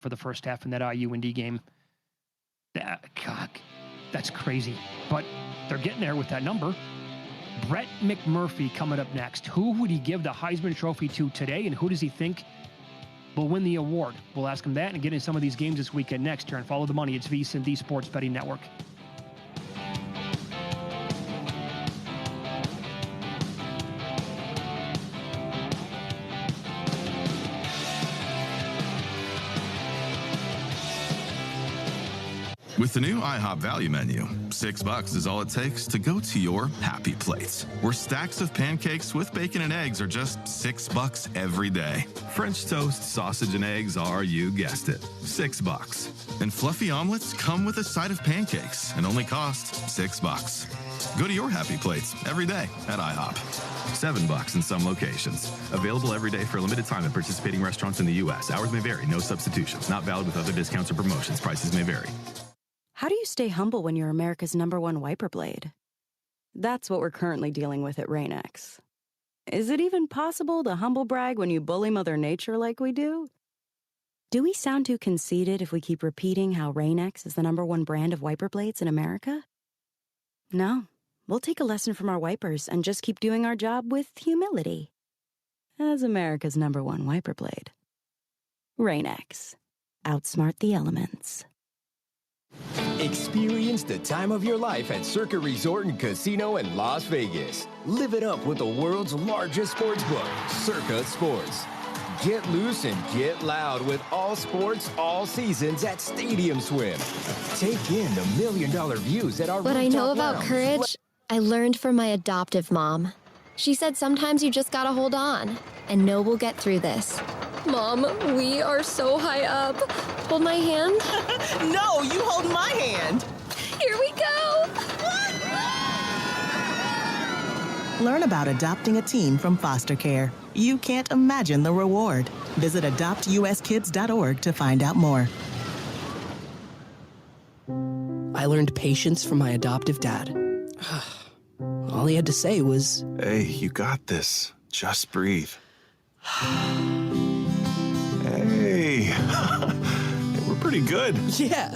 for the first half in that IU-ND game. God, that's crazy. But they're getting there with that number. Brett McMurphy coming up next. Who would he give the Heisman Trophy to today, and who does he think will win the award? We'll ask him that and get into some of these games this weekend next here on Follow the Money. It's VSiN, the Sports Betting Network. With the new IHOP value menu, $6 is all it takes to go to your happy place, where stacks of pancakes with bacon and eggs are just $6 every day. French toast, sausage, and eggs are, you guessed it, $6. And fluffy omelets come with a side of pancakes and only cost $6. Go to your happy place every day at IHOP. $7 in some locations. Available every day for a limited time at participating restaurants in the U.S. Hours may vary. No substitutions. Not valid with other discounts or promotions. Prices may vary. How do you stay humble when you're America's #1 wiper blade? That's what we're currently dealing with at Rain-X. Is it even possible to humble brag when you bully Mother Nature like we do? Do we sound too conceited if we keep repeating how Rain-X is the #1 brand of wiper blades in America? No, we'll take a lesson from our wipers and just keep doing our job with humility. As America's #1 wiper blade. Rain-X. Outsmart the elements. Experience the time of your life at Circa Resort and Casino in Las Vegas. Live it up with the world's largest sports book, Circa Sports. Get loose and get loud with all sports, all seasons at Stadium Swim. Take in the $1 million views at our What I know about lounge. courage, I learned from my adoptive mom. She said sometimes you just gotta hold on and know we'll get through this. Mom, we are so high up. Hold my hand. No, you hold my hand. Here we go. Learn about adopting a teen from foster care. You can't imagine the reward. Visit adoptuskids.org to find out more. I learned patience from my adoptive dad. All he had to say was, "Hey, you got this. Just breathe." Hey, we're pretty good. yeah,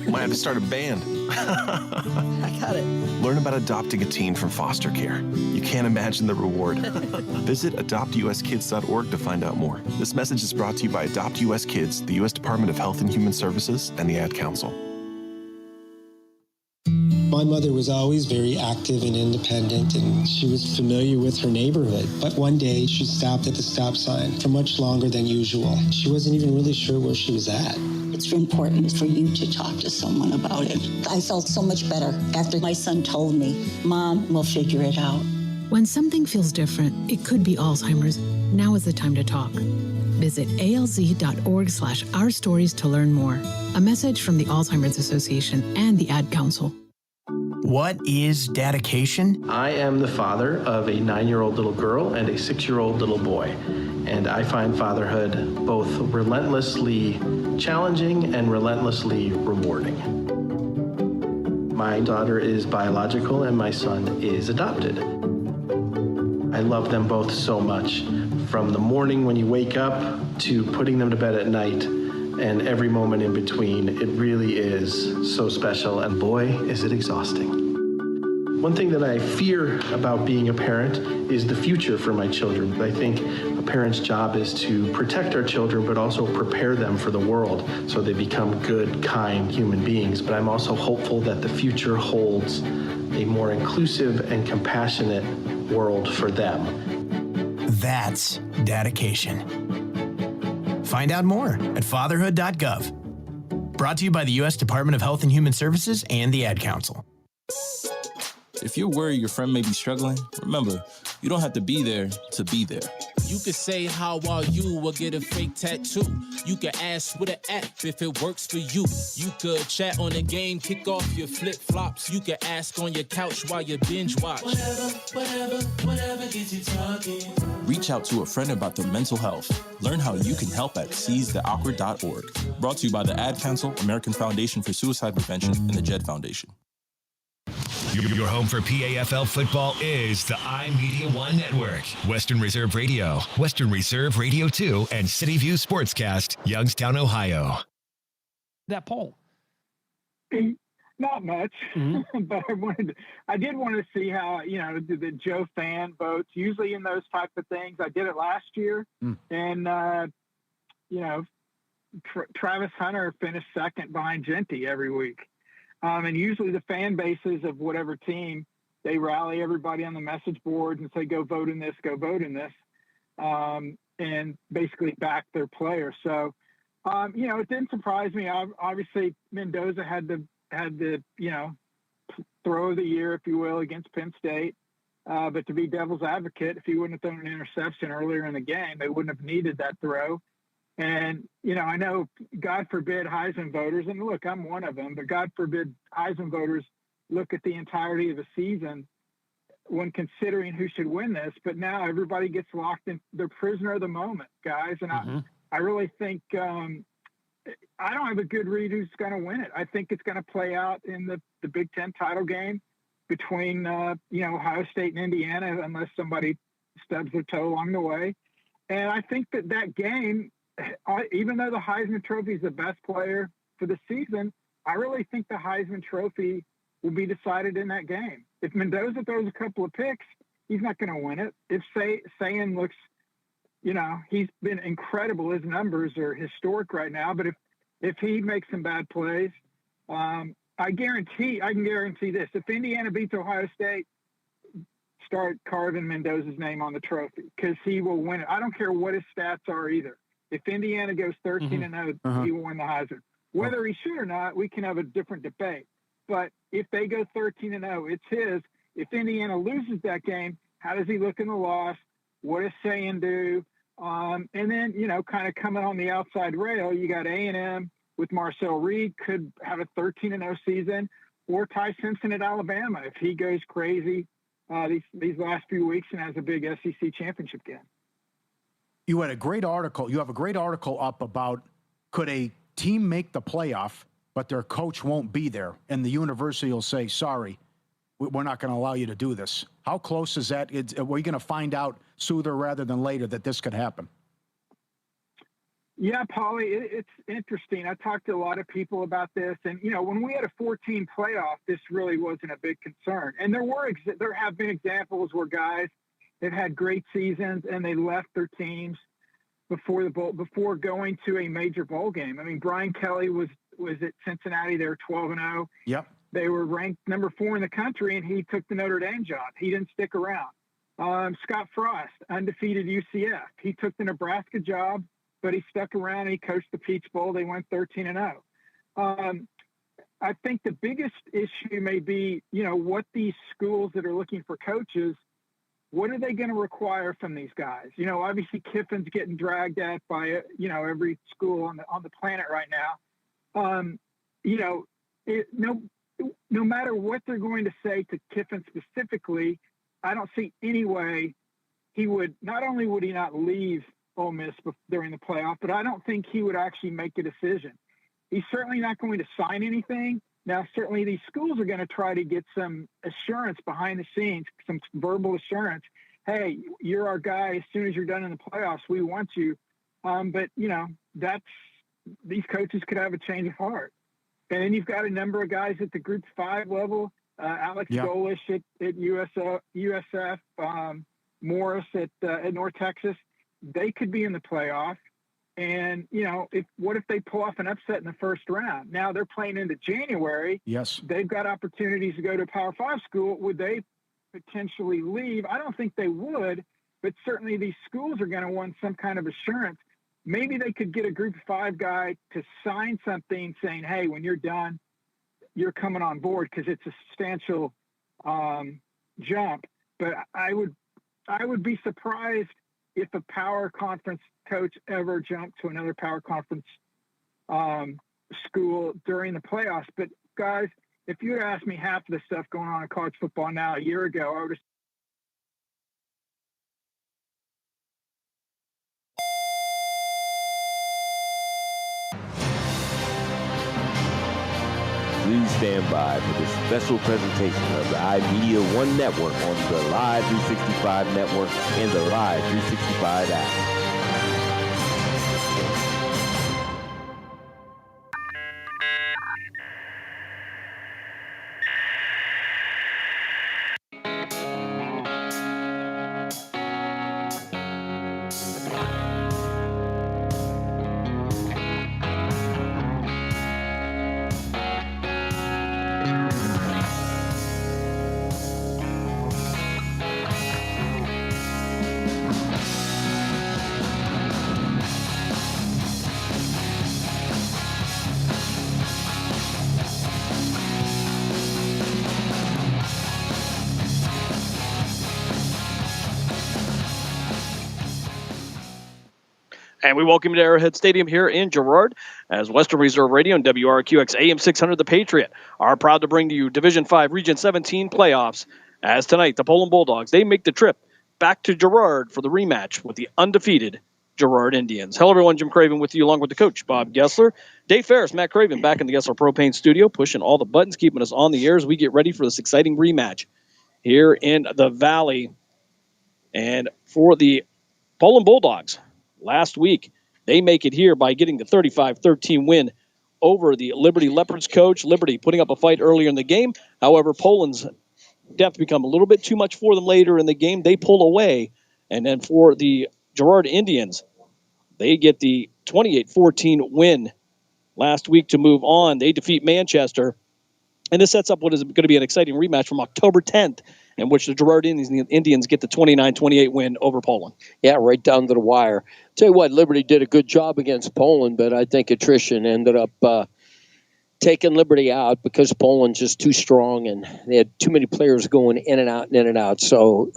Might have to start a band. I got it. Learn about adopting a teen from foster care. You can't imagine the reward. Visit adoptuskids.org to find out more. This message is brought to you by Adopt US Kids, the U.S. Department of Health and Human Services, and the Ad Council. My mother was always very active and independent, and she was familiar with her neighborhood. But one day, she stopped at the stop sign for much longer than usual. She wasn't even really sure where she was at. It's important for you to talk to someone about it. I felt so much better after my son told me, "Mom, we'll figure it out." When something feels different, it could be Alzheimer's. Now is the time to talk. Visit alz.org/ourstories to learn more. A message from the Alzheimer's Association and the Ad Council. What is dedication? I am the father of a 9-year-old little girl and a 6-year-old little boy. And I find fatherhood both relentlessly challenging and relentlessly rewarding. My daughter is biological and my son is adopted. I love them both so much. From the morning when you wake up to putting them to bed at night, and every moment in between, it really is so special, and boy, is it exhausting. One thing that I fear about being a parent is the future for my children. I think a parent's job is to protect our children, but also prepare them for the world so they become good, kind human beings. But I'm also hopeful that the future holds a more inclusive and compassionate world for them. That's dedication. Find out more at fatherhood.gov. Brought to you by the U.S. Department of Health and Human Services and the Ad Council. If you're worried your friend may be struggling, remember, you don't have to be there to be there. You could say, "How are you?" or get a fake tattoo. You could ask with an app if it works for you. You could chat on the game, kick off your flip-flops. You could ask on your couch while you binge watch. Whatever gets you talking. Reach out to a friend about their mental health. Learn how you can help at seizetheawkward.org. Brought to you by the Ad Council, American Foundation for Suicide Prevention, and the JED Foundation. Your home for PAFL football is the iMedia One Network. Western Reserve Radio, Western Reserve Radio 2, and City View Sportscast, Youngstown, Ohio. That poll. Not much, but I did want to see how, the Joe fan votes. Usually in those type of things, I did it last year, and Travis Hunter finished second behind Genty every week. And usually the fan bases of whatever team, they rally everybody on the message boards and say, go vote in this, go vote in this, and basically back their player. So, it didn't surprise me. Obviously, Mendoza had the throw of the year, if you will, against Penn State. But to be devil's advocate, if he wouldn't have thrown an interception earlier in the game, they wouldn't have needed that throw. And, I know, God forbid, Heisman voters, and look, I'm one of them, but God forbid Heisman voters look at the entirety of the season when considering who should win this. But now everybody gets locked in. They're prisoner of the moment, guys. And I really think I don't have a good read who's going to win it. I think it's going to play out in the Big Ten title game between, Ohio State and Indiana, unless somebody stubs their toe along the way. And I think that game, even though the Heisman Trophy is the best player for the season, I really think the Heisman Trophy will be decided in that game. If Mendoza throws a couple of picks, he's not going to win it. If Sayin looks, he's been incredible. His numbers are historic right now. But if he makes some bad plays, I can guarantee this. If Indiana beats Ohio State, start carving Mendoza's name on the trophy because he will win it. I don't care what his stats are either. If Indiana goes 13-0, he will win the Heisman. Whether he should or not, we can have a different debate. But if they go 13-0, it's his. If Indiana loses that game, how does he look in the loss? What does Sayin do? And then, kind of coming on the outside rail, you got A&M with Marcel Reed could have a 13-0 season, or Ty Simpson at Alabama if he goes crazy these last few weeks and has a big SEC championship game. You have a great article up about could a team make the playoff, but their coach won't be there, and the university will say, sorry, we're not going to allow you to do this. How close is that? Are we going to find out sooner rather than later that this could happen? Yeah, Paulie, it's interesting. I talked to a lot of people about this, and when we had a 14 playoff, this really wasn't a big concern. And there have been examples where guys have had great seasons and they left their teams before going to a major bowl game. I mean, Brian Kelly was at Cincinnati. They were 12-0. Yep. They were ranked number 4 in the country, and he took the Notre Dame job. He didn't stick around. Scott Frost, undefeated UCF. He took the Nebraska job, but he stuck around and he coached the Peach Bowl. They went 13-0. I think the biggest issue may be, what these schools that are looking for coaches, what are they going to require from these guys? Obviously Kiffin's getting dragged at by, every school on the planet right now. No matter what they're going to say to Kiffin specifically, I don't see any way not only would he not leave Ole Miss during the playoff, but I don't think he would actually make a decision. He's certainly not going to sign anything. Now, certainly these schools are going to try to get some assurance behind the scenes, some verbal assurance. Hey, you're our guy. As soon as you're done in the playoffs, we want you. But these coaches could have a change of heart. And then you've got a number of guys at the Group 5 level, Alex Golish at USF, Morris at North Texas. They could be in the playoff. And, what if they pull off an upset in the first round? Now they're playing into January. Yes. They've got opportunities to go to a Power 5 school. Would they potentially leave? I don't think they would, but certainly these schools are going to want some kind of assurance. Maybe they could get a Group 5 guy to sign something saying, hey, when you're done, you're coming on board, because it's a substantial jump. But I would be surprised if a power conference coach ever jumped to another power conference school during the playoffs. But guys, if you had asked me half of the stuff going on in college football now a year ago, I would have. Please stand by for this special presentation of the iMedia One Network on the Live 365 Network and the Live 365 app. And we welcome you to Arrowhead Stadium here in Girard as Western Reserve Radio and WRQX AM 600 The Patriot are proud to bring to you Division 5 Region 17 playoffs. As tonight, the Poland Bulldogs, they make the trip back to Girard for the rematch with the undefeated Girard Indians. Hello, everyone. Jim Craven with you along with the coach, Bob Gessler. Dave Ferris, Matt Craven back in the Gessler Propane studio, pushing all the buttons, keeping us on the air as we get ready for this exciting rematch here in the Valley. And for the Poland Bulldogs, last week, they make it here by getting the 35-13 win over the Liberty Leopards coach. Liberty putting up a fight earlier in the game. However, Poland's depth become a little bit too much for them later in the game. They pull away. And then for the Girard Indians, they get the 28-14 win last week to move on. They defeat Manchester. And this sets up what is going to be an exciting rematch from October 10th, in which the Girard Indians get the 29-28 win over Poland. Yeah, right down to the wire. Tell you what, Liberty did a good job against Poland, but I think attrition ended up taking Liberty out because Poland's just too strong and they had too many players going in and out and in and out. So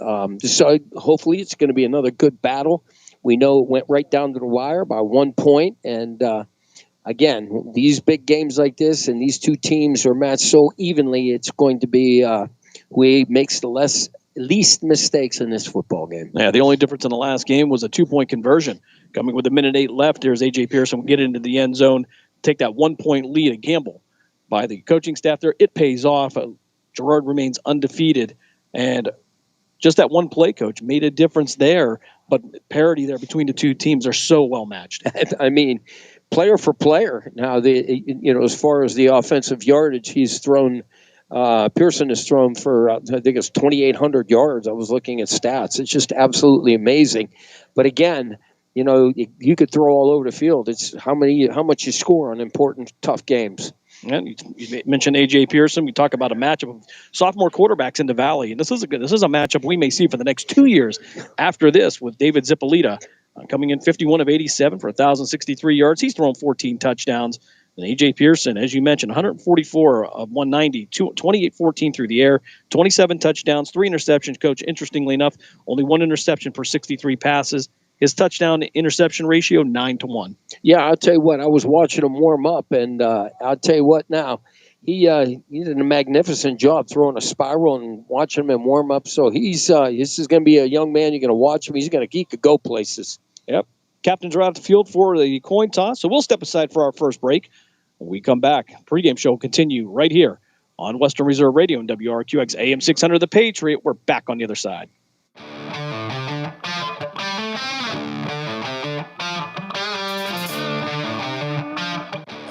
hopefully it's going to be another good battle. We know it went right down to the wire by 1 point, and again, these big games like this and these two teams are matched so evenly, it's going to be who makes the least mistakes in this football game. Yeah, the only difference in the last game was a 2-point conversion. Coming with 1:08 left, there's A.J. Pearson get into the end zone, take that 1-point lead, a gamble by the coaching staff there. It pays off. Girard remains undefeated, and just that one play, coach, made a difference there. But parity there between the two teams are so well matched. I mean, player for player. Now, as far as the offensive yardage, he's thrown. Pearson has thrown for I think it's 2,800 yards. I was looking at stats. It's just absolutely amazing. But again, you could throw all over the field. It's how much you score on important, tough games. And you mentioned A.J. Pearson. We talk about a matchup of sophomore quarterbacks in the Valley, and this is a matchup we may see for the next 2 years after this with David Zippolita coming in 51 of 87 for 1,063 yards. He's thrown 14 touchdowns. And A.J. Pearson, as you mentioned, 144 of 190, 28-14 through the air, 27 touchdowns, 3 interceptions. Coach, interestingly enough, only 1 interception per 63 passes. His touchdown-interception ratio, 9-1. Yeah, I'll tell you what. I was watching him warm up, and I'll tell you what now. He did a magnificent job throwing a spiral and watching him warm up. So this is going to be a young man. You're going to watch him. He could go places. Yep. Captains are out at the field for the coin toss. So we'll step aside for our first break. When we come back, pregame show will continue right here on Western Reserve Radio and WRQX AM 600 The Patriot. We're back on the other side.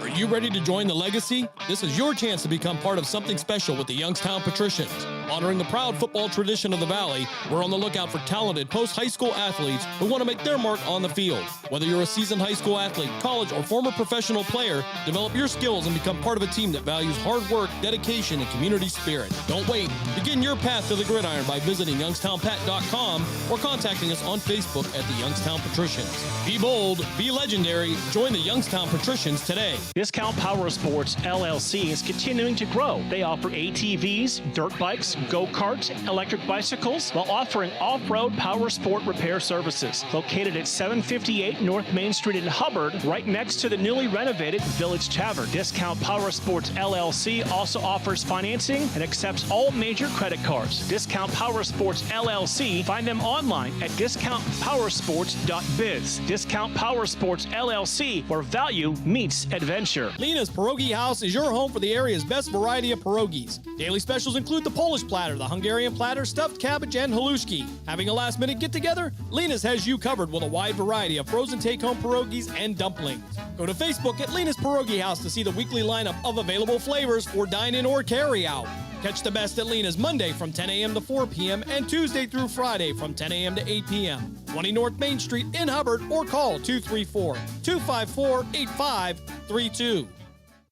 Are you ready to join the legacy? This is your chance to become part of something special with the Youngstown Patricians. Honoring the proud football tradition of the Valley, we're on the lookout for talented post-high school athletes who want to make their mark on the field. Whether you're a seasoned high school athlete, college, or former professional player, develop your skills and become part of a team that values hard work, dedication, and community spirit. Don't wait. Begin your path to the gridiron by visiting youngstownpat.com or contacting us on Facebook at the Youngstown Patricians. Be bold, be legendary, join the Youngstown Patricians today. Discount Power Sports LLC is continuing to grow. They offer ATVs, dirt bikes, cars, go-karts, electric bicycles, while offering off-road power sport repair services. Located at 758 North Main Street in Hubbard, right next to the newly renovated Village Tavern. Discount Power Sports LLC also offers financing and accepts all major credit cards. Discount Power Sports LLC. Find them online at discountpowersports.biz. Discount Power Sports LLC, where value meets adventure. Lena's Pierogi House is your home for the area's best variety of pierogies. Daily specials include the Polish platter, the Hungarian platter, stuffed cabbage, and halushki. Having a last-minute get-together? Lena's has you covered with a wide variety of frozen take-home pierogies and dumplings. Go to Facebook at Lena's Pierogi House to see the weekly lineup of available flavors for dine-in or carry-out. Catch the best at Lena's Monday from 10 a.m. to 4 p.m. and Tuesday through Friday from 10 a.m. to 8 p.m. 20 North Main Street in Hubbard, or call 234-254-8532.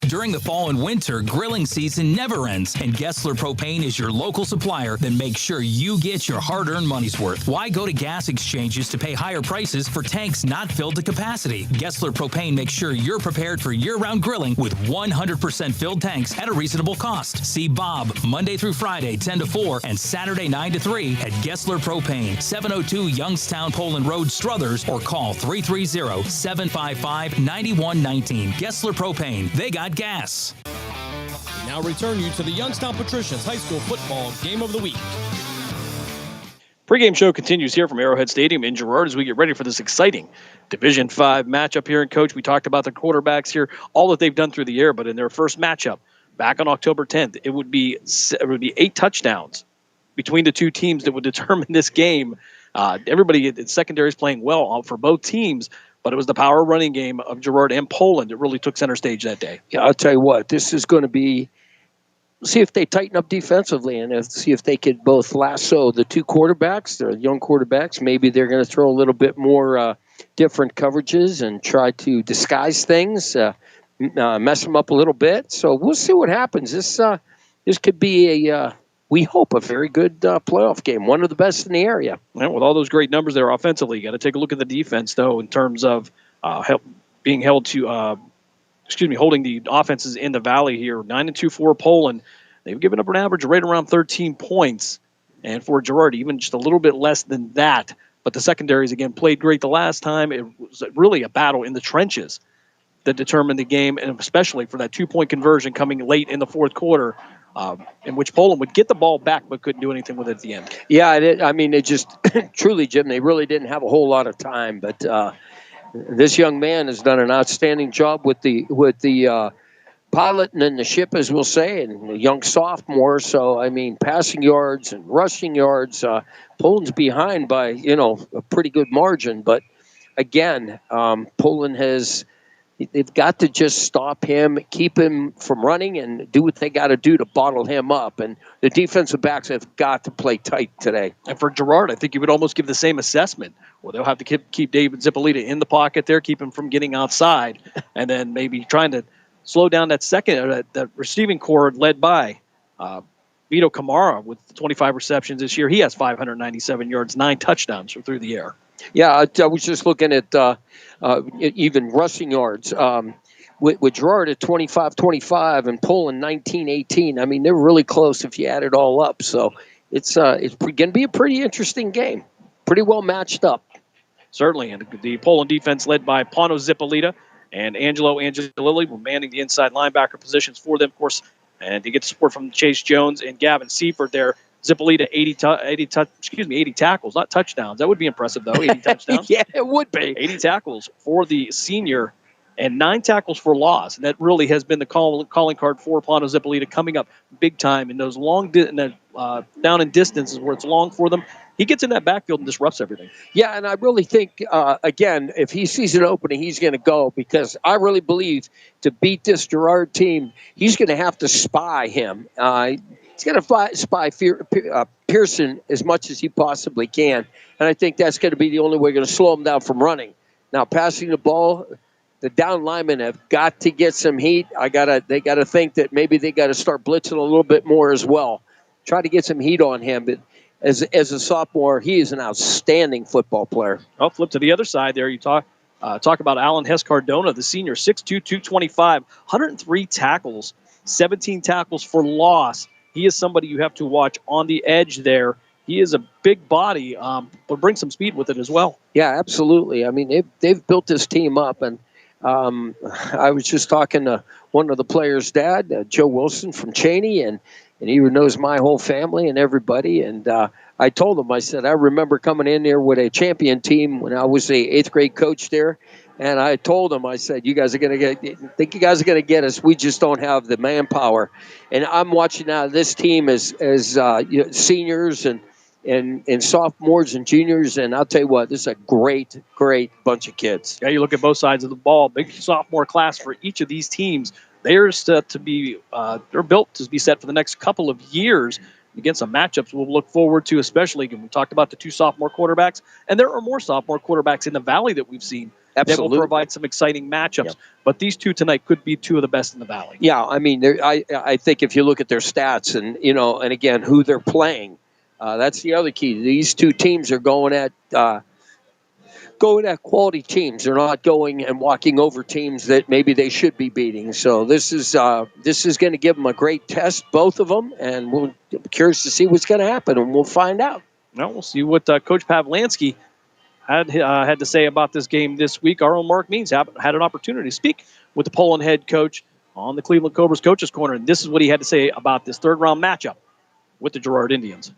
During the fall and winter, grilling season never ends, and Gessler Propane is your local supplier that makes sure you get your hard-earned money's worth. Why go to gas exchanges to pay higher prices for tanks not filled to capacity? Gessler Propane makes sure you're prepared for year-round grilling with 100% filled tanks at a reasonable cost. See Bob Monday through Friday, 10 to 4, and Saturday, 9 to 3 at Gessler Propane, 702 Youngstown Poland Road, Struthers, or call 330-755-9119. Gessler Propane. They got gas. We now return you to the Youngstown Patricians High School Football Game of the Week. Pre-game show continues here from Arrowhead Stadium in Girard as we get ready for this exciting Division V matchup here. And, Coach, we talked about the quarterbacks here, all that they've done through the year, but in their first matchup back on October 10th, it would be 8 touchdowns between the two teams that would determine this game. Everybody at secondary is playing well for both teams, but it was the power running game of Girard and Poland that really took center stage that day. Yeah, I'll tell you what, this is going to be, see if they tighten up defensively and see if they could both lasso the two quarterbacks, the young quarterbacks. Maybe they're going to throw a little bit more different coverages and try to disguise things, mess them up a little bit. So we'll see what happens. This could be we hope, a very good playoff game, one of the best in the area. Well, with all those great numbers there offensively, you got to take a look at the defense, though, in terms of holding the offenses in the Valley here. 9-2 for Poland. They've given up an average right around 13 points. And for Girard, even just a little bit less than that. But the secondaries, again, played great the last time. It was really a battle in the trenches that determined the game, and especially for that 2-point conversion coming late in the fourth quarter, in which Poland would get the ball back but couldn't do anything with it at the end. Yeah, they just truly, Jim, they really didn't have a whole lot of time. But this young man has done an outstanding job with the pilot and the ship, as we'll say, and a young sophomore. So, passing yards and rushing yards, Poland's behind by, a pretty good margin. But, again, Poland they've got to just stop him, keep him from running, and do what they got to do to bottle him up. And the defensive backs have got to play tight today. And for Girard, I think you would almost give the same assessment. Well, they'll have to keep David Zippolita in the pocket there, keep him from getting outside, and then maybe trying to slow down that receiving core led by Vito Kamara with 25 receptions this year. He has 597 yards, 9 touchdowns through the air. Yeah, I was just looking at even rushing yards. With Girard at 25-25 and Poland 19-18. They're really close if you add it all up. So it's going to be a pretty interesting game. Pretty well matched up. Certainly, and the Poland defense led by Pano Zippolita and Angelo Angelilli were manning the inside linebacker positions for them, of course. And you get support from Chase Jones and Gavin Seifert there. Zippolita, 80 tackles, not touchdowns. That would be impressive, though, 80 touchdowns. Yeah, it would be. 80 tackles for the senior and 9 tackles for loss. And that really has been the calling card for Pano Zippolita, coming up big time in those down and distances where it's long for them. He gets in that backfield and disrupts everything. Yeah, and I really think, again, if he sees an opening, he's going to go, because I really believe to beat this Girard team, he's going to have to spy him. He's going to spy Pearson as much as he possibly can, and I think that's going to be the only way going to slow him down from running. Now, passing the ball, the down linemen have got to get some heat. They got to think that maybe they got to start blitzing a little bit more as well. Try to get some heat on him, but as a sophomore, he is an outstanding football player. I'll flip to the other side there. You talk about Alan Hess-Cardona, the senior, 6'2", 225, 103 tackles, 17 tackles for loss. he is somebody you have to watch on the edge there. He is a big body, but brings some speed with it as well. Yeah, absolutely. I mean, they've built this team up, and I was just talking to one of the players' dad, Joe Wilson from Cheney, and he knows my whole family and everybody. And I told him, I said, I remember coming in there with a champion team when I was the 8th grade coach there. And I told him, I said, you guys are going to think you guys are going to get us. We just don't have the manpower. And I'm watching now this team as seniors and sophomores and juniors. And I'll tell you what, this is a great, great bunch of kids. Yeah, you look at both sides of the ball. Big sophomore class for each of these teams. They're built to be set for the next couple of years. Again, some matchups we'll look forward to, especially when we talked about the 2 sophomore quarterbacks. And there are more sophomore quarterbacks in the Valley that we've seen. Absolutely. That will provide some exciting matchups. Yep. But these 2 tonight could be 2 of the best in the Valley. Yeah, I mean, I think if you look at their stats and again, who they're playing, that's the other key. These 2 teams are going at quality teams. They're not going and walking over teams that maybe they should be beating. So this is going to give them a great test, both of them, and we're curious to see what's going to happen, and we'll find out. Well, we'll see what Coach Pavlansky had to say about this game this week. Our own Mark Means had an opportunity to speak with the Poland head coach on the Cleveland Cobras Coaches Corner, and this is what he had to say about this third-round matchup with the Girard Indians.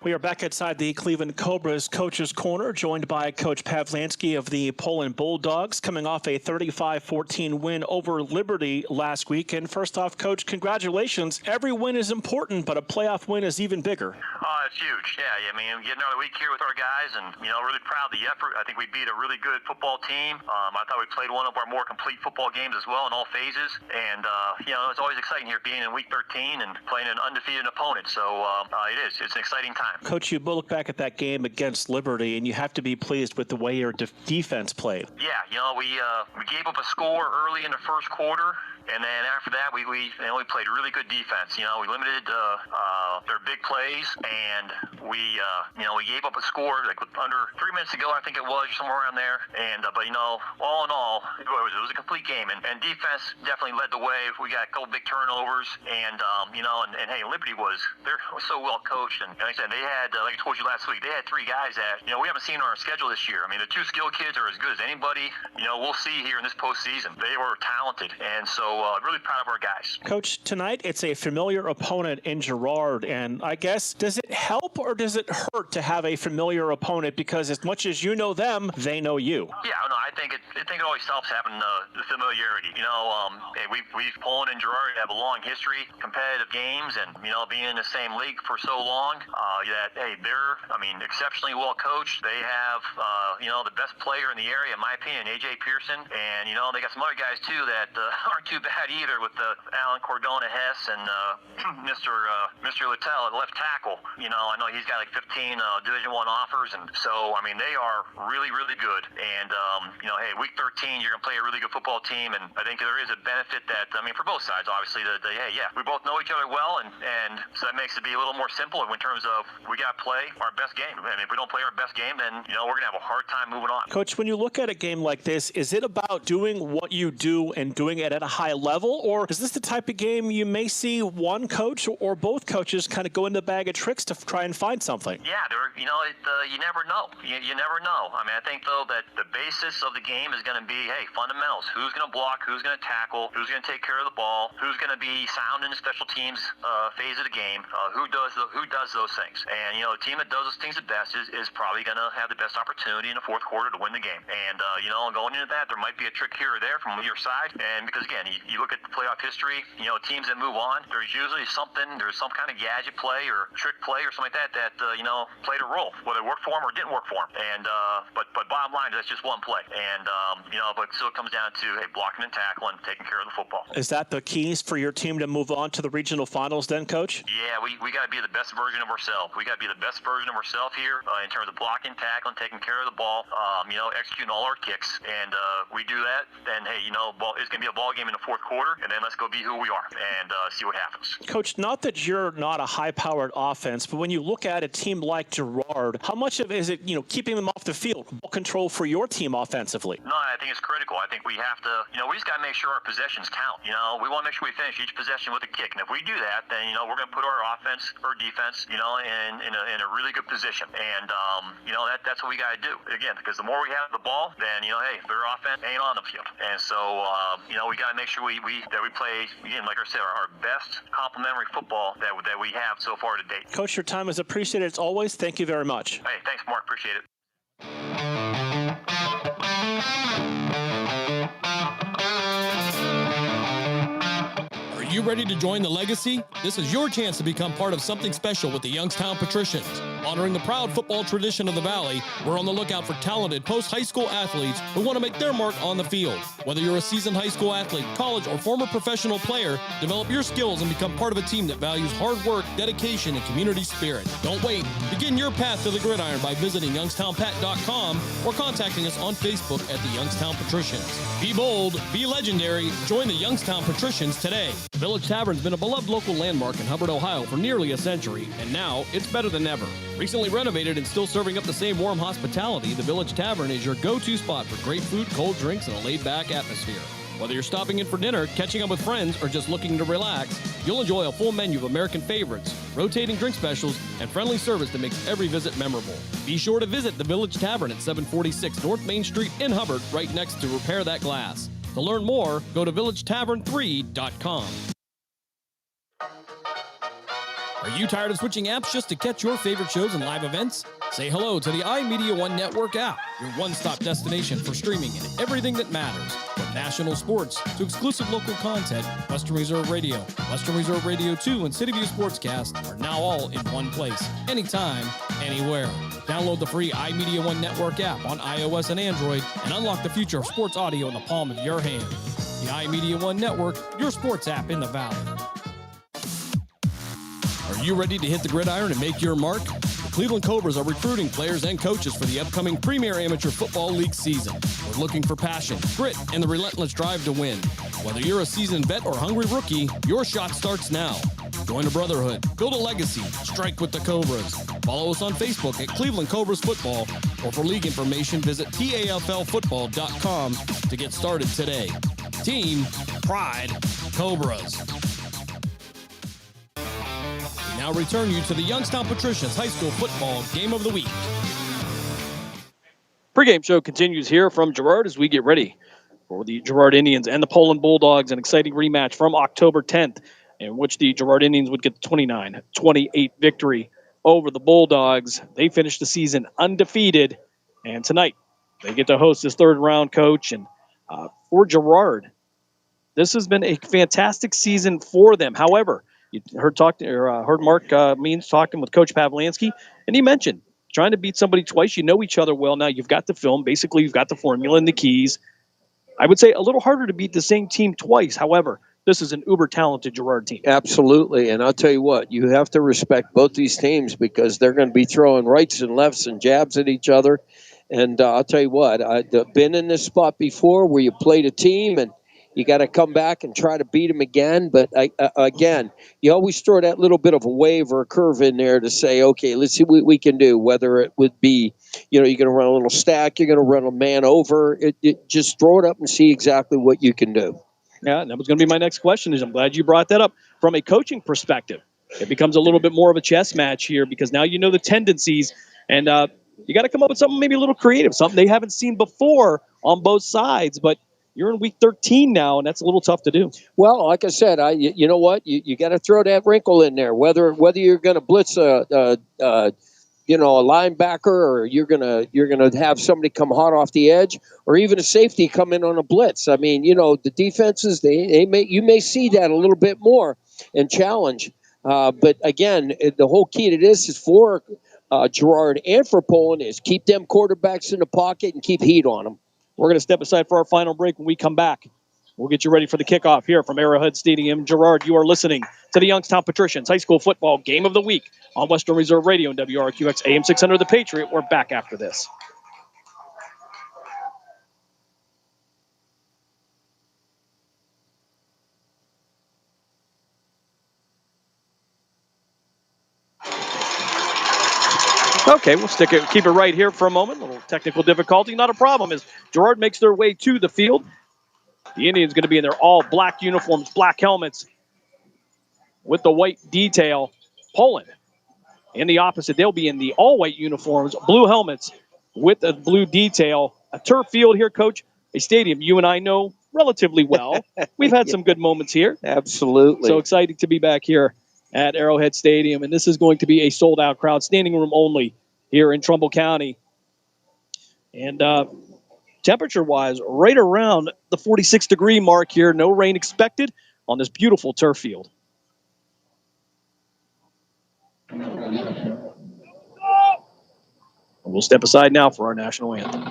We are back inside the Cleveland Cobras Coaches Corner, joined by Coach Pavlansky of the Poland Bulldogs, coming off a 35-14 win over Liberty last week. And first off, Coach, congratulations. Every win is important, but a playoff win is even bigger. Oh, it's huge. Yeah, I mean, getting another week here with our guys, and really proud of the effort. I think we beat a really good football team. I thought we played one of our more complete football games as well in all phases. And it's always exciting here being in week 13 and playing an undefeated opponent. So it's an exciting time. Coach, you look back at that game against Liberty, and you have to be pleased with the way your defense played. Yeah, we gave up a score early in the first quarter, and then after that, we played really good defense. We limited their big plays, and we gave up a score like under 3 minutes ago, I think it was, somewhere around there. And but all in all, it was a complete game, and defense definitely led the way. We got a couple big turnovers, and hey, Liberty was so well coached, and like I said, they had, like I told you last week, they had 3 guys that we haven't seen on our schedule this year. I mean, the 2 skill kids are as good as anybody we'll see here in this postseason. They were talented, and so really proud of our guys. Coach, tonight it's a familiar opponent in Girard, and I guess, does it help or does it hurt to have a familiar opponent, because as much as you know them, they know you? Yeah, no, I think it always helps having the familiarity. We've Poland and Girard have a long history, competitive games, and being in the same league for so long, they're exceptionally well coached. They have the best player in the area, in my opinion, AJ Pearson, and they got some other guys too that aren't too bad either, with Alan Cordona Hess and Mr. Littell at left tackle. I know he's got like 15 Division I offers, and so they are really, really good. And week 13, you're gonna play a really good football team, and I think there is a benefit that for both sides, obviously, we both know each other well, and so that makes it be a little more simple in terms of we got to play our best game. And if we don't play our best game, then we're gonna have a hard time moving on. Coach, when you look at a game like this, is it about doing what you do and doing it at a high level, or is this the type of game you may see one coach or both coaches kind of go into the bag of tricks to try and find something? Yeah, you never know. You never know. I think though that the basis of the game is going to be, fundamentals. Who's going to block? Who's going to tackle? Who's going to take care of the ball? Who's going to be sound in the special teams phase of the game? Who does those things? And the team that does those things the best is probably going to have the best opportunity in the fourth quarter to win the game. And going into that, there might be a trick here or there from your side. And because again, you look at the playoff history, teams that move on, there's usually some kind of gadget play or trick play or something like that played a role, whether it worked for them or didn't work for them. And but bottom line, that's just one play. And but still it comes down to blocking and tackling, taking care of the football. Is that the keys for your team to move on to the regional finals then, Coach? Yeah, we got to be the best version of ourselves. we got to be the best version of ourselves here in terms of blocking, tackling, taking care of the ball, executing all our kicks. And we do that, then, hey, it's going to be a ball game in the fourth quarter, and then let's go be who we are and see what happens. Coach, not that you're not a high-powered offense, but when you look at a team like Girard, how much of it is it, keeping them off the field, ball control for your team offensively? No, I think it's critical. I think we have to, we just got to make sure our possessions count. We want to make sure we finish each possession with a kick. And if we do that, then, we're going to put our offense or defense, in a really good position. And, that's what we got to do. Again, because the more we have the ball, then, hey, their offense ain't on the field. And so, we got to make sure we play, again, like I said, our best complementary football that we have so far to date. Coach, your time is appreciated as always. Thank you very much. Hey, thanks, Mark. Appreciate it. Are you ready to join the legacy? This is your chance to become part of something special with the Youngstown Patricians. Honoring the proud football tradition of the Valley, we're on the lookout for talented post-high school athletes who want to make their mark on the field. Whether you're a seasoned high school athlete, college, or former professional player, develop your skills and become part of a team that values hard work, dedication, and community spirit. Don't wait. Begin your path to the gridiron by visiting youngstownpat.com or contacting us on Facebook at the Youngstown Patricians. Be bold, be legendary, join the Youngstown Patricians today. The Village Tavern's been a beloved local landmark in Hubbard, Ohio for nearly a century, and now it's better than ever. Recently renovated and still serving up the same warm hospitality, the Village Tavern is your go-to spot for great food, cold drinks, and a laid-back atmosphere. Whether you're stopping in for dinner, catching up with friends, or just looking to relax, you'll enjoy a full menu of American favorites, rotating drink specials, and friendly service that makes every visit memorable. Be sure to visit the Village Tavern at 746 North Main Street in Hubbard, right next to Repair That Glass. To learn more, go to villagetavern3.com. Are you tired of switching apps just to catch your favorite shows and live events? Say hello to the iMedia One Network app, your one-stop destination for streaming and everything that matters. From national sports to exclusive local content, Western Reserve Radio, Western Reserve Radio 2, and City View Sportscast are now all in one place, anytime, anywhere. Download the free iMedia One Network app on iOS and Android and unlock the future of sports audio in the palm of your hand. The iMedia One Network, your sports app in the Valley. Are you ready to hit the gridiron and make your mark? The Cleveland Cobras are recruiting players and coaches for the upcoming Premier Amateur Football League season. We're looking for passion, grit, and the relentless drive to win. Whether you're a seasoned vet or hungry rookie, your shot starts now. Join a brotherhood, build a legacy, strike with the Cobras. Follow us on Facebook at Cleveland Cobras Football, or for league information, visit TAFLfootball.com to get started today. Team, pride, Cobras. Now return you to the Youngstown Patricians High School Football Game of the Week. Pre-game show continues here from Girard as we get ready for the Girard Indians and the Poland Bulldogs, an exciting rematch from October 10th, in which the Girard Indians would get the 29-28 victory over the Bulldogs. They finished the season undefeated, and tonight they get to host this third-round coach. And for Girard, this has been a fantastic season for them. However, you heard Mark Means talking with Coach Pavlansky, and he mentioned trying to beat somebody twice. You know each other well now. You've got the film. Basically, you've got the formula and the keys. I would say a little harder to beat the same team twice. However, this is an uber-talented Girard team. Absolutely, and I'll tell you what, you have to respect both these teams because they're going to be throwing rights and lefts and jabs at each other. And I'll tell you what, I've been in this spot before where you played a team and you got to come back and try to beat them again. But, again, you always throw that little bit of a wave or a curve in there to say, okay, let's see what we can do, whether it would be, you're going to run a little stack, you're going to run a man over. Just throw it up and see exactly what you can do. Yeah, that was going to be my next question. I'm glad you brought that up. From a coaching perspective, it becomes a little bit more of a chess match here because now you know the tendencies, and you got to come up with something maybe a little creative, something they haven't seen before on both sides. But you're in week 13 now, and that's a little tough to do. Well, like I said, you know what? You got to throw that wrinkle in there. Whether you're going to blitz a linebacker, or you're gonna have somebody come hot off the edge, or even a safety come in on a blitz. I mean, the defenses you may see that a little bit more and challenge. But again, the whole key to this is for Girard and for Poland is keep them quarterbacks in the pocket and keep heat on them. We're going to step aside for our final break. When we come back, We'll get you ready for the kickoff here from Arrowhead Stadium. Girard, you are listening to the Youngstown Patricians High School Football Game of the Week on Western Reserve Radio and WRQX AM 600 The Patriot. We're back after this. Okay, we'll keep it right here for a moment. A little technical difficulty, not a problem, as Girard makes their way to the field. The Indians going to be in their all black uniforms, black helmets with the white detail. Poland in the opposite, they'll be in the all white uniforms, blue helmets with the blue detail. A turf field here, Coach, a stadium you and I know relatively well. We've had some good moments here. Absolutely. So excited to be back here at Arrowhead Stadium, and this is going to be a sold-out crowd, standing room only here in Trumbull County. And temperature-wise, right around the 46-degree mark here. No rain expected on this beautiful turf field. We'll step aside now for our national anthem.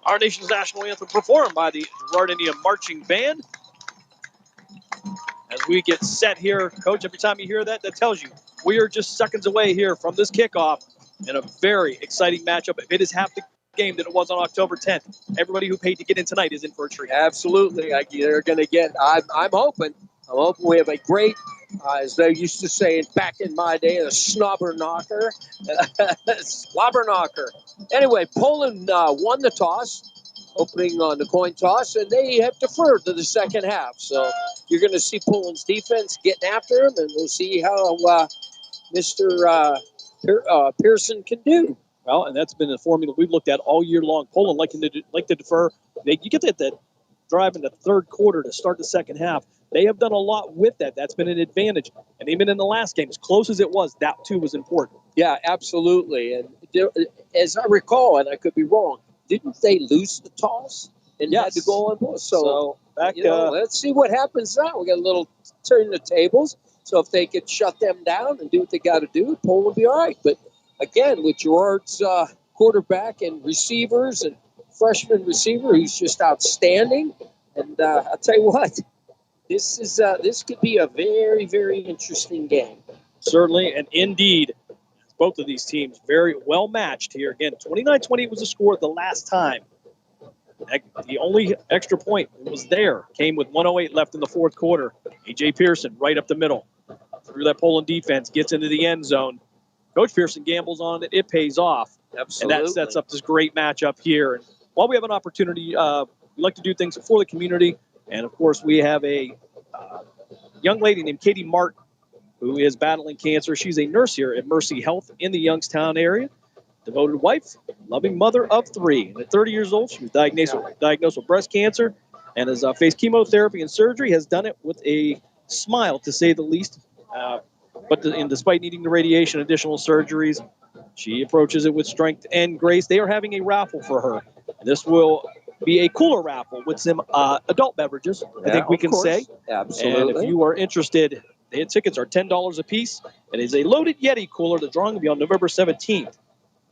Our nation's national anthem performed by the Girard Indian Marching Band. As we get set here, Coach, every time you hear that, that tells you we are just seconds away here from this kickoff in a very exciting matchup. If it is half the game that it was on October 10th, everybody who paid to get in tonight is in for a treat. Absolutely. They're going to get, I'm hoping we have a great, as they used to say back in my day, a snobber knocker. Slobber knocker. Anyway, Poland won the toss, opening on the coin toss, and they have deferred to the second half. So you're going to see Poland's defense getting after him, and we'll see how Mr. Pearson can do. Well, and that's been a formula we've looked at all year long. Poland like to defer. You get that drive in the third quarter to start the second half. They have done a lot with that. That's been an advantage. And even in the last game, as close as it was, that too was important. Yeah, absolutely. And as I recall, and I could be wrong, didn't they lose the toss and had to go on board? So back, let's see what happens now. We got a little turn the tables. So if they could shut them down and do what they got to do, Poland will be all right. But again, with Girard's quarterback and receivers and freshman receiver who's just outstanding, and I'll tell you what, this could be a very, very interesting game. Certainly, and indeed, both of these teams very well matched here. Again, 29-20 was the score the last time. The only extra point was there came with 1:08 left in the fourth quarter. A.J. Pearson right up the middle. Through that Poland defense, gets into the end zone. Coach Pearson gambles on it. It pays off. Absolutely. And that sets up this great matchup here. And while we have an opportunity, we like to do things for the community. And, of course, we have a young lady named Katie Martin who is battling cancer. She's a nurse here at Mercy Health in the Youngstown area. Devoted wife, loving mother of 3. And at 30 years old, she was diagnosed with breast cancer and has faced chemotherapy and surgery, has done it with a smile, to say the least. Despite needing the radiation, additional surgeries, she approaches it with strength and grace. They are having a raffle for her. This will be a cooler raffle with some adult beverages, I think we can say. Absolutely. And if you are interested, the tickets are $10 a piece. It is a loaded Yeti cooler. The drawing will be on November 17th.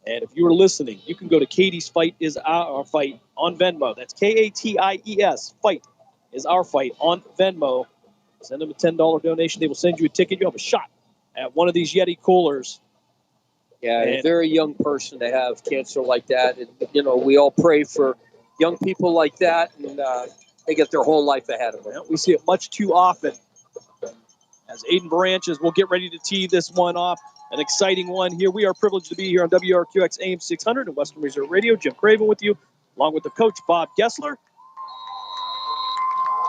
And if you are listening, you can go to Katie's Fight is Our Fight on Venmo. That's Katies, Fight is our fight on Venmo. Send them a $10 donation. They will send you a ticket. You have a shot at one of these Yeti coolers. Yeah, a very young person to have cancer like that. And, you know, we all pray for young people like that, and they get their whole life ahead of them. Yeah, we see it much too often. As Aiden Branches will get ready to tee this one off. An exciting one here. We are privileged to be here on WRQX AM 600 and Western Reserve Radio. Jim Craven with you, along with the coach, Bob Gessler.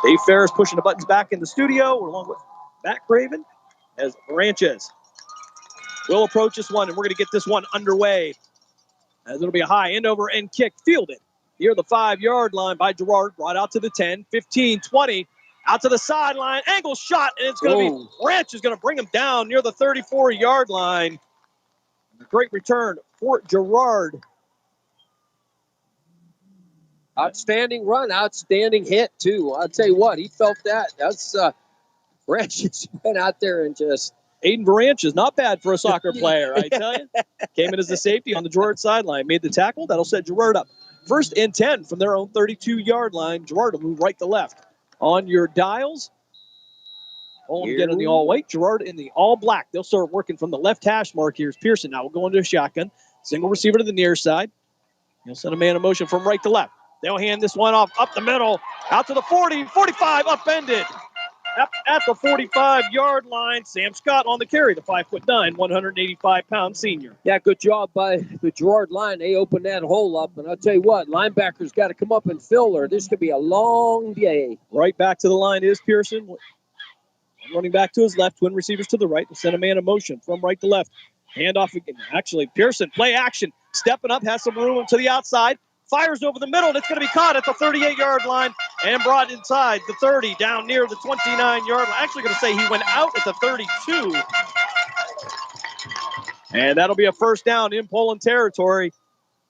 Dave Ferris pushing the buttons back in the studio, along with Matt Craven, as Branches will approach this one, and we're going to get this one underway. As it'll be a high end over end kick, fielded near the 5-yard line by Girard, brought out to the 10, 15, 20, out to the sideline, angle shot, and it's going to be Branch is going to bring him down near the 34-yard line. Great return for Girard. Outstanding run, outstanding hit, too. I'll tell you what, he felt that. That's Branch just went out there and just... Aiden Branch is not bad for a soccer player, I tell you. Came in as the safety on the Girard sideline, made the tackle. That'll set Girard up. 1st and 10 from their own 32-yard line. Girard will move right to left on your dials. Poland again in the all-white, Girard in the all-black. They'll start working from the left hash mark. Here's Pearson now. We'll go into a shotgun. Single receiver to the near side. He'll send a man in motion from right to left. They'll hand this one off up the middle, out to the 40, 45, upended. Up at the 45-yard line, Sam Scott on the carry, the 5'9", 185-pound senior. Yeah, good job by the Girard line. They opened that hole up, and I'll tell you what, linebackers got to come up and fill her. This could be a long day. Right back to the line is Pearson. Running back to his left, twin receivers to the right. We'll send a man in motion from right to left. Handoff again. Actually, Pearson, play action, stepping up, has some room to the outside. Fires over the middle, and it's going to be caught at the 38-yard line and brought inside the 30, down near the 29-yard line. Actually going to say he went out at the 32. And that'll be a first down in Poland territory.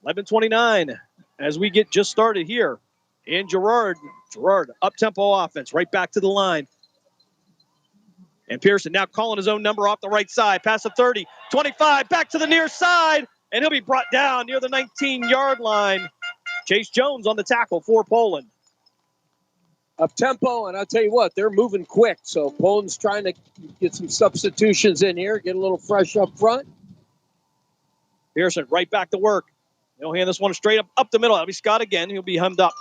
11:29 as we get just started here in Girard. Girard, up-tempo offense, right back to the line. And Pearson now calling his own number off the right side. Past the 30, 25, back to the near side. And he'll be brought down near the 19-yard line. Chase Jones on the tackle for Poland. Up tempo, and I'll tell you what, they're moving quick. So Poland's trying to get some substitutions in here, get a little fresh up front. Pearson right back to work. He'll hand this one straight up the middle. That'll be Scott again. He'll be hummed up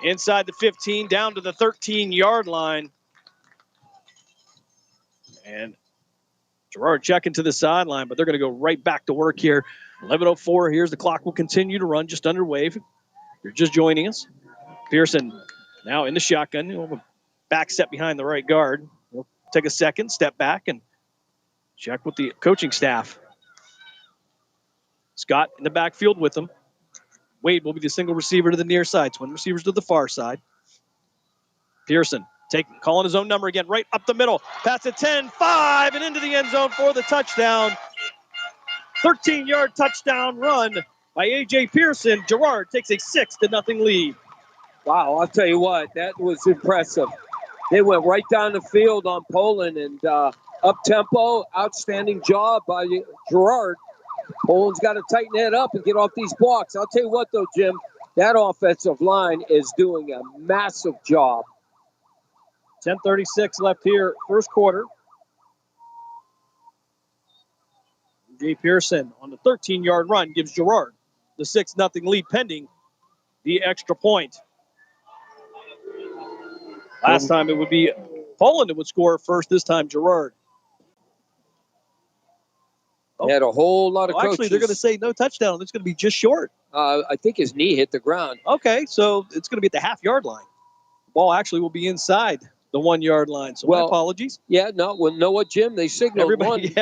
inside the 15, down to the 13-yard line. And Girard checking to the sideline, but they're going to go right back to work here. 11:04. Here's the clock will continue to run, just underway. If you're just joining us. Pearson now in the shotgun. He'll have a back step behind the right guard. We'll take a second, step back, and check with the coaching staff. Scott in the backfield with him. Wade will be the single receiver to the near side. Twin receivers to the far side. Pearson calling his own number again, right up the middle. Pass at 10, 5, and into the end zone for the touchdown. 13-yard touchdown run by A.J. Pearson. Girard takes a 6-0 lead. Wow, I'll tell you what, that was impressive. They went right down the field on Poland, and up-tempo, outstanding job by Girard. Poland's got to tighten that up and get off these blocks. I'll tell you what, though, Jim, that offensive line is doing a massive job. 10:36 left here, first quarter. Jay Pearson on the 13-yard run gives Girard the 6-0 lead pending the extra point. Last time it would be Poland that would score first, this time Girard. They had a whole lot of coaches. Actually, they're going to say no touchdown. It's going to be just short. I think his knee hit the ground. Okay, so it's going to be at the half-yard line. Ball actually will be inside the 1-yard line. So my apologies. Yeah, no, well, know what, Jim? They signaled everybody.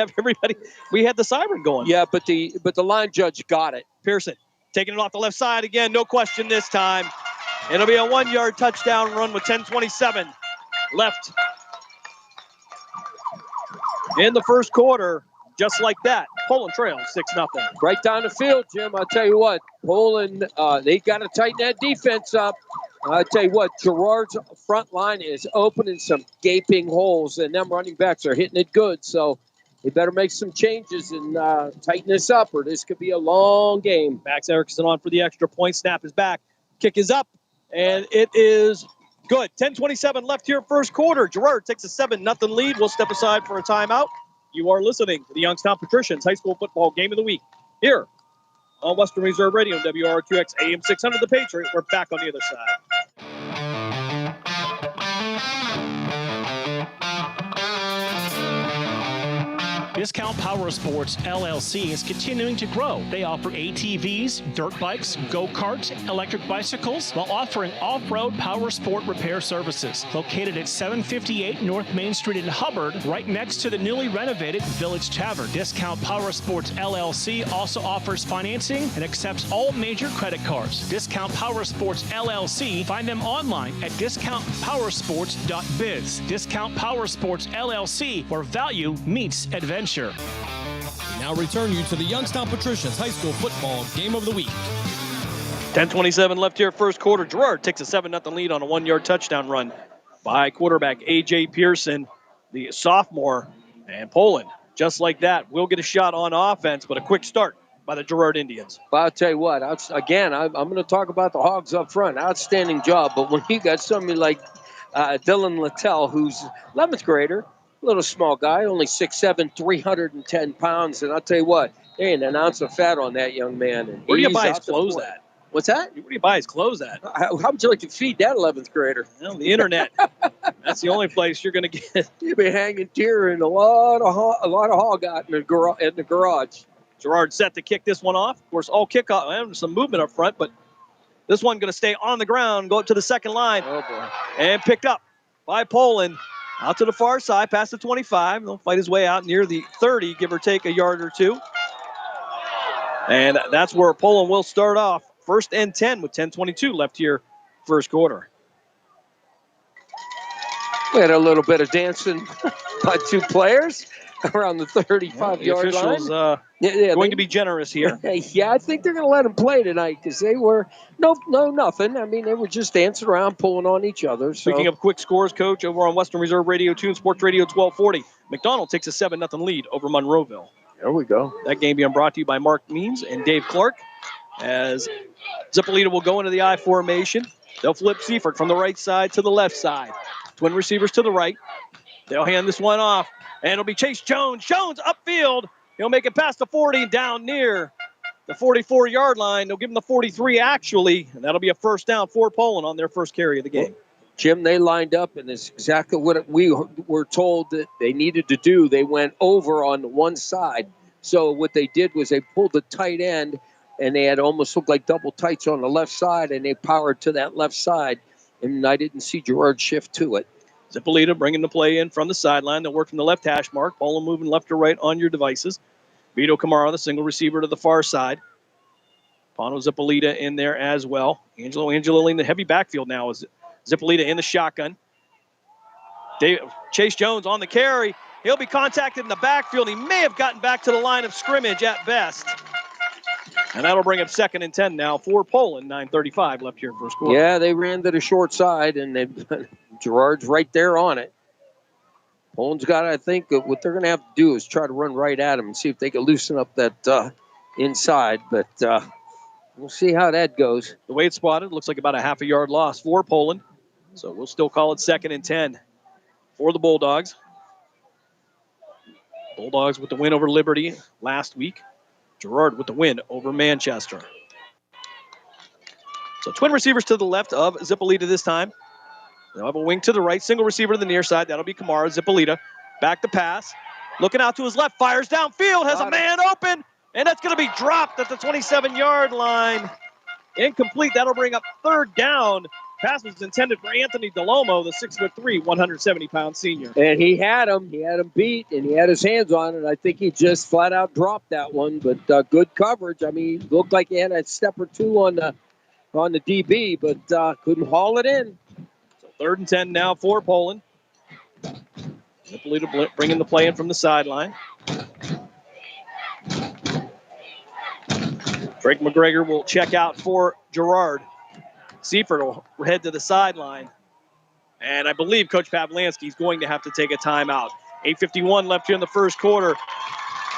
We had the siren going. Yeah, but the line judge got it. Pearson taking it off the left side again. No question this time. It'll be a 1-yard touchdown run with 10:27 left in the first quarter. Just like that, Poland trails 6-0. Right down the field, Jim. I'll tell you what, Poland, they got to tighten that defense up. I'll tell you what, Girard's front line is opening some gaping holes, and them running backs are hitting it good. So they better make some changes and tighten this up, or this could be a long game. Max Erickson on for the extra point. Snap is back. Kick is up, and it is Good. 10:27 left here, first quarter. Girard takes a 7-0 lead. We'll step aside for a timeout. You are listening to the Youngstown Patricians High School Football Game of the Week here on Western Reserve Radio and WRQX AM 600 The Patriot. We're back on the other side. Discount Power Sports LLC is continuing to grow. They offer ATVs, dirt bikes, go-karts, electric bicycles, while offering off-road power sport repair services. Located at 758 North Main Street in Hubbard, right next to the newly renovated Village Tavern. Discount Power Sports LLC also offers financing and accepts all major credit cards. Discount Power Sports LLC. Find them online at discountpowersports.biz. Discount Power Sports LLC, where value meets adventure. We now return you to the Youngstown Patricians High School Football Game of the Week. 10:27 left here, first quarter. Girard takes a 7-0 lead on a 1-yard touchdown run by quarterback A.J. Pearson, the sophomore. And Poland, just like that, will get a shot on offense, but a quick start by the Girard Indians. Well, I'll tell you what, I'm going to talk about the Hogs up front. Outstanding job, but when you got somebody like Dylan Littell, who's 11th grader, little small guy, only 6'7", 310 pounds. And I'll tell you what, there ain't an ounce of fat on that young man. And where do you buy his clothes at? What's that? Where do you buy his clothes at? How would you like to feed that 11th grader? Well, the internet. That's the only place you're going to get. You'll be hanging deer and a lot of hog out in the garage. Girard set to kick this one off. Of course, all kickoff. There's some movement up front, but this one going to stay on the ground, go up to the second line. Oh, boy. And picked up by Poland. Out to the far side, past the 25. He'll fight his way out near the 30, give or take a yard or two. And that's where Poland will start off. 1st and 10 with 10:22 left here, first quarter. We had a little bit of dancing by two players around the 35-yard line. Officials going to be generous here. Yeah, I think they're going to let them play tonight because they were nothing. I mean, they were just dancing around, pulling on each other. So. Speaking of quick scores, Coach, over on Western Reserve Radio 2 and Sports Radio 1240, McDonald takes a 7-0 lead over Monroeville. There we go. That game being brought to you by Mark Means and Dave Clark, as Zippolita will go into the I formation. They'll flip Seifert from the right side to the left side. Twin receivers to the right. They'll hand this one off. And it'll be Chase Jones. Jones upfield. He'll make it past the 40 down near the 44-yard line. They'll give him the 43 actually. And that'll be a first down for Poland on their first carry of the game. Jim, they lined up, and it's exactly what we were told that they needed to do. They went over on one side. So what they did was they pulled the tight end, and they had almost looked like double tights on the left side, and they powered to that left side. And I didn't see Girard shift to it. Zippolita bringing the play in from the sideline. They'll work from the left hash mark. Poland moving left to right on your devices. Vito Camara, the single receiver to the far side. Pano Zippolita in there as well. Angelo Angelilli in the heavy backfield now is Zippolita in the shotgun. Chase Jones on the carry. He'll be contacted in the backfield. He may have gotten back to the line of scrimmage at best. And that'll bring up 2nd and 10 now for Poland. 9:35 left here in first quarter. Yeah, they ran to the short side, and Girard's right there on it. Poland's got, I think, what they're going to have to do is try to run right at him and see if they can loosen up that inside. But we'll see how that goes. The way it's spotted, looks like about a half a yard loss for Poland. So we'll still call it 2nd and 10 for the Bulldogs. Bulldogs with the win over Liberty last week. Girard with the win over Manchester. So twin receivers to the left of Zippolita this time. They'll have a wing to the right, single receiver to the near side. That'll be Camara. Zippolita back to pass. Looking out to his left, fires downfield, has a man open, and that's going to be dropped at the 27-yard line. Incomplete. That'll bring up 3rd down. Pass was intended for Anthony DeLomo, the 6'3", 170-pound senior. And he had him beat, and he had his hands on it. I think he just flat out dropped that one, but good coverage. I mean, he looked like he had a step or two on the DB, but couldn't haul it in. So 3rd and 10 now for Poland. Zippolita bringing the play in from the sideline. Drake McGregor will check out for Girard. Seifert will head to the sideline. And I believe Coach Pavlansky is going to have to take a timeout. 8:51 left here in the first quarter.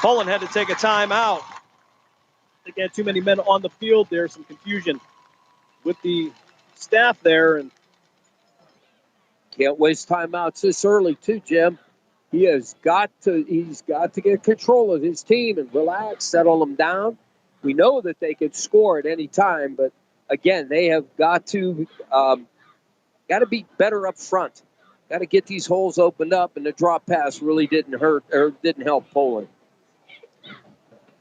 Poland had to take a timeout. They had too many men on the field there. Some confusion with the staff there. And Can't waste timeouts this early, too, Jim. He's got to get control of his team and relax, settle them down. We know that they can score at any time, but again, they have got to be better up front. Got to get these holes opened up, and the drop pass really didn't help Poland.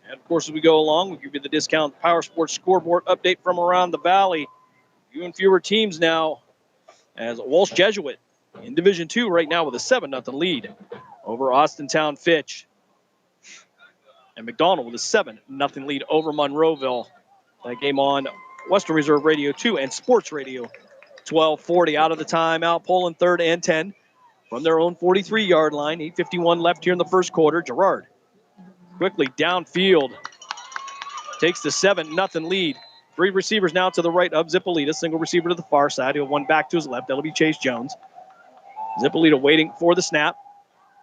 And of course, as we go along, we'll give you the Discount Power Sports scoreboard update from around the valley. Few and fewer teams now, as Walsh Jesuit in Division II right now with a 7-0 lead over Austintown Fitch. And McDonald with a 7-0 lead over Monroeville. That game on Western Reserve Radio 2 and Sports Radio 1240. Out of the timeout, Poland 3rd and 10 from their own 43-yard line. 8:51 left here in the first quarter. Girard quickly downfield takes the 7-0 lead. 3 receivers now to the right of Zippolita. Single receiver to the far side. He'll one back to his left. That'll be Chase Jones. Zippolita waiting for the snap.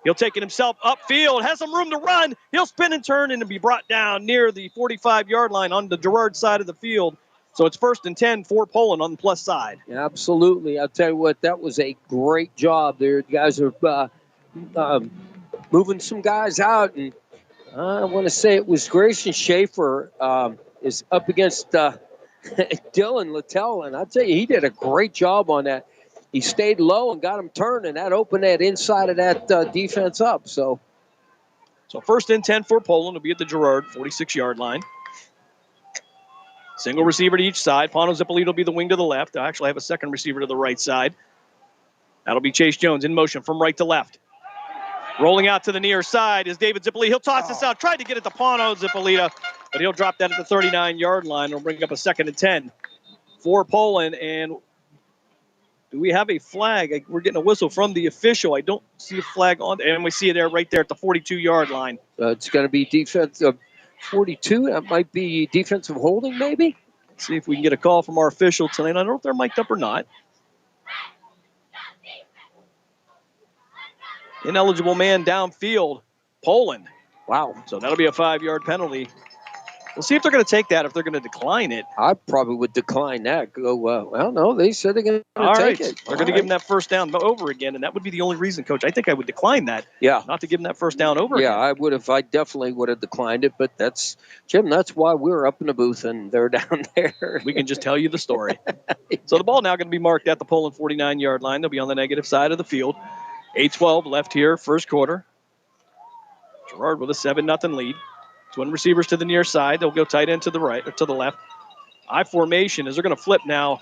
He'll take it himself upfield. Has some room to run. He'll spin and turn and be brought down near the 45-yard line on the Girard side of the field. So it's 1st and 10 for Poland on the plus side. Absolutely. I'll tell you what, that was a great job there. The guys are moving some guys out. And I want to say it was Grayson Schaefer is up against Dylan Littell. And I'll tell you, he did a great job on that. He stayed low and got him turned, and that opened that inside of that defense up. So 1st and 10 for Poland will be at the Girard 46-yard line. Single receiver to each side. Pano Zippolito will be the wing to the left. I actually have a second receiver to the right side. That'll be Chase Jones in motion from right to left. Rolling out to the near side is David Zippolito. He'll toss this out. Tried to get it to Pano Zippolito, but he'll drop that at the 39-yard line. It'll bring up a 2nd and 10 for Poland. And do we have a flag? We're getting a whistle from the official. I don't see a flag on there. And we see it there right there at the 42-yard line. It's going to be defensive 42. That might be defensive holding, maybe. Let's see if we can get a call from our official tonight. I don't know if they're mic'd up or not. Ineligible man downfield, Poland. Wow. So that'll be a 5-yard penalty. We'll see if they're going to take that, if they're going to decline it. I probably would decline that. Go, well, no, they said they're going to take it. They're going to give him that first down over again, and that would be the only reason, Coach. I think I would decline that. Yeah. Not to give him that first down over again. Yeah, I would have. I definitely would have declined it, but that's, Jim, that's why we're up in the booth and they're down there. We can just tell you the story. So the ball now going to be marked at the Poland 49-yard line. They'll be on the negative side of the field. 8:12 left here, first quarter. Girard with a 7-0 lead. Twin receivers to the near side. They'll go tight end to the right or to the left. I formation as they're going to flip now.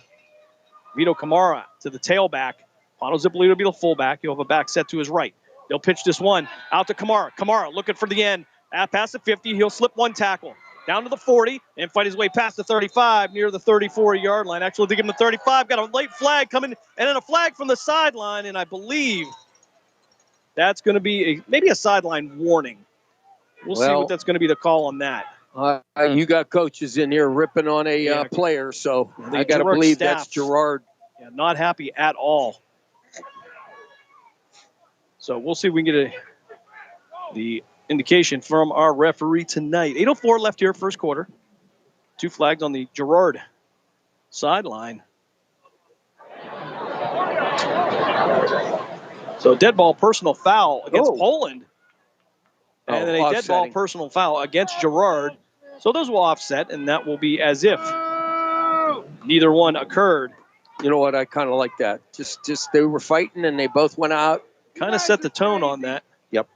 Vito Camara to the tailback. Pano Zippolito will be the fullback. He'll have a back set to his right. They'll pitch this one out to Camara. Camara looking for the end. Past the 50. He'll slip one tackle. Down to the 40 and fight his way past the 35 near the 34-yard line. Actually, they give him the 35. Got a late flag coming and then a flag from the sideline. And I believe that's going to be maybe a sideline warning. We'll see what that's going to be the call on that. You got coaches in here ripping on a player, so I got to believe that's Girard. Yeah, not happy at all. So we'll see if we can get the indication from our referee tonight. 8:04 left here, first quarter. 2 flags on the Girard sideline. So dead ball personal foul against Poland. And then a dead ball personal foul against Girard. So those will offset, and that will be as if neither one occurred. You know what? I kind of like that. Just they were fighting, and they both went out. Kind of set the tone on that. Yep.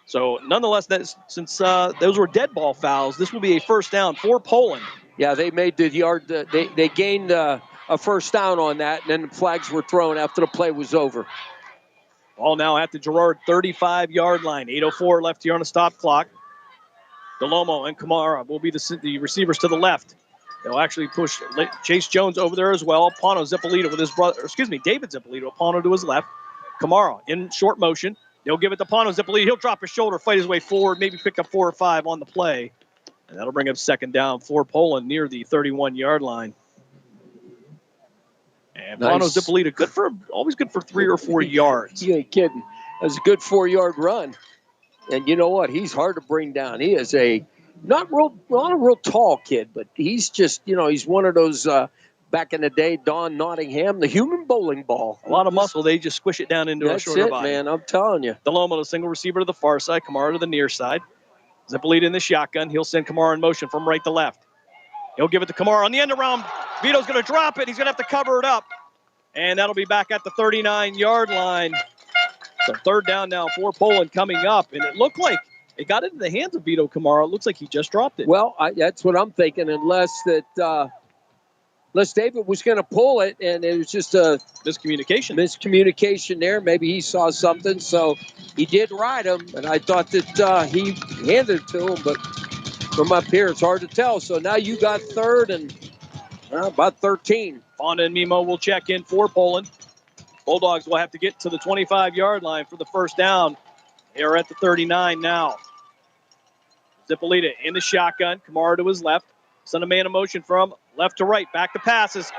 So nonetheless, since those were dead ball fouls, this will be a first down for Poland. Yeah, they made the yard. They gained a first down on that, and then the flags were thrown after the play was over. Ball now at the Girard 35-yard line. 8:04 left here on the stop clock. DeLomo and Camara will be the receivers to the left. They'll actually push Chase Jones over there as well. Pano Zippolito with his brother, David Zippolito. Pano to his left. Camara in short motion. They'll give it to Pano Zippolito. He'll drop his shoulder, fight his way forward, maybe pick up 4 or 5 on the play. And that'll bring up second down for Poland near the 31-yard line. And Pano Zippolito, always good for 3 or 4 yards. You ain't kidding. That was a good 4-yard run. And you know what? He's hard to bring down. He is a not a real tall kid, but he's just, he's one of those back in the day, Don Nottingham, the human bowling ball. A lot of muscle. They just squish it down into a shorter That's it, body. man. I'm telling you. DeLoma, the single receiver to the far side. Kamara to the near side. Zippolita in the shotgun. He'll send Kamara in motion from right to left. He'll give it to Kamara on the end around. Vito's going to drop it. He's going to have to cover it up. And that'll be back at the 39-yard line. So third down now for Poland coming up. And it looked like it got into the hands of Vito Kamara. It looks like he just dropped it. Well, that's what I'm thinking, unless David was going to pull it, and it was just a miscommunication there. Maybe he saw something, so he did ride him, and I thought that he handed it to him, but from up here, it's hard to tell. So now you got third and about 13. Fonda and Mimo will check in for Poland. Bulldogs will have to get to the 25-yard line for the first down. They are at the 39 now. Zippolita in the shotgun. Kamara to his left. Send a man in motion from left to right. Back to passes.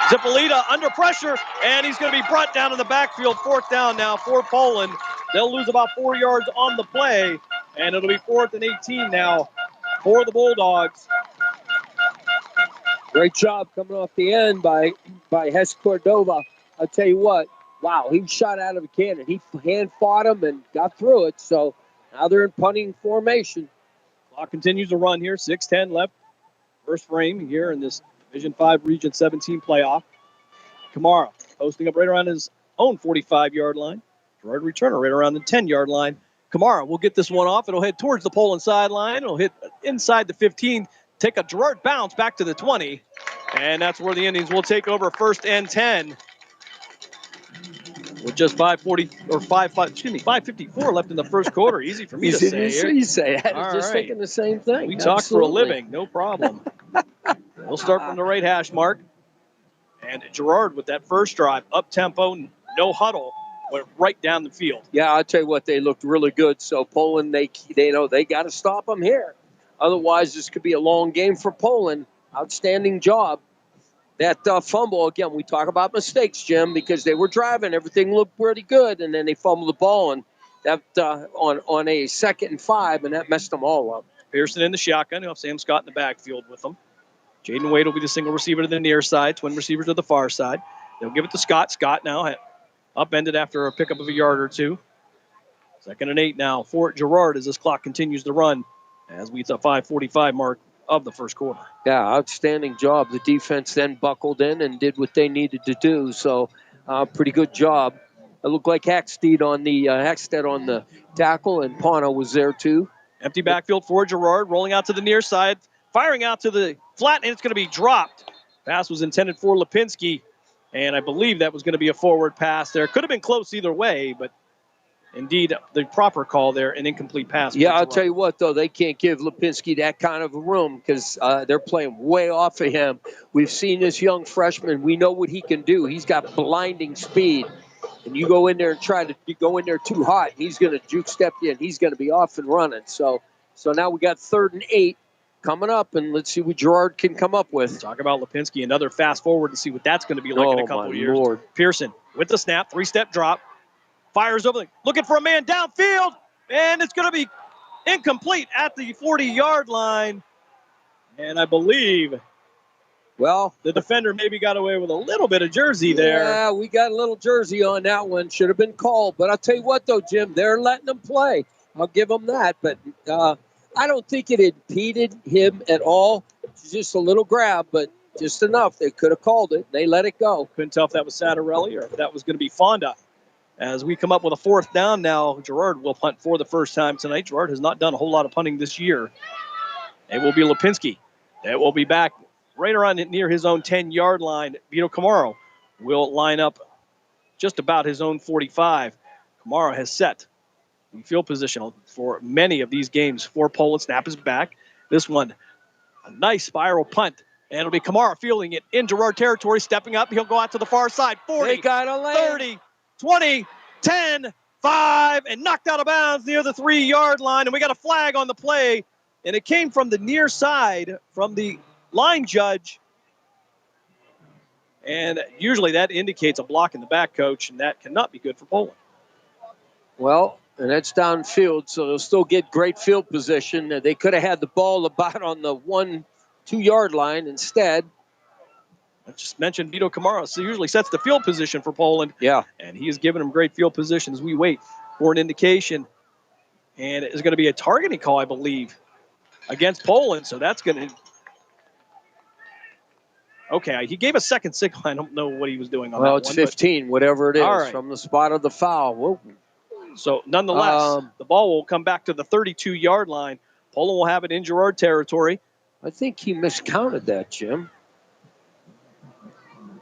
Zippolita under pressure, and he's going to be brought down in the backfield. Fourth down now for Poland. They'll lose about 4 yards on the play, and it'll be 4th and 18 now for the Bulldogs. Great job coming off the end by Hes Cordova. I'll tell you what, wow, he shot out of a cannon. He hand fought him and got through it, so now they're in punting formation. Clock continues to run here. 6:10 left. First frame here in this Division 5 Region 17 playoff. Kamara posting up right around his own 45-yard line. Girard returner right around the 10-yard line. Kamara will get this one off. It'll head towards the Poland sideline. It'll hit inside the 15. Take a Girard bounce back to the 20. And that's where the Indians will take over 1st and 10. With just 5:54 left in the first quarter. Easy for me to say. You say that. All Just right. thinking the same thing. We talk for a living, no problem. We'll start from the right hash mark. And Girard with that first drive, up tempo, no huddle, went right down the field. Yeah, I'll tell you what, they looked really good. So Poland, they know they got to stop them here. Otherwise, this could be a long game for Poland. Outstanding job. That fumble, again, we talk about mistakes, Jim, because they were driving. Everything looked pretty good, and then they fumbled the ball and that on a 2nd and 5, and that messed them all up. Pearson in the shotgun. You'll have Sam Scott in the backfield with them. Jaden Wade will be the single receiver to the near side, twin receivers to the far side. They'll give it to Scott. Scott now upended after a pickup of a yard or two. 2nd and 8 now for Girard as this clock continues to run as we hit the 5:45 mark of the first quarter. Yeah, outstanding job. The defense then buckled in and did what they needed to do. So, pretty good job. It looked like Hackstead on the tackle, and Pana was there too. Empty backfield for Girard, rolling out to the near side, firing out to the flat, and it's going to be dropped. Pass was intended for Lipinski, and I believe that was going to be a forward pass there. Could have been close either way, but indeed, the proper call there, an incomplete pass. Yeah, I'll tell you what, though, they can't give Lipinski that kind of a room because they're playing way off of him. We've seen this young freshman. We know what he can do. He's got blinding speed. And you go in there and try to go in there too hot, he's going to juke step you, and he's going to be off and running. So now we got 3rd and 8 coming up, and let's see what Girard can come up with. Talk about Lipinski, another fast forward to see what that's going to be like in a couple of years. Lord. Pearson with the snap, 3-step drop. Fires over, looking for a man downfield, and it's going to be incomplete at the 40-yard line. And I believe, the defender maybe got away with a little bit of jersey there. Yeah, we got a little jersey on that one. Should have been called. But I'll tell you what, though, Jim, they're letting them play. I'll give them that. But I don't think it impeded him at all. It's just a little grab, but just enough. They could have called it. They let it go. Couldn't tell if that was Sattarelli or if that was going to be Fonda. As we come up with a 4th down now, Girard will punt for the first time tonight. Girard has not done a whole lot of punting this year. It will be Lipinski. That will be back right around near his own 10-yard line. Vito Kamara will line up just about his own 45. Kamara has set the field position for many of these games for Poland. Snap is back. This one, a nice spiral punt. And it'll be Kamara fielding it in Girard territory, stepping up. He'll go out to the far side. 40, 30, 20, 10, 5, and knocked out of bounds near the 3-yard line. And we got a flag on the play. And it came from the near side from the line judge. And usually that indicates a block in the back, Coach, and that cannot be good for Poland. Well, And that's downfield, so they'll still get great field position. They could have had the ball about on the 1-2 yard line instead. I just mentioned Vito Camara, so usually sets the field position for Poland. Yeah. And he has given them great field position as we wait for an indication. And it is going to be a targeting call, I believe, against Poland. So that's going to... Okay, he gave a second signal. I don't know what he was doing on that one. Well, it's 15, whatever it is, right. from the spot of the foul. Whoa. So nonetheless, the ball will come back to the 32-yard line. Poland will have it in Girard territory. I think he miscounted that, Jim.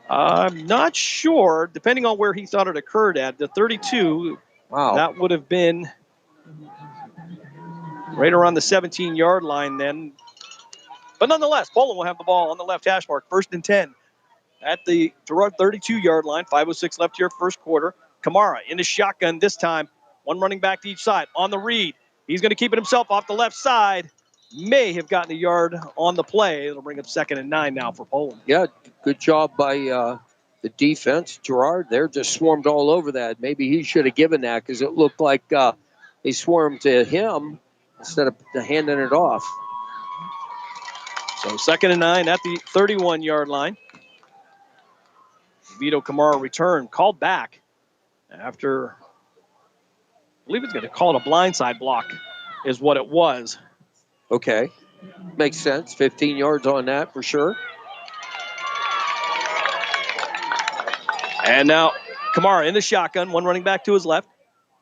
I'm not sure, depending on where he thought it occurred at. The 32, wow, that would have been right around the 17-yard line then. But nonetheless, Poland will have the ball on the left hash mark, 1st and 10 at the Girard 32-yard line. 5:06 left here, first quarter. Camara in the shotgun this time. One running back to each side. On the read, he's going to keep it himself off the left side. May have gotten a yard on the play. It'll bring up 2nd and 9 now for Poland. Yeah, good job by the defense. Girard there just swarmed all over that. Maybe he should have given that because it looked like they swarmed to him instead of handing it off. So 2nd and 9 at the 31-yard line. Vito Camara return, called back after, I believe it's going to call it a blindside block is what it was. Okay, makes sense. 15 yards on that for sure. And now Camara in the shotgun, one running back to his left.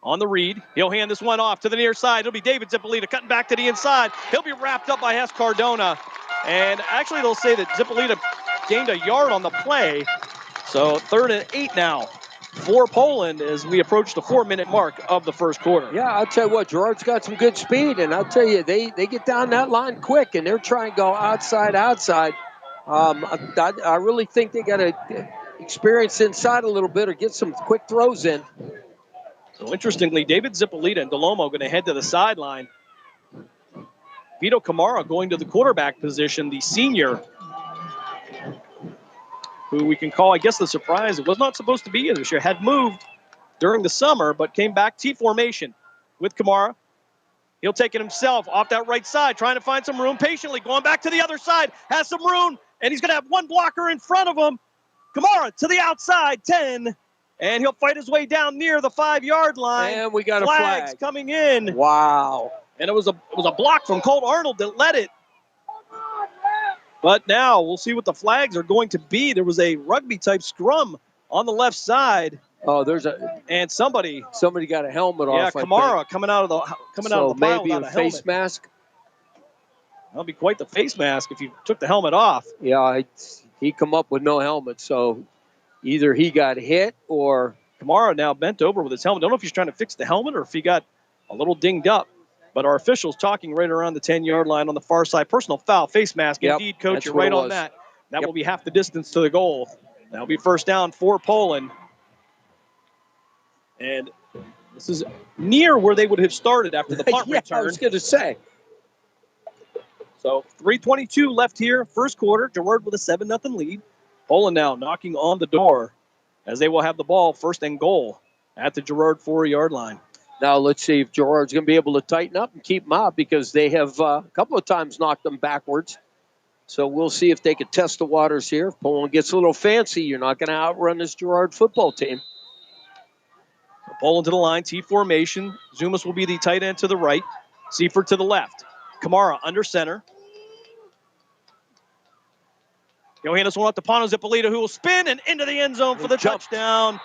On the read, he'll hand this one off to the near side. It'll be David Zippolita cutting back to the inside. He'll be wrapped up by Hess Cardona. And actually they'll say that Zippolita gained a yard on the play. So 3rd and 8 now for Poland as we approach the 4-minute mark of the first quarter. Yeah, I'll tell you what, Girard's got some good speed, and I'll tell you, they get down that line quick, and they're trying to go outside. I really think they got to experience inside a little bit or get some quick throws in. So interestingly, David Zippolita and Delomo going to head to the sideline. Vito Camara going to the quarterback position, the senior, who we can call, I guess, the surprise. It was not supposed to be here this year. Had moved during the summer, but came back T formation with Camara. He'll take it himself off that right side, trying to find some room patiently. Going back to the other side, has some room, and he's going to have one blocker in front of him. Camara to the outside, 10, and he'll fight his way down near the 5-yard line. And we got Flags a flag coming in. Wow. And it was a block from Colt Arnold that led it. But now we'll see what the flags are going to be. There was a rugby-type scrum on the left side. Oh, and somebody got a helmet off. Yeah, Camara coming out of the pile maybe without a a face helmet. mask. That'll be quite the face mask if you took the helmet off. Yeah, he come up with no helmet, so either he got hit or Camara now bent over with his helmet. Don't know if he's trying to fix the helmet or if he got a little dinged up. But our officials talking right around the 10-yard line on the far side. Personal foul, face mask. Yep, Indeed, Coach, that's you're what right it on was. that. That will be half the distance to the goal. That'll be 1st down for Poland. And this is near where they would have started after the punt return. I was going to say. So 3:22 left here, first quarter. Girard with a 7-0 lead. Poland now knocking on the door as they will have the ball 1st and goal at the Girard 4-yard line. Now let's see if Girard's going to be able to tighten up and keep them out because they have a couple of times knocked them backwards. So we'll see if they can test the waters here. If Poland gets a little fancy, you're not going to outrun this Girard football team. Poland to the line, T formation. Zumas will be the tight end to the right. Seifert to the left. Camara under center. He'll hand this one off to Pano Zippolita, who will spin and into the end zone for the touchdown.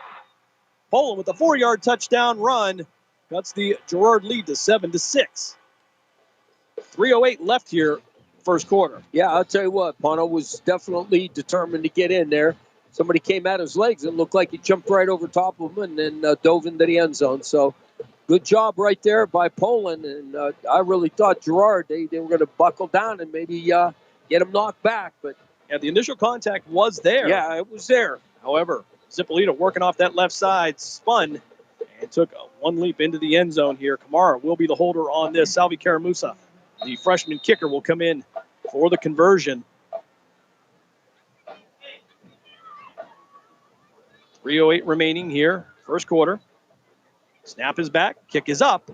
Poland with a 4-yard touchdown run. Cuts the Girard lead to 7-6. 3:08 left here, first quarter. Yeah, I'll tell you what, Pano was definitely determined to get in there. Somebody came at his legs and looked like he jumped right over top of him and then dove into the end zone. So good job right there by Poland. And I really thought Girard, they were going to buckle down and maybe get him knocked back. But yeah, the initial contact was there. Yeah, it was there. However, Zippolita working off that left side, spun and took one leap into the end zone here. Camara will be the holder on this. Salvi Karamusa, the freshman kicker, will come in for the conversion. 3:08 remaining here, first quarter. Snap is back. Kick is up.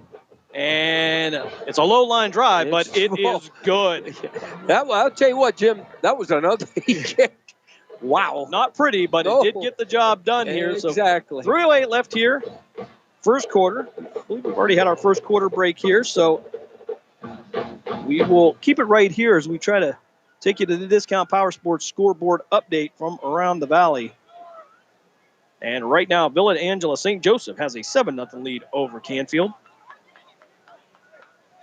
And it's a low line drive, but it is good. I'll tell you what, Jim, that was another kick. Wow. Not pretty, but it did get the job done here. Exactly. So 3:08 left here. First quarter. I believe we've already had our first quarter break here, so we will keep it right here as we try to take you to the Discount Power Sports scoreboard update from around the valley. And right now, Villa Angela St. Joseph has a 7-0 lead over Canfield.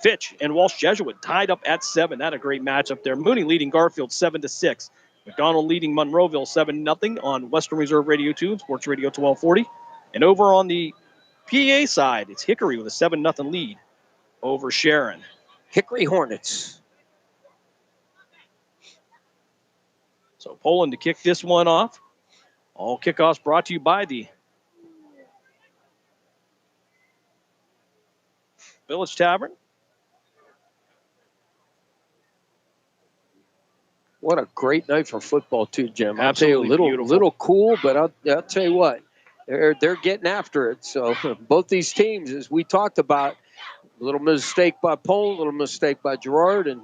Fitch and Walsh Jesuit tied up at 7. That a great matchup there. Mooney leading Garfield 7-6. McDonald leading Monroeville 7-0 on Western Reserve Radio 2, Sports Radio 1240. And over on the PA side, it's Hickory with a 7-0 lead over Sharon. Hickory Hornets. So Poland to kick this one off. All kickoffs brought to you by the Village Tavern. What a great night for football, too, Jim. I'll Absolutely tell you, little cool, but I'll tell you what, they're getting after it. So both these teams, as we talked about, a little mistake by Poland, a little mistake by Girard, and,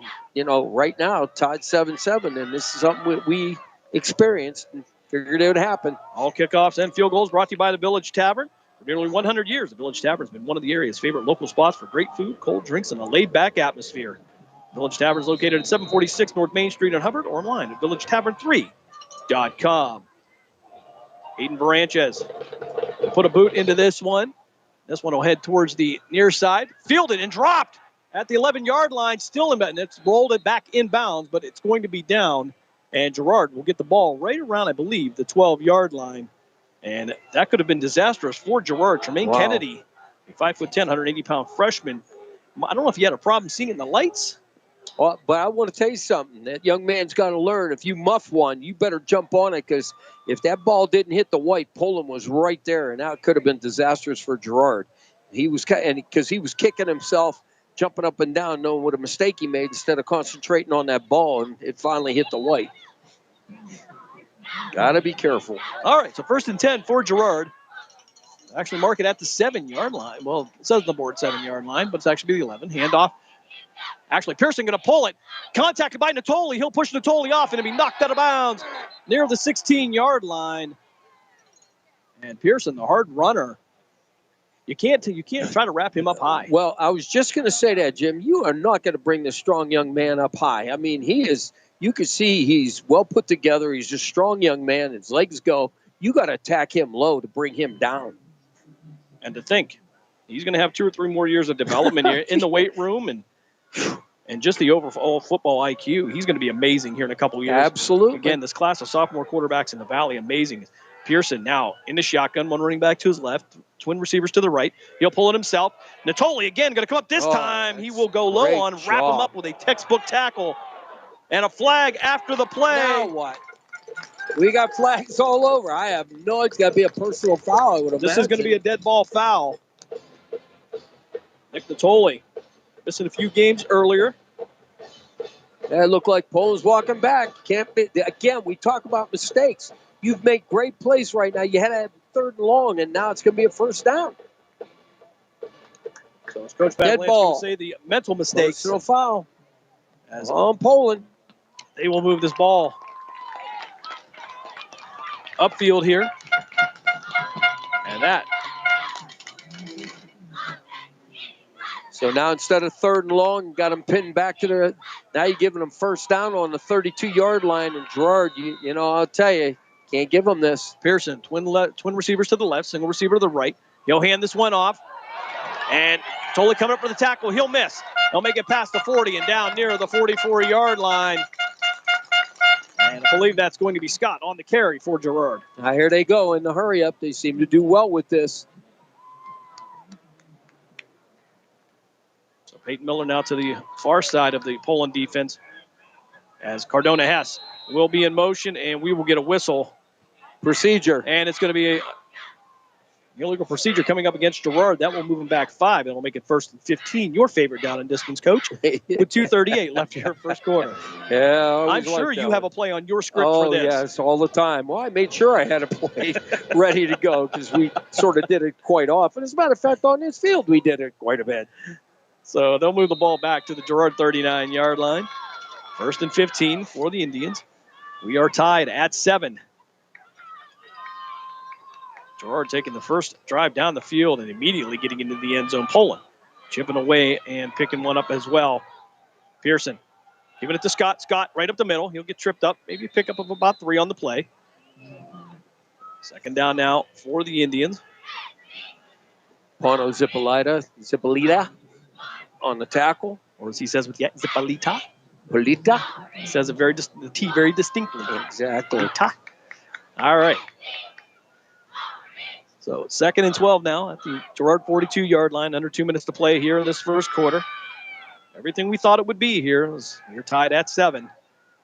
right now, tied 7-7, and this is something we experienced and figured it would happen. All kickoffs and field goals brought to you by the Village Tavern. For nearly 100 years, the Village Tavern has been one of the area's favorite local spots for great food, cold drinks, and a laid-back atmosphere. Village Tavern is located at 746 North Main Street in Hubbard, or online at villagetavern3.com. Aiden Baranches put a boot into this one. This one will head towards the near side. Fielded and dropped at the 11-yard line. Still in, and it's rolled it back inbounds, but it's going to be down. And Girard will get the ball right around, I believe, the 12-yard line. And that could have been disastrous for Girard. Tremaine Kennedy, a 5'10", 180-pound freshman. I don't know if he had a problem seeing it in the lights. Well, but I want to tell you something. That young man's got to learn. If you muff one, you better jump on it, because if that ball didn't hit the white, Poland was right there, and that could have been disastrous for Girard. Because he was kicking himself, jumping up and down, knowing what a mistake he made instead of concentrating on that ball, and it finally hit the white. Got to be careful. All right, so 1st and 10 for Girard. Actually mark it at the 7-yard line. Well, it says on the board 7-yard line, but it's actually the 11. Handoff. Actually, Pearson going to pull it. Contacted by Natoli. He'll push Natoli off, and it'll be knocked out of bounds near the 16-yard line. And Pearson, the hard runner, you can't try to wrap him up high. Well, I was just going to say that, Jim. You are not going to bring this strong young man up high. I mean, he is. You can see he's well put together. He's a strong young man. His legs go. You got to attack him low to bring him down. And to think, he's going to have 2 or 3 more years of development here in the weight room and just the overall football IQ. He's going to be amazing here in a couple of years. Absolutely. Again, this class of sophomore quarterbacks in the Valley, amazing. Pearson now in the shotgun, one running back to his left, twin receivers to the right. He'll pull it himself. Natoli again going to come up this time. He will go low on, wrap him up with a textbook tackle. And a flag after the play. Now what? We got flags all over. I have no idea. It's got to be a personal foul, I would imagine. This is going to be a dead ball foul. Nick Natoli missing a few games earlier. That looked like Poland's walking back. Can't be. Again, we talk about mistakes. You've made great plays right now. You had a 3rd and long, and now it's going to be a 1st down. So as Coach Pat Lance will say, the mental mistakes. Personal foul. As on Poland. They will move this ball upfield here. And that. So now instead of 3rd and long, you got them pinned back to the. Now you're giving them 1st down on the 32-yard line. And Girard, you know, I'll tell you, can't give them this. Pearson, twin receivers to the left, single receiver to the right. He'll hand this one off. And Tolley coming up for the tackle. He'll miss. He'll make it past the 40 and down near the 44-yard line. And I believe that's going to be Scott on the carry for Girard. Here they go in the hurry up. They seem to do well with this. So Peyton Miller now to the far side of the Poland defense as Cardona Hess will be in motion, and we will get a whistle. Procedure. And it's going to be Illegal procedure coming up against Girard. That will move him back 5. It'll make it 1st and 15. Your favorite down and distance, Coach, with 2:38 left here first quarter. Yeah, I'm sure you have a play on your script for this. Oh, yes, all the time. Well, I made sure I had a play ready to go because we sort of did it quite often. As a matter of fact, on this field, we did it quite a bit. So they'll move the ball back to the Girard 39-yard line. 1st and 15 for the Indians. We are tied at 7. Girard taking the first drive down the field and immediately getting into the end zone. Poland chipping away and picking one up as well. Pearson giving it to Scott. Scott right up the middle. He'll get tripped up. Maybe a pickup of about 3 on the play. 2nd down now for the Indians. Pano Zipolita on the tackle. Or as he says with Zipolita. Polita. He says it the T very distinctly. Exactly. All right. So 2nd and 12 now at the Girard 42-yard line. Under 2 minutes to play here in this first quarter. Everything we thought it would be here is you're tied at 7.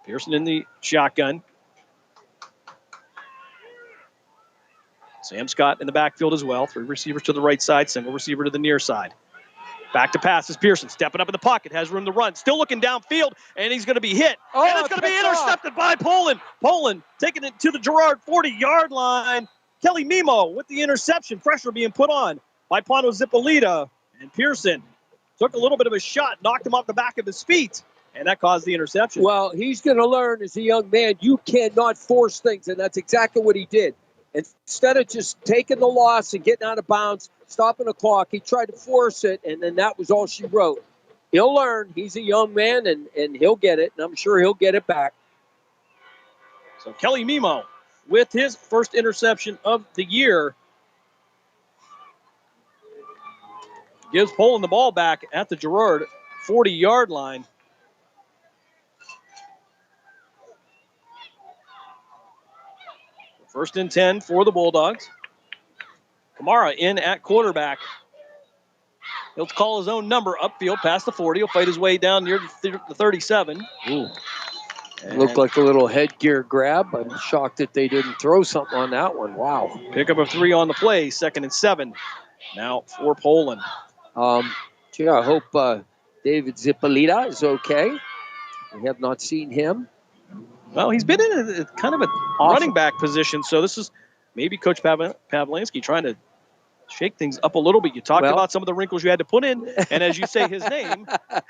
Pearson in the shotgun. Sam Scott in the backfield as well. 3 receivers to the right side, single receiver to the near side. Back to pass is Pearson, stepping up in the pocket, has room to run, still looking downfield, and he's going to be hit. And it's going to be intercepted by Poland. Poland taking it to the Girard 40-yard line. Kelly Mimo with the interception. Pressure being put on by Pano Zipolita. And Pearson took a little bit of a shot, knocked him off the back of his feet, and that caused the interception. Well, he's going to learn as a young man, you cannot force things, and that's exactly what he did. Instead of just taking the loss and getting out of bounds, stopping the clock, he tried to force it, and then that was all she wrote. He'll learn. He's a young man, and he'll get it, and I'm sure he'll get it back. So Kelly Mimo with his first interception of the year. Gives Poland the ball back at the Girard 40-yard line. First and 10 for the Bulldogs. Kamara in at quarterback. He'll call his own number upfield past the 40. He'll fight his way down near the 37. Ooh. Looked like a little headgear grab. I'm shocked that they didn't throw something on that one. Wow. Pickup of 3 on the play. 2nd and 7. Now for Poland. Gee, I hope David Zipolita is okay. We have not seen him. Well, he's been in a kind of a running back position, so this is maybe Coach Pavlansky trying to shake things up a little bit. You talked about some of the wrinkles you had to put in, and as you say his name,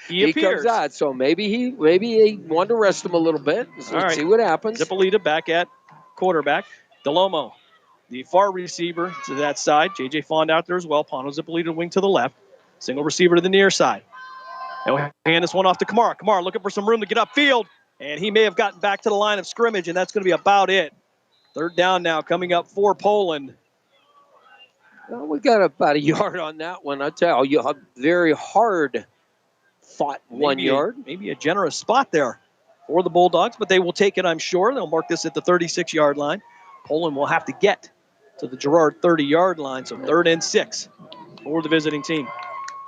he appears. Comes out, so maybe he wanted to rest him a little bit. So let's see what happens. Zipolita back at quarterback. Delomo, the far receiver to that side. J.J. Fond out there as well. Pano Zipolita wing to the left. Single receiver to the near side. They'll hand this one off to Kamara. Kamara looking for some room to get upfield, and he may have gotten back to the line of scrimmage, and that's going to be about it. 3rd down now coming up for Poland. Well, we got about a yard on that one. I tell you, a very hard fought 1 yard. Maybe a generous spot there for the Bulldogs, but they will take it, I'm sure. They'll mark this at the 36-yard line. Poland will have to get to the Girard 30-yard line, so 3rd and 6 for the visiting team.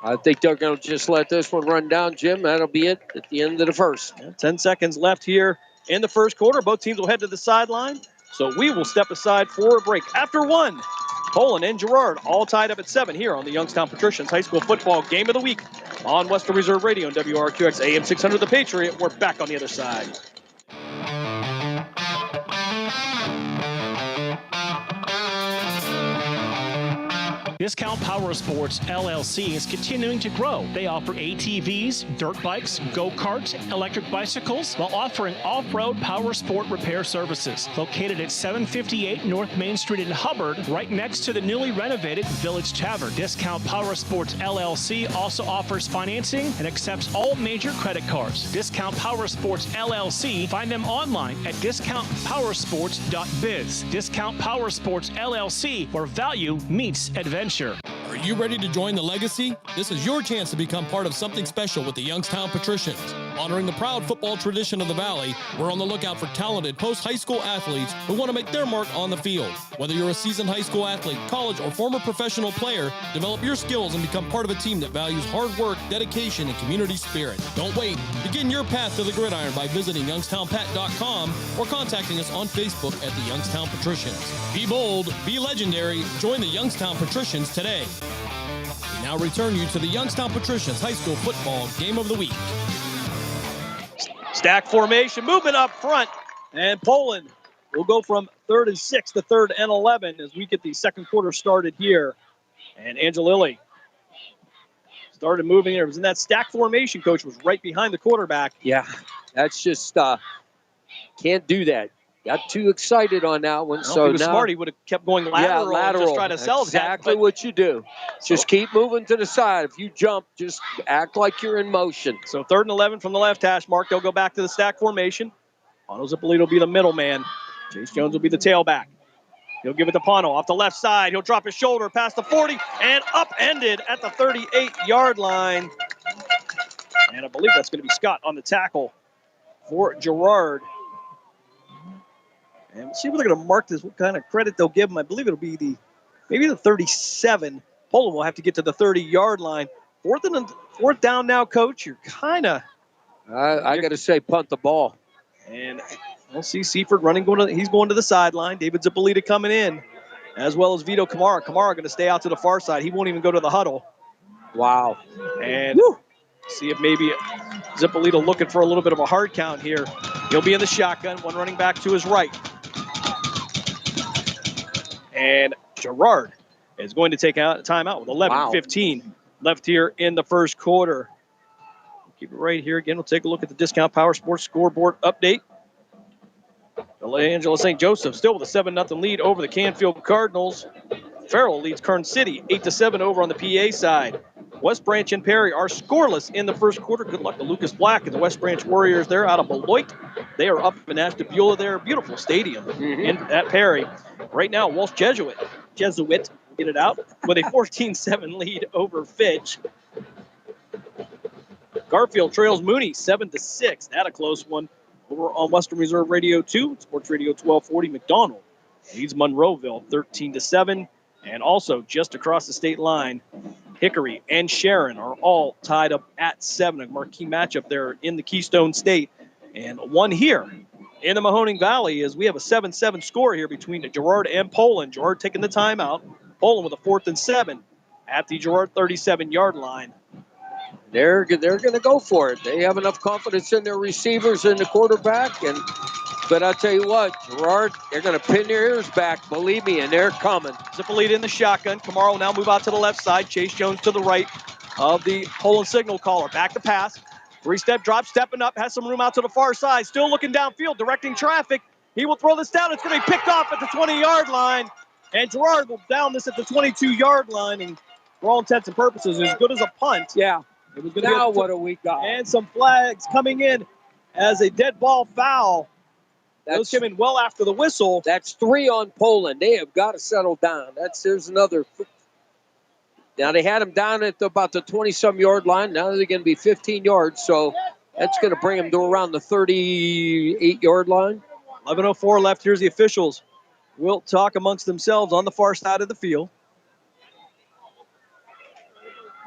I think they're going to just let this one run down, Jim. That'll be it at the end of the first. 10 seconds left here in the first quarter. Both teams will head to the sideline, so we will step aside for a break. After 1, Poland and Girard all tied up at 7 here on the Youngstown Patricians High School Football Game of the Week on Western Reserve Radio and WRQX AM 600 The Patriot. We're back on the other side. Discount Power Sports LLC is continuing to grow. They offer ATVs, dirt bikes, go-karts, electric bicycles, while offering off-road power sport repair services. Located at 758 North Main Street in Hubbard, right next to the newly renovated Village Tavern. Discount Power Sports LLC also offers financing and accepts all major credit cards. Discount Power Sports LLC. Find them online at discountpowersports.biz. Discount Power Sports LLC, where value meets adventure. Are you ready to join the legacy? This is your chance to become part of something special with the Youngstown Patricians. Honoring the proud football tradition of the Valley, we're on the lookout for talented post-high school athletes who want to make their mark on the field. Whether you're a seasoned high school athlete, college, or former professional player, develop your skills and become part of a team that values hard work, dedication, and community spirit. Don't wait. Begin your path to the gridiron by visiting youngstownpat.com or contacting us on Facebook at the Youngstown Patricians. Be bold, be legendary, join the Youngstown Patricians today. We now return you to the Youngstown Patricians High School Football Game of the Week. Stack formation, movement up front, and Poland will go from 3rd and 6 to 3rd and 11 as we get the second quarter started here. And Angelilli started moving there. It was in that stack formation, Coach, was right behind the quarterback. Yeah, that's just, can't do that. Got too excited on that one. So if he was smart, he would have kept going lateral, and just try to sell exactly what you do. Just keep moving to the side. If you jump, just act like you're in motion. So 3rd and 11 from the left hash mark. They'll go back to the stack formation. Pano Zippolito will be the middleman. Chase Jones will be the tailback. He'll give it to Pano off the left side. He'll drop his shoulder past the 40 and upended at the 38-yard line. And I believe that's going to be Scott on the tackle for Girard. And we'll see what they're going to mark this, what kind of credit they'll give him. I believe it'll be maybe the 37. Poland will have to get to the 30-yard line. Fourth down now, Coach. You're kind of... I got to say, punt the ball. And we'll see Seaford running. He's going to the sideline. David Zippolito coming in, as well as Vito Kamara. Kamara going to stay out to the far side. He won't even go to the huddle. Wow. And see if maybe Zippolito looking for a little bit of a hard count here. He'll be in the shotgun. One running back to his right. And Girard is going to take out a timeout with 11:15 left here in the first quarter. Keep it right here again. We'll take a look at the Discount Power Sports scoreboard update. Angela St. Joseph still with a 7-0 lead over the Canfield Cardinals. Farrell leads Kern City 8-7 over on the PA side. West Branch and Perry are scoreless in the first quarter. Good luck to Lucas Black and the West Branch Warriors there out of Beloit. They are up in Ashtabula there. Beautiful stadium at Perry. Right now, Walsh Jesuit get it out with a 14-7 lead over Fitch. Garfield trails Mooney 7-6. That a close one over on Western Reserve Radio 2. Sports Radio 1240. McDonald leads Monroeville 13-7. And also just across the state line, Hickory and Sharon are all tied up at 7. A marquee matchup there in the Keystone State. And one here in the Mahoning Valley as we have a 7-7 score here between Girard and Poland. Girard taking the timeout. Poland with a 4th and 7 at the Girard 37-yard line. They're going to go for it. They have enough confidence in their receivers and the quarterback. But I'll tell you what, Girard, they're going to pin their ears back, believe me, and they're coming. Zippolito in the shotgun. Kamara will now move out to the left side. Chase Jones to the right of the Poland signal caller. Back to pass. 3-step drop, stepping up, has some room out to the far side. Still looking downfield, directing traffic. He will throw this down. It's going to be picked off at the 20-yard line. And Girard will down this at the 22-yard line. And for all intents and purposes, as good as a punt. Yeah. It was now what do we got? And some flags coming in as a dead ball foul. Those came in well after the whistle. That's 3 on Poland. They have got to settle down. There's another. Now they had them down at about the 20-some-yard line. Now they're going to be 15 yards. So that's going to bring them to around the 38-yard line. 11:04 left. Here's the officials. We'll talk amongst themselves on the far side of the field.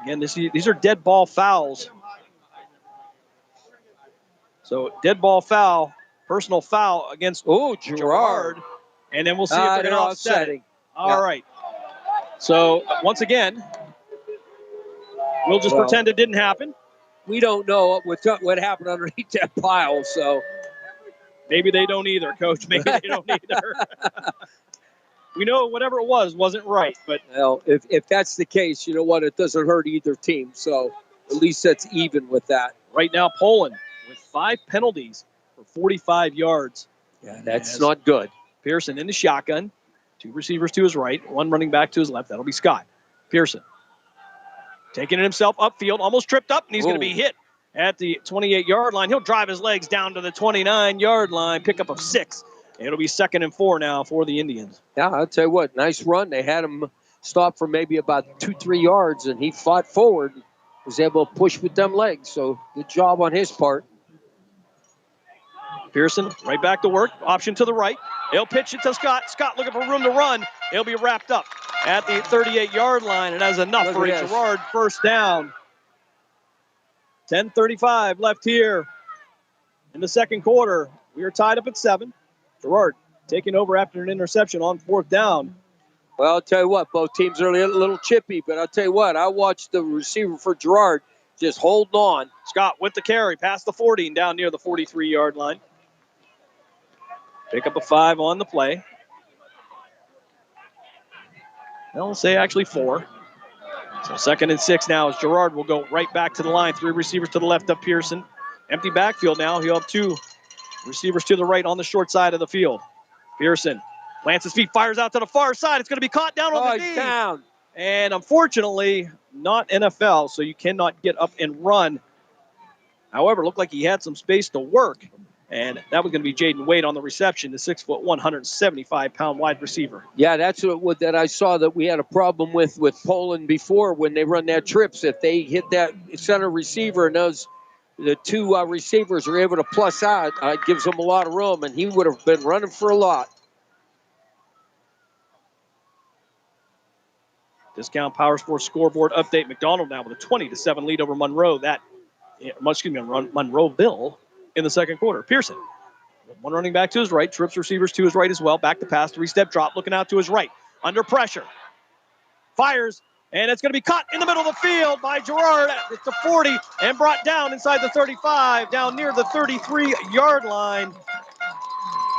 Again, these are dead ball fouls. So dead ball foul, personal foul against Girard. And then we'll see if they're going to offset it. All right. So once again, we'll just pretend it didn't happen. We don't know what happened underneath that pile, so. Maybe they don't either, Coach. Maybe they don't either. We know whatever it was wasn't right, but well, if that's the case, you know what? It doesn't hurt either team. So at least that's even with that. Right now, Poland with 5 penalties for 45 yards. Yeah, that's not good. Pearson in the shotgun. 2 receivers to his right, 1 running back to his left. That'll be Scott. Pearson taking it himself upfield, almost tripped up, and he's going to be hit at the 28-yard line. He'll drive his legs down to the 29-yard line, pickup of 6. It'll be 2nd and 4 now for the Indians. Yeah, I'll tell you what, nice run. They had him stop for maybe about 2-3 yards, and he fought forward, was able to push with them legs. So good job on his part. Pearson right back to work. Option to the right. He'll pitch it to Scott. Scott looking for room to run. He'll be wrapped up at the 38-yard line, and that's enough for a Girard first down. 10:35 left here in the second quarter. We are tied up at 7. Girard taking over after an interception on 4th down. Well, I'll tell you what, both teams are a little chippy, but I'll tell you what, I watched the receiver for Girard just holding on. Scott with the carry, past the 40 and down near the 43-yard line. Pick up a 5 on the play. They'll say actually 4. So 2nd and 6 now as Girard will go right back to the line. 3 receivers to the left of Pearson. Empty backfield now. He'll have 2 receivers to the right on the short side of the field. Pearson plants his feet, fires out to the far side. It's going to be caught down on the knee. Down. And unfortunately, not NFL, so you cannot get up and run. However, it looked like he had some space to work. And that was going to be Jaden Wade on the reception, the 6'1", 175-pound wide receiver. Yeah, that's what that I saw that we had a problem with Poland before when they run that trips. If they hit that center receiver and the 2 receivers are able to plus out, it gives them a lot of room, and he would have been running for a lot. Discount Power Sports scoreboard update. McDonald now with a 20-7 lead over Monroe. Monroeville in the second quarter. Pearson, 1 running back to his right. Trips receivers to his right as well. Back to pass, 3-step drop, looking out to his right. Under pressure. Fires, and it's going to be caught in the middle of the field by Girard at the 40 and brought down inside the 35, down near the 33-yard line.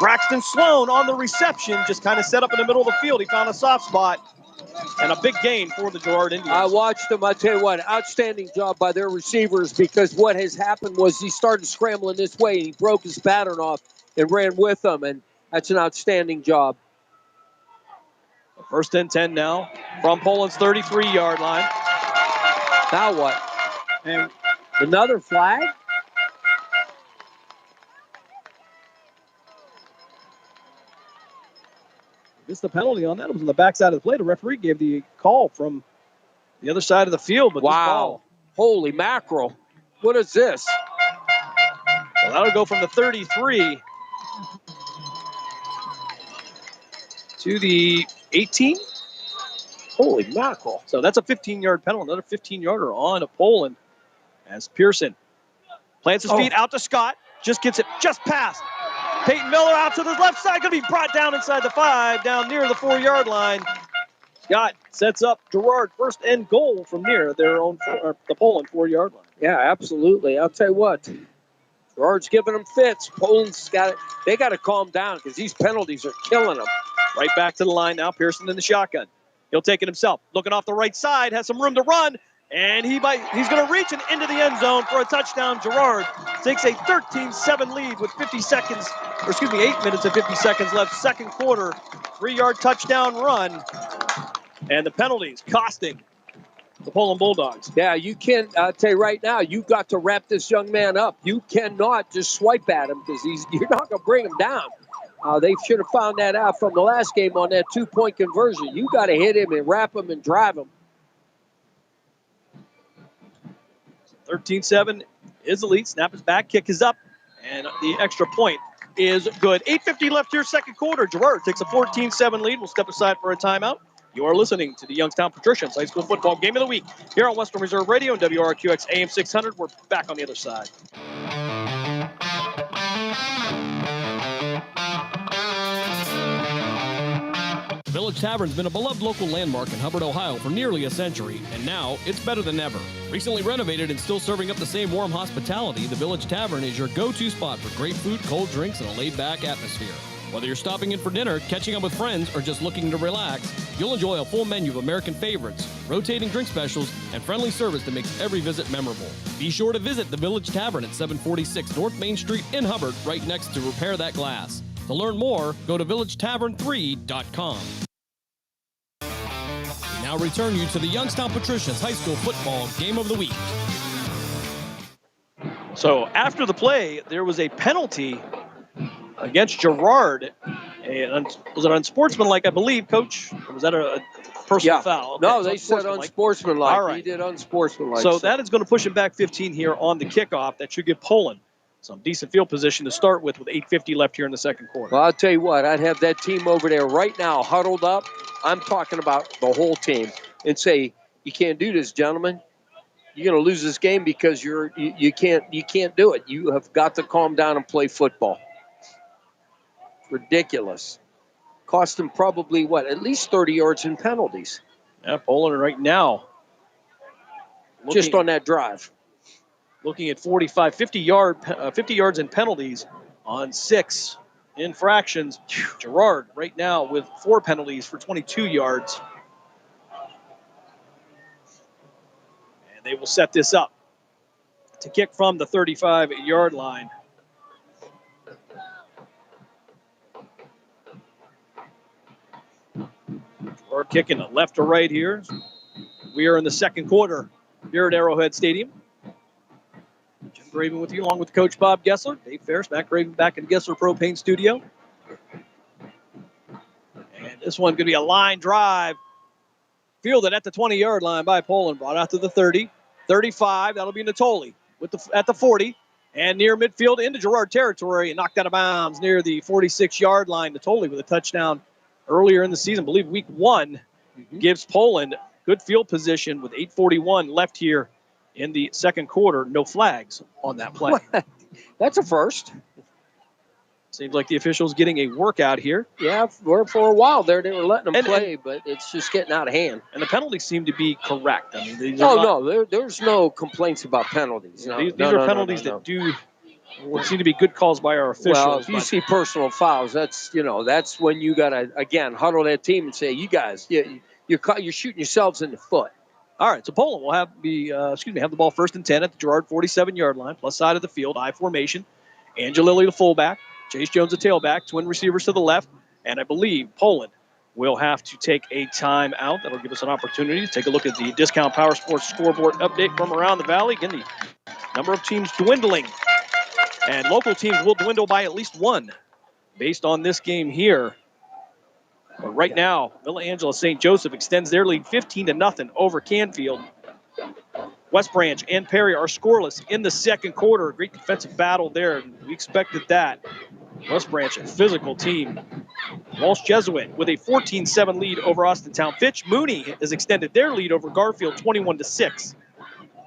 Braxton Sloan on the reception, just kind of set up in the middle of the field. He found a soft spot. And a big gain for the Girard Indians. I watched them. I tell you what, outstanding job by their receivers, because what has happened was he started scrambling this way and he broke his pattern off and ran with them, and that's an outstanding job. 1st and 10 now from Poland's 33-yard line. Now what? And another flag? Missed the penalty on that. It was on the backside of the play. The referee gave the call from the other side of the field. But wow. This ball, holy mackerel. What is this? Well, that'll go from the 33 to the 18. Holy mackerel. So that's a 15-yard penalty. Another 15-yarder on to Poland as Pearson plants his feet out to Scott. Just gets it just past. Peyton Miller out to the left side, going to be brought down inside the 5, down near the 4-yard line. Scott sets up Girard 1st and goal from near their own, the Poland 4-yard line. Yeah, absolutely. I'll tell you what, Girard's giving them fits. Poland's got it. They got to calm down because these penalties are killing them. Right back to the line now. Pearson in the shotgun. He'll take it himself. Looking off the right side, has some room to run. And he's going to reach it into the end zone for a touchdown. Girard takes a 13-7 lead with 8 minutes and 50 seconds left. Second quarter, 3-yard touchdown run. And the penalties costing the Poland Bulldogs. Yeah, you can't, I'll tell you right now, you've got to wrap this young man up. You cannot just swipe at him because you're not going to bring him down. They should have found that out from the last game on that 2-point conversion. You got to hit him and wrap him and drive him. 13-7 is the lead. Snap is back, kick is up, and the extra point is good. 8:50 left here, second quarter. Girard takes a 14-7 lead. We'll step aside for a timeout. You are listening to the Youngstown Patricians High School Football Game of the Week here on Western Reserve Radio and WRQX AM 600. We're back on the other side. Village Tavern's been a beloved local landmark in Hubbard, Ohio for nearly a century, and now it's better than ever. Recently renovated and still serving up the same warm hospitality, the Village Tavern is your go-to spot for great food, cold drinks, and a laid-back atmosphere. Whether you're stopping in for dinner, catching up with friends, or just looking to relax, you'll enjoy a full menu of American favorites, rotating drink specials, and friendly service that makes every visit memorable. Be sure to visit the Village Tavern at 746 North Main Street in Hubbard, right next to Repair That Glass. To learn more, go to villagetavern3.com. We now return you to the Youngstown Patricians High School Football Game of the Week. So after the play, there was a penalty against Girard. Was it unsportsmanlike, I believe, Coach? Or was that a personal foul? Okay, no, they said unsportsmanlike. All right. He did unsportsmanlike. So that is going to push him back 15 here on the kickoff. That should give Poland some decent field position to start with 8:50 left here in the second quarter. Well, I'll tell you what, I'd have that team over there right now huddled up. I'm talking about the whole team, and say, you can't do this, gentlemen. You're going to lose this game because you can't do it. You have got to calm down and play football. Ridiculous. Cost them probably, at least 30 yards in penalties. Yeah, Poland right now. Just on that drive. Looking at 50 yards in penalties on 6 infractions. Girard right now with 4 penalties for 22 yards. And they will set this up to kick from the 35-yard line. Girard kicking a left to right here. We are in the second quarter here at Arrowhead Stadium. Jim Graven with you, along with Coach Bob Gessler. Dave Ferris, Matt Graven back in Gessler Propane Studio. And this one going to be a line drive. Fielded at the 20-yard line by Poland. Brought out to the 30. 35, that'll be Natoli at the 40. And near midfield into Girard territory and knocked out of bounds near the 46-yard line. Natoli with a touchdown earlier in the season. I believe week 1 gives Poland good field position with 8:41 left here in the second quarter. No flags on that play. That's a first. Seems like the officials getting a workout here. Yeah, for a while there they were letting them play, but it's just getting out of hand. And the penalties seem to be correct. I mean, there's no complaints about penalties. No, these are penalties that do seem to be good calls by our officials. Well, if you see personal fouls, that's when you gotta again huddle that team and say, you guys, you're shooting yourselves in the foot. All right, so Poland will have the ball 1st and 10 at the Girard 47-yard line, plus side of the field, I formation. Angelilli the fullback, Chase Jones the tailback, twin receivers to the left, and I believe Poland will have to take a timeout. That'll give us an opportunity to take a look at the Discount Power Sports scoreboard update from around the valley. Again, the number of teams dwindling, and local teams will dwindle by at least 1 based on this game here. But right now, Villa Angela St. Joseph extends their lead 15-0 over Canfield. West Branch and Perry are scoreless in the second quarter. Great defensive battle there. We expected that. West Branch, a physical team. Walsh Jesuit with a 14-7 lead over Austintown. Fitch Mooney has extended their lead over Garfield 21-6.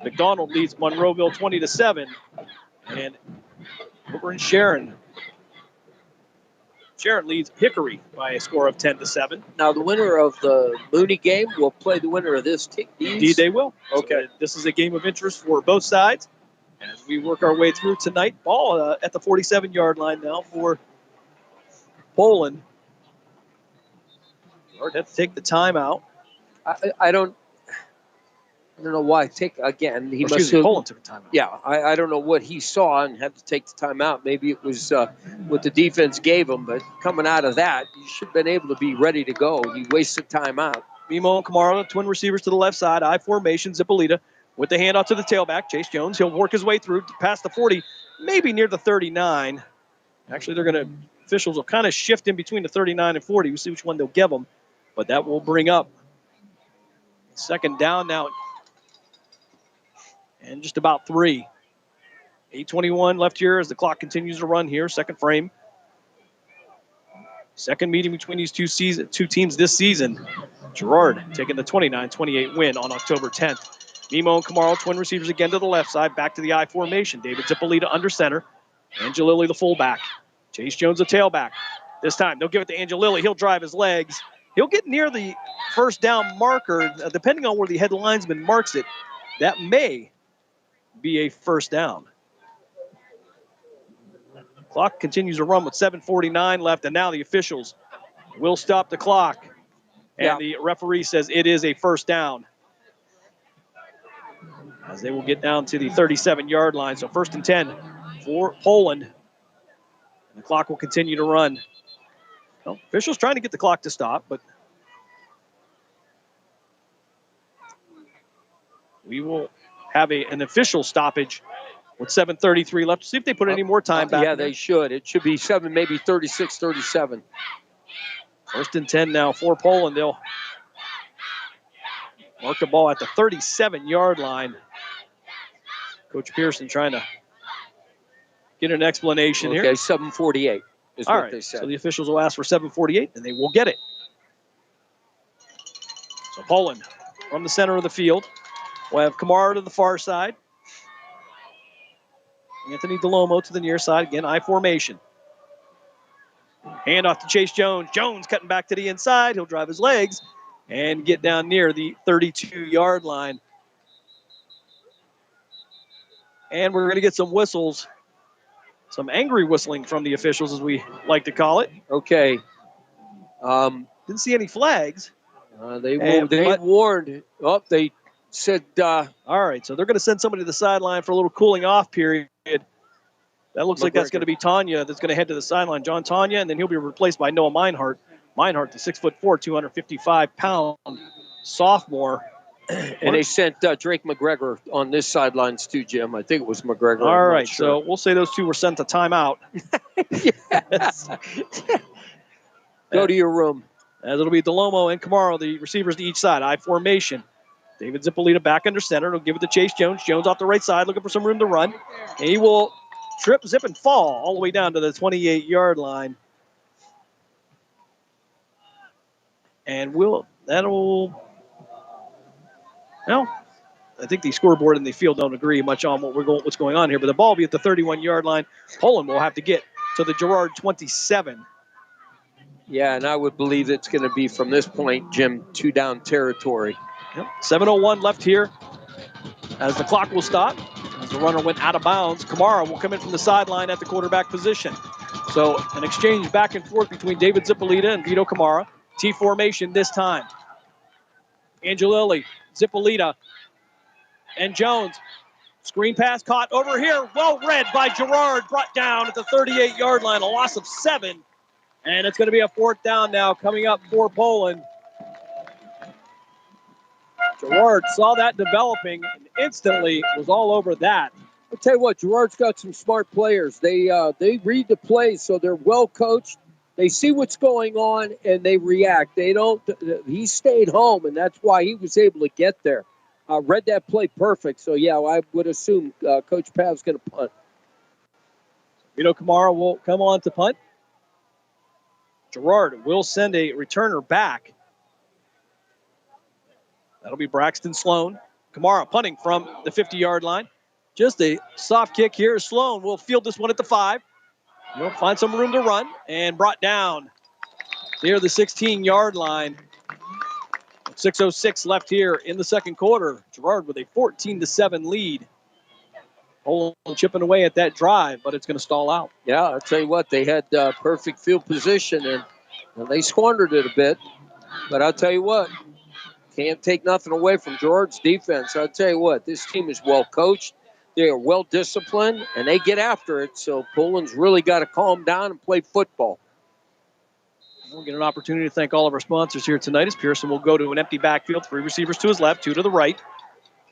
McDonald leads Monroeville 20-7. And over in Sharon leads Hickory by a score of 10-7. Now, the winner of the Mooney game will play the winner of this team. Indeed, they will. Okay. So this is a game of interest for both sides. As we work our way through tonight, ball at the 47-yard line now for Poland. Hard to take the timeout. I don't know why. Poland took a timeout. Yeah, I don't know what he saw and had to take the timeout. Maybe it was what the defense gave him, but coming out of that, you should have been able to be ready to go. He wasted timeout. Mimo and Kamara, twin receivers to the left side, I formation, Zippolita with the handoff to the tailback, Chase Jones. He'll work his way through past the 40, maybe near the 39. Actually, officials will kind of shift in between the 39 and 40. We'll see which one they'll give them, but that will bring up second down now. And just about 3. 8:21 left here as the clock continues to run here. Second frame. Second meeting between these two teams this season. Girard taking the 29-28 win on October 10th. Mimo and Kamaro, twin receivers again to the left side. Back to the I formation. David Zippolita under center. Angelilli the fullback. Chase Jones the tailback. This time they'll give it to Angelilli. He'll drive his legs. He'll get near the first down marker. Depending on where the head linesman marks it, that may be a first down. Clock continues to run with 7:49 left, and now the officials will stop the clock. And the referee says it is a first down, as they will get down to the 37-yard line. So 1st and 10 for Poland. And the clock will continue to run. Well, officials trying to get the clock to stop, but we will have an official stoppage with 7:33 left. See if they put any more time back. Yeah, they should. It should be 7, maybe 36, 37. 1st and 10 now for Poland. They'll mark the ball at the 37-yard line. Coach Pearson trying to get an explanation here. Okay, 7:48 is what they said. So the officials will ask for 7:48, and they will get it. So Poland from the center of the field. We'll have Kamara to the far side. Anthony DeLomo to the near side. Again, I formation. Hand off to Chase Jones. Jones cutting back to the inside. He'll drive his legs and get down near the 32-yard line. And we're going to get some whistles, some angry whistling from the officials, as we like to call it. Okay. Didn't see any flags. They warned. Oh, they said. All right, so they're going to send somebody to the sideline for a little cooling off period. That looks like that's going to be Tanya that's going to head to the sideline. John Tanya, and then he'll be replaced by Noah Meinhardt. Meinhardt, the 6'4", 255-pound sophomore. And they sent Drake McGregor on this sidelines too, Jim. I think it was McGregor. All right, so we'll say those two were sent to timeout. Yes. Go to your room. As it'll be DeLomo and Kamara, the receivers to each side. I formation. David Zippolita back under center. He'll give it to Chase Jones. Jones off the right side, looking for some room to run. And he will trip, zip, and fall all the way down to the 28-yard line. And I think the scoreboard and the field don't agree much on what's going on here, but the ball will be at the 31-yard line. Poland will have to get to the Girard 27. Yeah, and I would believe it's going to be from this point, Jim, 2-down territory. Yep. 7:01 left here as the clock will stop. As the runner went out of bounds, Kamara will come in from the sideline at the quarterback position. So an exchange back and forth between David Zippolita and Vito Kamara. T formation this time. Angelilli, Zippolita, and Jones. Screen pass caught over here. Well read by Girard. Brought down at the 38-yard line. A loss of 7. And it's going to be a 4th down now coming up for Poland. Girard saw that developing and instantly was all over that. I'll tell you what, Girard's got some smart players. They read the plays, so they're well coached. They see what's going on, and they react. They don't. He stayed home, and that's why he was able to get there. Read that play perfect. So, yeah, I would assume Coach Pav's going to punt. Vito Kamara will come on to punt. Girard will send a returner back. That'll be Braxton Sloan. Kamara punting from the 50-yard line. Just a soft kick here. Sloan will field this one at the 5. He'll find some room to run and brought down near the 16-yard line. 6:06 left here in the second quarter. Girard with a 14-7 lead. Poland chipping away at that drive, but it's going to stall out. Yeah, I'll tell you what, they had perfect field position, and they squandered it a bit. But I'll tell you what, can't take nothing away from Girard's defense. I'll tell you what, this team is well coached. They are well disciplined, and they get after it. So Poland's really got to calm down and play football. We'll get an opportunity to thank all of our sponsors here tonight as Pearson will go to an empty backfield. 3 receivers to his left, 2 to the right.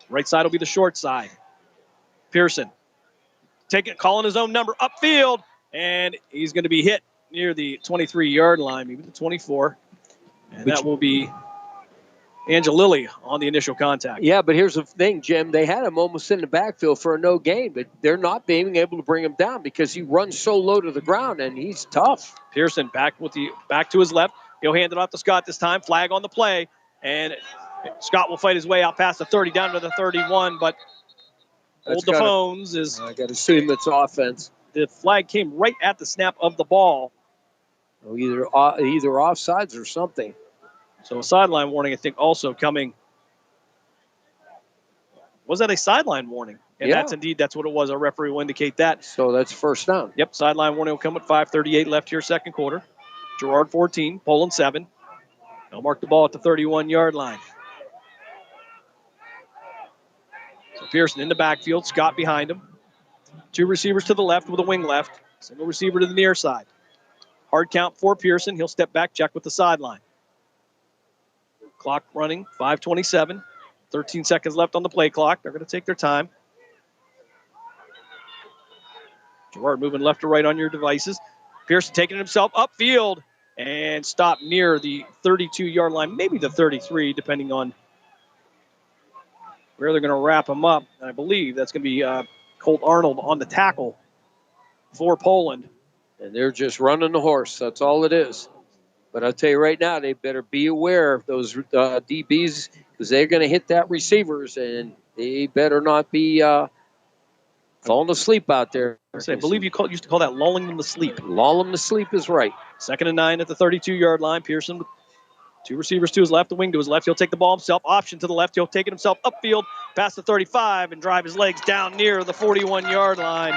Right side will be the short side. Pearson calling his own number upfield, and he's going to be hit near the 23-yard line, maybe the 24. And that will be Angelilli on the initial contact. Yeah, but here's the thing, Jim. They had him almost in the backfield for a no gain, but they're not being able to bring him down because he runs so low to the ground, and he's tough. Pearson back to his left. He'll hand it off to Scott this time. Flag on the play, and Scott will fight his way out past the 30 down to the 31, but Old DeFones is... I got to assume it's offense. The flag came right at the snap of the ball. Oh, either offsides or something. So a sideline warning, I think, also coming. Was that a sideline warning? And yeah. That's what it was. Our referee will indicate that. So that's first down. Yep, sideline warning will come at 5:38 left here, second quarter. Girard 14, Poland 7. They'll mark the ball at the 31-yard line. So Pearson in the backfield, Scott behind him. 2 receivers to the left with a wing left. Single receiver to the near side. Hard count for Pearson. He'll step back, check with the sideline. Clock running, 5:27. 13 seconds left on the play clock. They're going to take their time. Girard moving left to right on your devices. Pearson taking himself upfield and stopped near the 32-yard line, maybe the 33, depending on where they're going to wrap him up. And I believe that's going to be Colt Arnold on the tackle. for Poland. And they're just running the horse. That's all it is. But I'll tell you right now, they better be aware of those DBs because they're going to hit that receivers, and they better not be falling asleep out there. I believe you used to call that lulling them to sleep. Lull them to sleep is right. 2nd and 9 at the 32-yard line. Pearson with 2 receivers to his left, the wing to his left. He'll take the ball himself. Option to the left. He'll take it himself upfield, past the 35, and drive his legs down near the 41-yard line.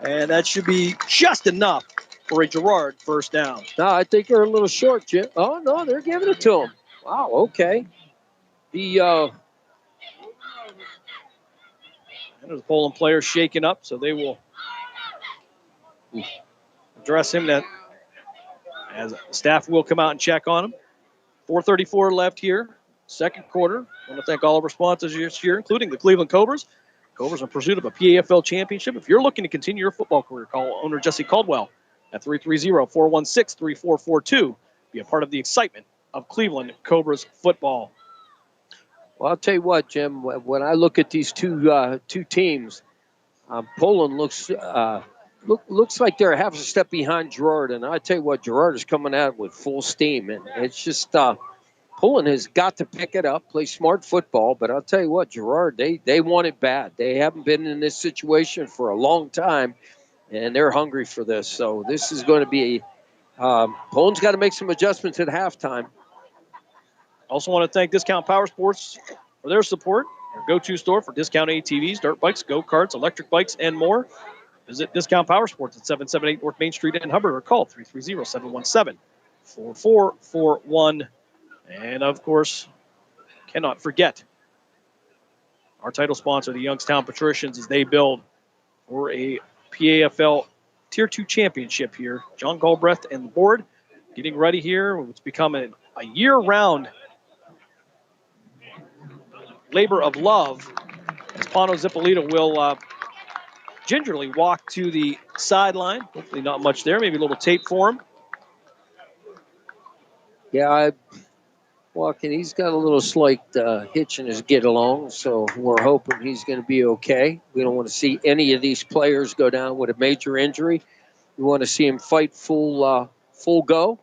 And that should be just enough for a Girard first down. No, I think they're a little short, Jim. Oh, no, they're giving it to him. Wow, okay. And there's a Poland player shaking up, so they will address him. That as staff will come out and check on him. 4:34 left here, second quarter. I want to thank all of our sponsors this year, including the Cleveland Cobras. Cobras in pursuit of a PAFL championship. If you're looking to continue your football career, call owner Jesse Caldwell at 330-416-3442. Be a part of the excitement of Cleveland Cobras football. Well, I'll tell you what, Jim. When I look at these two teams, Poland looks like they're half a step behind Girard, and I tell you what, Girard is coming out with full steam, and it's just Poland has got to pick it up, play smart football. But I'll tell you what, Girard, they want it bad. They haven't been in this situation for a long time, and they're hungry for this. So this is going to be Poland's got to make some adjustments at halftime. Also want to thank Discount Power Sports for their support. Your go-to store for discount ATVs, dirt bikes, go-karts, electric bikes, and more. Visit Discount Power Sports at 778 North Main Street in Hubbard or call 330-717-4441. And, of course, cannot forget our title sponsor, the Youngstown Patricians, as they build for a PAFL Tier 2 championship here. John Galbraith and the board getting ready here. It's become a year-round labor of love as Pano Zippolito will gingerly walk to the sideline. Hopefully not much there. Maybe a little tape for him. Yeah, walking. He's got a little slight hitch in his get along, so we're hoping he's going to be okay. We don't want to see any of these players go down with a major injury. We want to see him fight full go.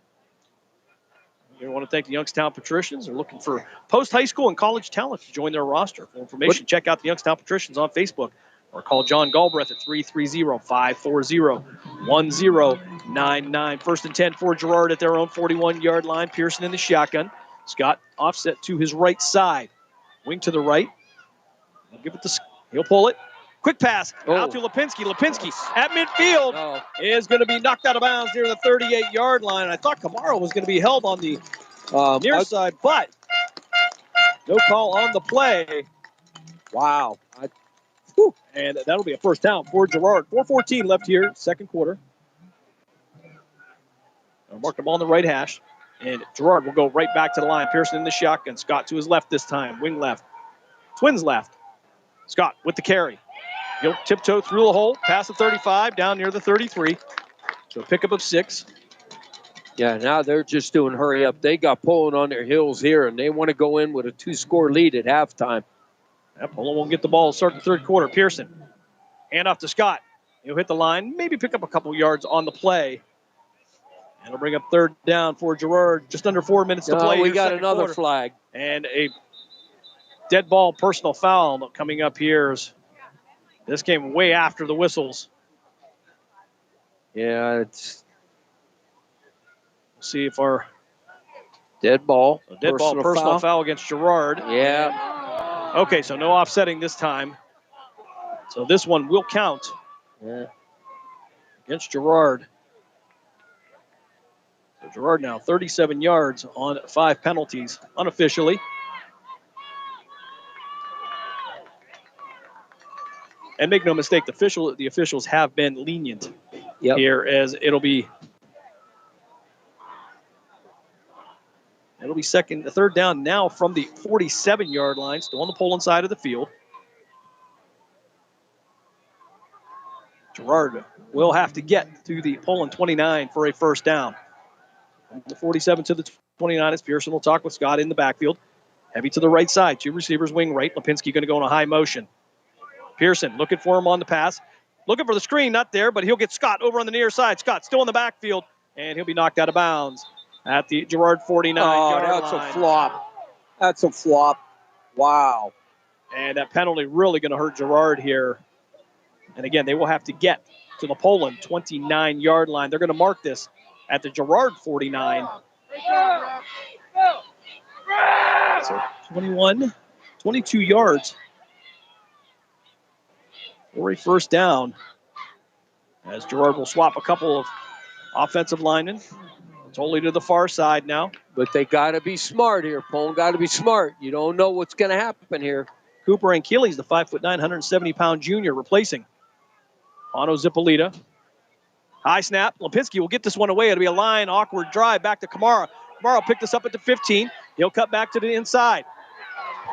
We want to thank the Youngstown Patricians. They're looking for post-high school and college talent to join their roster. For information, check out the Youngstown Patricians on Facebook or call John Galbraith at 330-540-1099. 1st and 10 for Girard at their own 41-yard line. Pearson in the shotgun. Scott offset to his right side. Wing to the right. He'll pull it. Quick pass out to Lipinski. Lipinski at midfield is going to be knocked out of bounds near the 38-yard line. I thought Kamara was going to be held on the near side, but no call on the play. Wow. And that'll be a first down for Girard. 4:14 left here, second quarter. Mark the ball on the right hash. And Girard will go right back to the line. Pearson in the shotgun. Scott to his left this time. Wing left. Twins left. Scott with the carry. He'll tiptoe through the hole, past the 35, down near the 33. So a pickup of 6. Yeah, now they're just doing hurry up. They got Poland on their heels here, and they want to go in with a 2-score lead at halftime. Poland won't get the ball to start the third quarter. Pearson, hand off to Scott. He'll hit the line, maybe pick up a couple yards on the play. And it'll bring up third down for Girard. Just under 4 minutes to play. We got another flag. And a dead ball personal foul coming up here. This came way after the whistles. Yeah, We'll see if our dead ball personal foul against Girard. Yeah. Okay, so no offsetting this time. So this one will count against Girard. So Girard now 37 yards on 5 penalties unofficially. And make no mistake, the officials have been lenient here, as it'll be third down now from the 47-yard line, still on the Poland side of the field. Girard will have to get to the Poland 29 for a first down. From the 47 to the 29 as Pearson will talk with Scott in the backfield. Heavy to the right side, 2 receivers wing right. Lipinski going to go in a high motion. Pearson looking for him on the pass. looking for the screen, not there, but he'll get Scott over on the near side. Scott still in the backfield, and he'll be knocked out of bounds at the Girard 49-yard line. That's a flop. That's a flop. Wow. And that penalty really going to hurt Girard here. And again, they will have to get to the Poland 29-yard line. They're going to mark this at the Girard 49. So 22 yards for a first down. As Girard will swap a couple of offensive linemen. Totally to the far side now. But they got to be smart here, Poland. Got to be smart. You don't know what's going to happen here. Cooper and Keeley's the 5'9", 170-pound junior replacing Ano Zipolita. High snap. Lipinski will get this one away. It'll be a line, awkward drive back to Kamara. Kamara will pick this up at the 15. He'll cut back to the inside.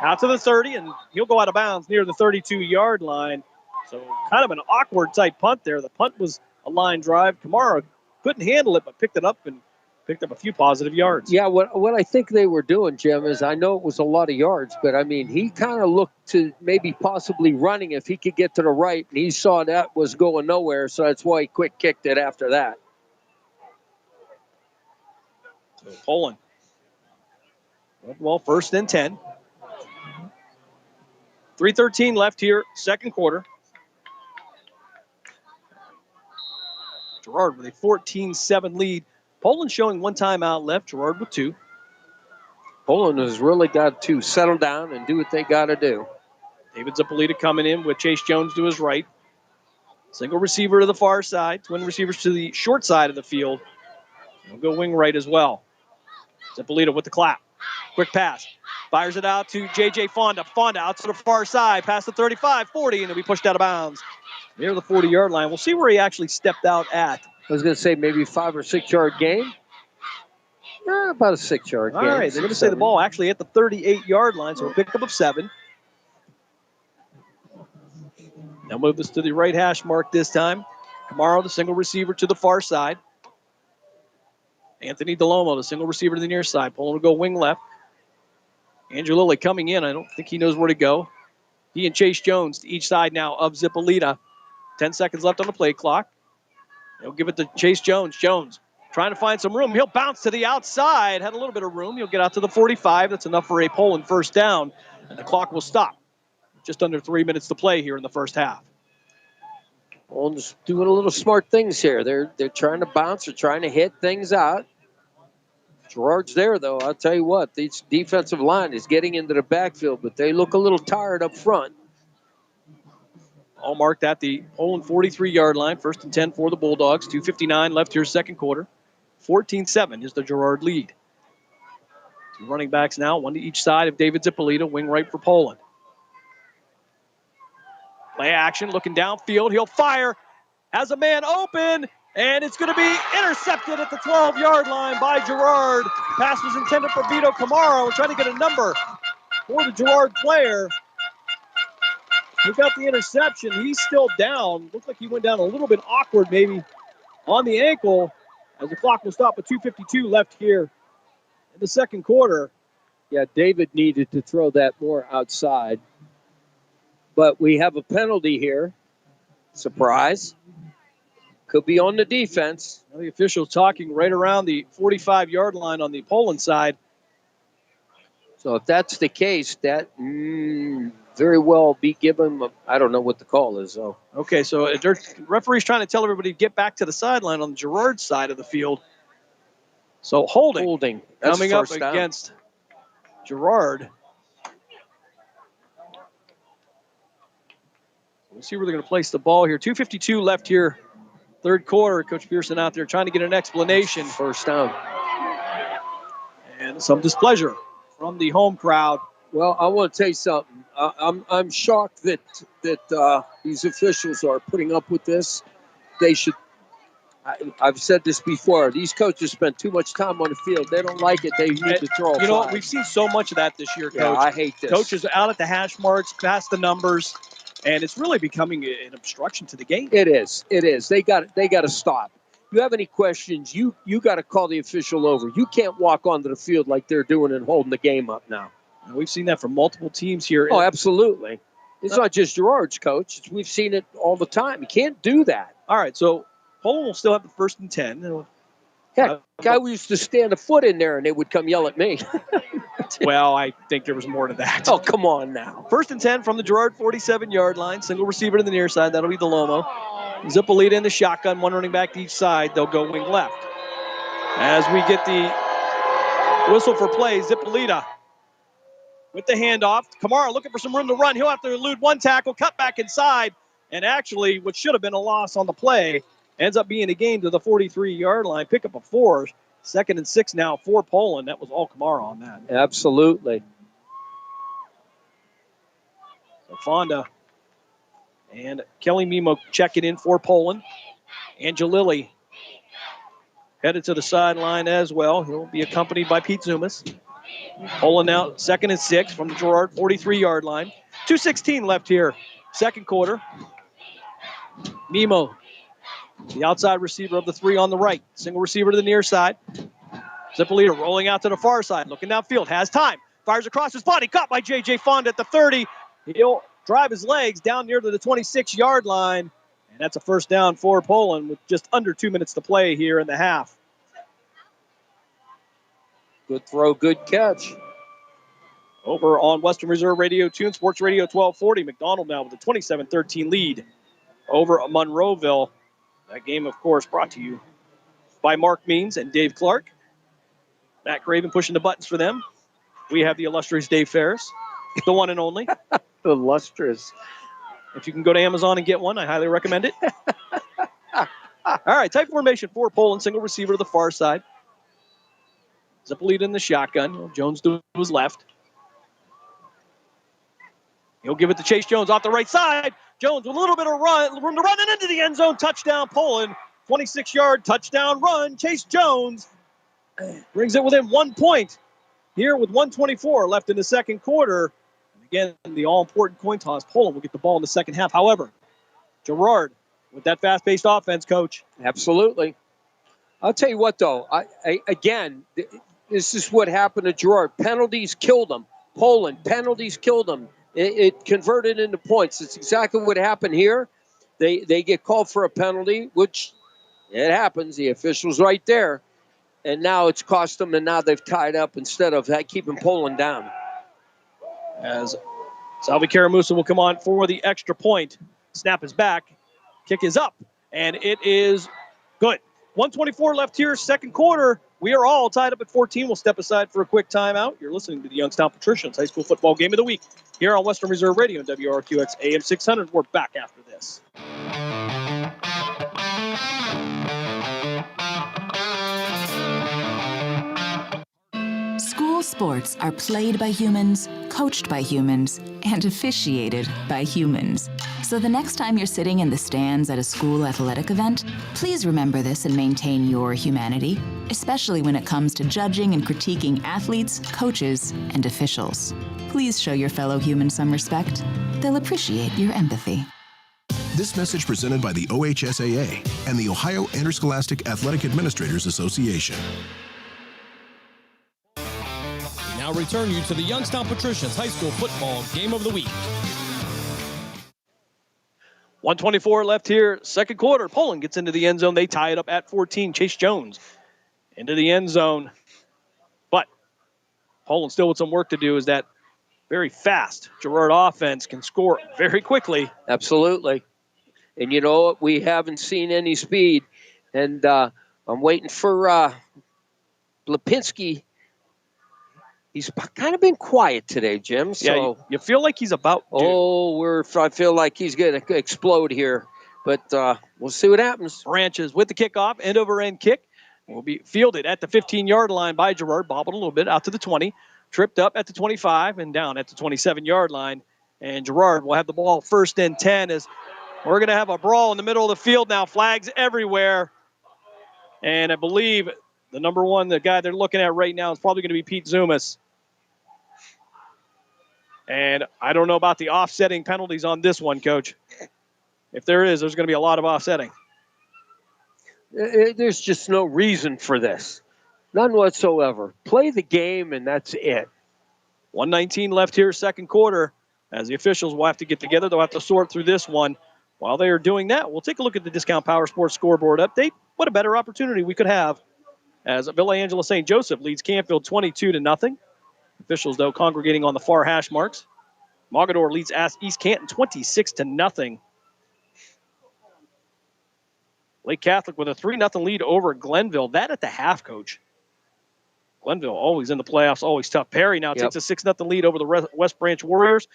Out to the 30, and he'll go out of bounds near the 32-yard line. So kind of an awkward type punt there. The punt was a line drive. Kamara couldn't handle it, but picked it up and picked up a few positive yards. Yeah, what I think they were doing, Jim, is I know it was a lot of yards, but I mean, he kind of looked to maybe possibly running if he could get to the right, and he saw that was going nowhere, so that's why he quick kicked it after that. So Poland. Well, 1st and 10. 3:13 left here, second quarter. Girard with a 14-7 lead. Poland showing one timeout left, Girard with 2. Poland has really got to settle down and do what they got to do. David Zipolita coming in with Chase Jones to his right. Single receiver to the far side. Twin receivers to the short side of the field. He'll go wing right as well. Zipolita with the clap. Quick pass. Fires it out to J.J. Fonda. Fonda out to the far side. Past the 35, 40, and he'll be pushed out of bounds. Near the 40-yard line. We'll see where he actually stepped out at. I was going to say maybe 5 or 6 yard gain. About a 6 yard gain. All right, they're going to say the ball actually at the 38-yard line, so a pickup of 7. Now move this to the right hash mark this time. Kamara, the single receiver to the far side. Anthony DeLomo, the single receiver to the near side. Poland will go wing left. Andrew Lilly coming in. I don't think he knows where to go. He and Chase Jones to each side now of Zipolita. 10 seconds left on the play clock. They'll give it to Chase Jones. Jones trying to find some room. He'll bounce to the outside. Had a little bit of room. He'll get out to the 45. That's enough for a Poland first down. And the clock will stop. Just under 3 minutes to play here in the first half. Poland's doing a little smart things here. They're trying to bounce. They're trying to hit things out. Girard's there, though. I'll tell you what. This defensive line is getting into the backfield, but they look a little tired up front. All marked at the Poland 43-yard line. 1st and 10 for the Bulldogs. 2:59 left here, second quarter. 14-7 is the Girard lead. 2 running backs now, one to each side of David Zipolita, wing right for Poland. Play action, looking downfield. He'll fire. Has a man open, and it's going to be intercepted at the 12-yard line by Girard. Pass was intended for Vito Kamara. We're trying to get a number for the Girard player. He got the interception. He's still down. Looks like he went down a little bit awkward maybe on the ankle as the clock will stop with 2:52 left here in the second quarter. Yeah, David needed to throw that more outside. But we have a penalty here. Surprise. Could be on the defense. Now the officials talking right around the 45-yard line on the Poland side. So if that's the case, that very well be given. I don't know what the call is, though. Okay, so the referee's trying to tell everybody to get back to the sideline on the Girard side of the field. So holding. That's coming up first down against Girard. We'll see where they're going to place the ball here. 2:52 left here, third quarter. Coach Pearson out there trying to get an explanation. First down. And some displeasure from the home crowd. Well, I want to tell you something. I'm shocked that these officials are putting up with this. They should. I've said this before. These coaches spend too much time on the field. They don't like it. They need to throw a flag. You know what? We've seen so much of that this year, Coach. Yeah, I hate this. Coaches out at the hash marks, past the numbers, and it's really becoming an obstruction to the game. It is. It is. They got to stop. If you have any questions, you got to call the official over. You can't walk onto the field like they're doing and holding the game up now. And we've seen that from multiple teams here. Oh, absolutely. It's not just Girard's, Coach. We've seen it all the time. You can't do that. All right, so Poland will still have the 1st and 10. Heck, guy used to stand a foot in there, and they would come yell at me. Well, I think there was more to that. Oh, come on now. 1st and 10 from the Girard 47-yard line. Single receiver to the near side. That'll be DeLomo. Zippolita in the shotgun, one running back to each side. They'll go wing left. As we get the whistle for play, Zippolita with the handoff. Kamara looking for some room to run. He'll have to elude one tackle, cut back inside, and actually what should have been a loss on the play ends up being a gain to the 43-yard line. Pick up a 4. 2nd and 6 now for Poland. That was all Kamara on that. Absolutely. So Fonda and Kelly Mimo checking in for Poland. Angelilli headed to the sideline as well. He'll be accompanied by Pete Zumas. Poland now 2nd and 6 from the Girard 43-yard line. 2:16 left here, 2nd quarter. Mimo, the outside receiver of the 3 on the right. Single receiver to the near side. Zippolita rolling out to the far side, looking downfield, has time. Fires across his body, caught by J.J. Fonda at the 30. He'll drive his legs down near to the 26-yard line. And that's a 1st down for Poland with just under 2 minutes to play here in the half. Good throw, good catch. Over on Western Reserve Radio 2 and Sports Radio 1240. McDonald now with a 27-13 lead over Monroeville. That game, of course, brought to you by Mark Means and Dave Clark. Matt Craven pushing the buttons for them. We have the illustrious Dave Ferris, the one and only. Illustrious. If you can go to Amazon and get one, I highly recommend it. All right, tight formation for Poland. Single receiver to the far side. Zippolita in the shotgun. Jones to his left. He'll give it to Chase Jones off the right side. Jones with a little bit of room to run and into the end zone. Touchdown, Poland. 26-yard touchdown run. Chase Jones brings it within 1 point here with 1:24 left in the 2nd quarter. And again, the all-important coin toss. Poland will get the ball in the 2nd half. However, Girard with that fast-paced offense, Coach. Absolutely. I'll tell you what, though. Again, this is what happened to Girard. Penalties killed them. Poland, penalties killed them. It converted into points. It's exactly what happened here. They get called for a penalty, which it happens. The official's right there. And now it's cost them, and now they've tied up instead of keeping Poland down. As Salvi Karamusa will come on for the extra point. Snap is back. Kick is up, and it is good. 1:24 left here, 2nd quarter. We are all tied up at 14. We'll step aside for a quick timeout. You're listening to the Youngstown Patricians High School Football Game of the Week here on Western Reserve Radio and WRQX AM 600. We're back after this. School sports are played by humans, coached by humans, and officiated by humans. So the next time you're sitting in the stands at a school athletic event, please remember this and maintain your humanity, especially when it comes to judging and critiquing athletes, coaches, and officials. Please show your fellow humans some respect. They'll appreciate your empathy. This message presented by the OHSAA and the Ohio Interscholastic Athletic Administrators Association. We now return you to the Youngstown Patricians High School Football Game of the Week. 1:24 left here, 2nd quarter. Poland gets into the end zone. They tie it up at 14. Chase Jones into the end zone. But Poland still with some work to do as that very fast Girard offense can score very quickly. Absolutely. And you know what? We haven't seen any speed. And I'm waiting for Lipinski. He's kind of been quiet today, Jim. So yeah, you feel like he's about to. I feel like he's going to explode here. But we'll see what happens. Branches with the kickoff, end-over-end kick. Will be fielded at the 15-yard line by Girard. Bobbled a little bit out to the 20. Tripped up at the 25 and down at the 27-yard line. And Girard will have the ball 1st and 10 as we're going to have a brawl in the middle of the field now. Flags everywhere. And I believe the number one, the guy they're looking at right now is probably going to be Pete Zumas. And I don't know about the offsetting penalties on this one, Coach. If there is, there's going to be a lot of offsetting. There's just no reason for this. None whatsoever. Play the game, and that's it. 1:19 left here, 2nd quarter. As the officials will have to get together, they'll have to sort through this one. While they are doing that, we'll take a look at the Discount Power Sports scoreboard update. What a better opportunity we could have as Villa Angela St. Joseph leads Canfield 22-0. Officials, though, congregating on the far hash marks. Mogador leads East Canton 26-0. Lake Catholic with a 3-0 lead over Glenville. That at the half, Coach. Glenville always in the playoffs, always tough. Perry now takes a 6-0 lead over the West Branch Warriors.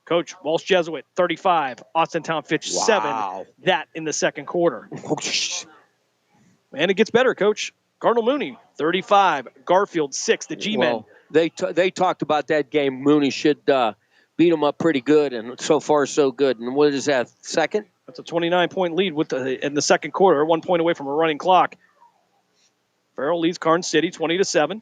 Coach, Walsh Jesuit, 35. Austintown Fitch, 7. That in the second quarter. And it gets better, Coach. Cardinal Mooney, 35. Garfield, 6. The G-Men. Well, they talked about that game. Mooney should beat them up pretty good, and so far so good. And what is that, second? That's a 29-point lead in the second quarter, 1 point away from a running clock. Farrell leads Karn City, 20-7. Of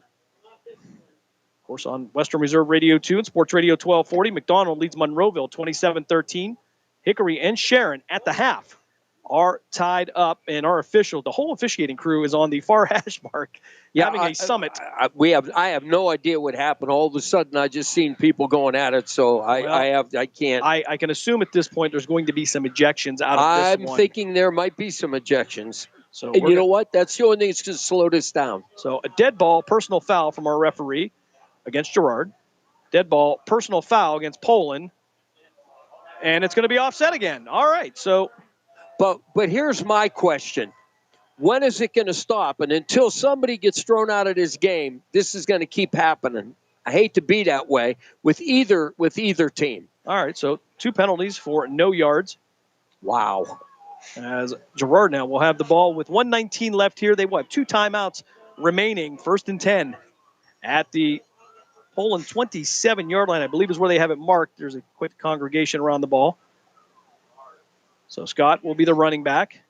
course, on Western Reserve Radio 2 and Sports Radio 1240, McDonald leads Monroeville 27-13. Hickory and Sharon at the half are tied up, and our the whole officiating crew is on the far hash mark having a summit. I have no idea what happened. All of a sudden, I just seen people going at it, so I can't. I can assume at this point there's going to be some ejections out of this one. I'm thinking there might be some ejections. So and you know what? That's the only thing that's going to slow this down. So a dead ball, personal foul from our referee against Girard. Dead ball, personal foul against Poland. And it's going to be offset again. All right, so. But here's my question. When is it going to stop? And until somebody gets thrown out of this game, this is going to keep happening. I hate to be that way with either team. All right, so 2 penalties for no yards. Wow. As Girard now will have the ball with 1:19 left here. They will have 2 timeouts remaining. 1st and 10 at the Poland 27-yard line, I believe is where they have it marked. There's a quick congregation around the ball. So Scott will be the running back.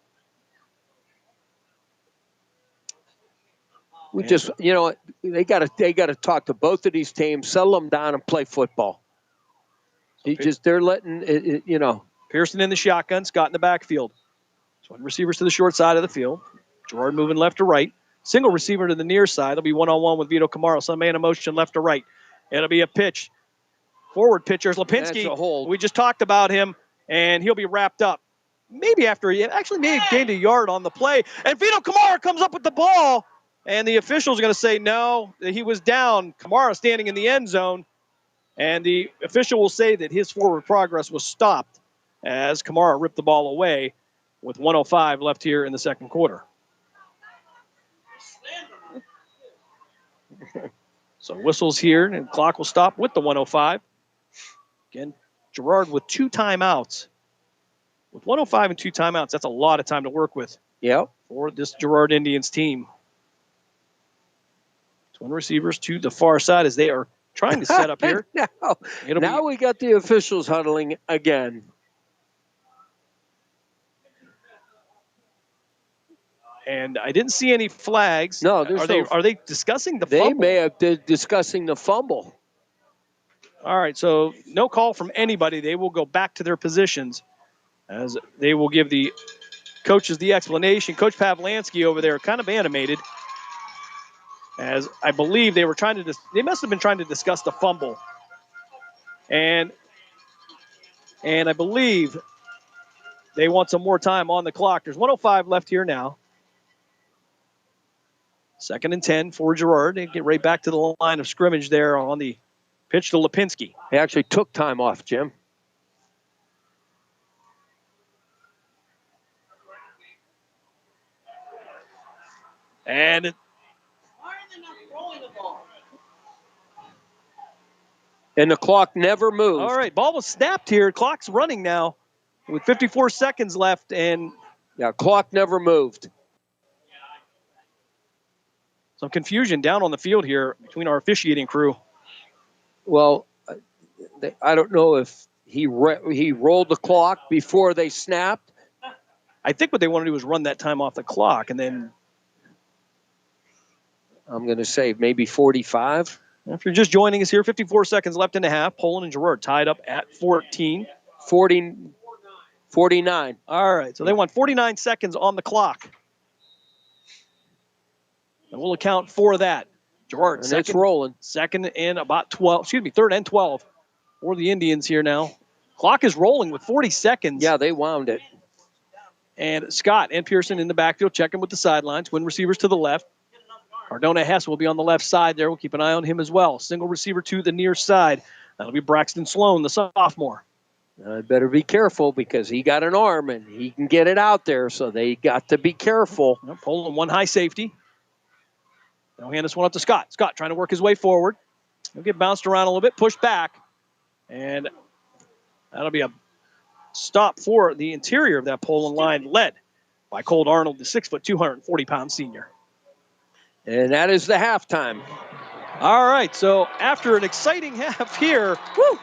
We just, they got to talk to both of these teams, settle them down, and play football. They're letting Pearson in the shotgun, Scott in the backfield. Swing receivers to the short side of the field. Girard moving left to right. Single receiver to the near side. It'll be one-on-one with Vito Camaro. Some man in motion left to right. It'll be a pitch. Forward pitcher, Lipinski. That's a hold. We just talked about him, and he'll be wrapped up. Maybe after he gained a yard on the play. And Vito Camaro comes up with the ball, and the official's going to say no, he was down. Camaro standing in the end zone, and the official will say that his forward progress was stopped as Camaro ripped the ball away with 1:05 left here in the second quarter. So whistles here, and clock will stop with the 1:05. Again, Girard with 2 timeouts. With 1:05 and 2 timeouts, that's a lot of time to work with. Yep. For this Girard Indians team. Twin receivers to the far side as they are trying to set up here. now we got the officials huddling again. And I didn't see any flags. No, are they discussing the fumble? They may have been discussing the fumble. All right, so no call from anybody. They will go back to their positions as they will give the coaches the explanation. Coach Pavlansky over there kind of animated as I believe they were they must have been trying to discuss the fumble. And I believe they want some more time on the clock. There's 1:05 left here now. 2nd and 10 for Girard. They get right back to the line of scrimmage there on the pitch to Lipinski. He actually took time off, Jim. And the clock never moved. All right, ball was snapped here. Clock's running now with 54 seconds left. And clock never moved. Some confusion down on the field here between our officiating crew. Well, I don't know if he rolled the clock before they snapped. I think what they want to do is run that time off the clock, and then I'm going to say maybe 45. If you're just joining us here, 54 seconds left in the half. Poland and Girard tied up at 14. 49. All right, so they want 49 seconds on the clock. And we'll account for that. Girard, it's rolling. 3rd and 12. for the Indians here now. Clock is rolling with 40 seconds. Yeah, they wound it. And Scott and Pearson in the backfield checking with the sidelines. Twin receivers to the left. Cardona Hess will be on the left side there. We'll keep an eye on him as well. Single receiver to the near side. That'll be Braxton Sloan, the sophomore. Better be careful because he got an arm and he can get it out there, so they got to be careful. Pulling one high safety. They'll hand this one up to Scott. Scott trying to work his way forward. He'll get bounced around a little bit, pushed back. And that'll be a stop for the interior of that Poland line, led by Colt Arnold, the 6', 240-pound senior. And that is the halftime. All right, so after an exciting half here,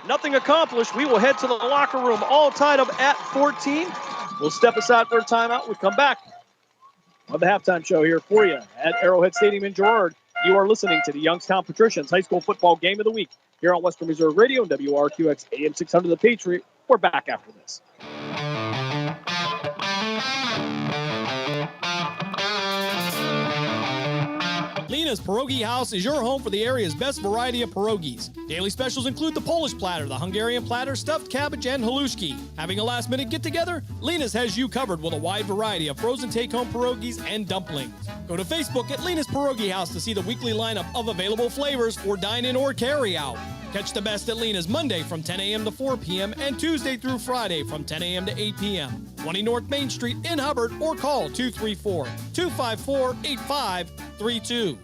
nothing accomplished. We will head to the locker room, all tied up at 14. We'll step aside for a timeout. We'll come back on the halftime show here for you at Arrowhead Stadium in Girard. You are listening to the Youngstown Patricians High School Football Game of the Week here on Western Reserve Radio and WRQX AM 600 The Patriot. We're back after this. Lena's Pierogi House is your home for the area's best variety of pierogies. Daily specials include the Polish platter, the Hungarian platter, stuffed cabbage, and halushki. Having a last-minute get-together? Lena's has you covered with a wide variety of frozen take-home pierogies and dumplings. Go to Facebook at Lena's Pierogi House to see the weekly lineup of available flavors for dine-in or carry-out. Catch the best at Lena's Monday from 10 a.m. to 4 p.m. and Tuesday through Friday from 10 a.m. to 8 p.m. 20 North Main Street in Hubbard or call 234-254-8532.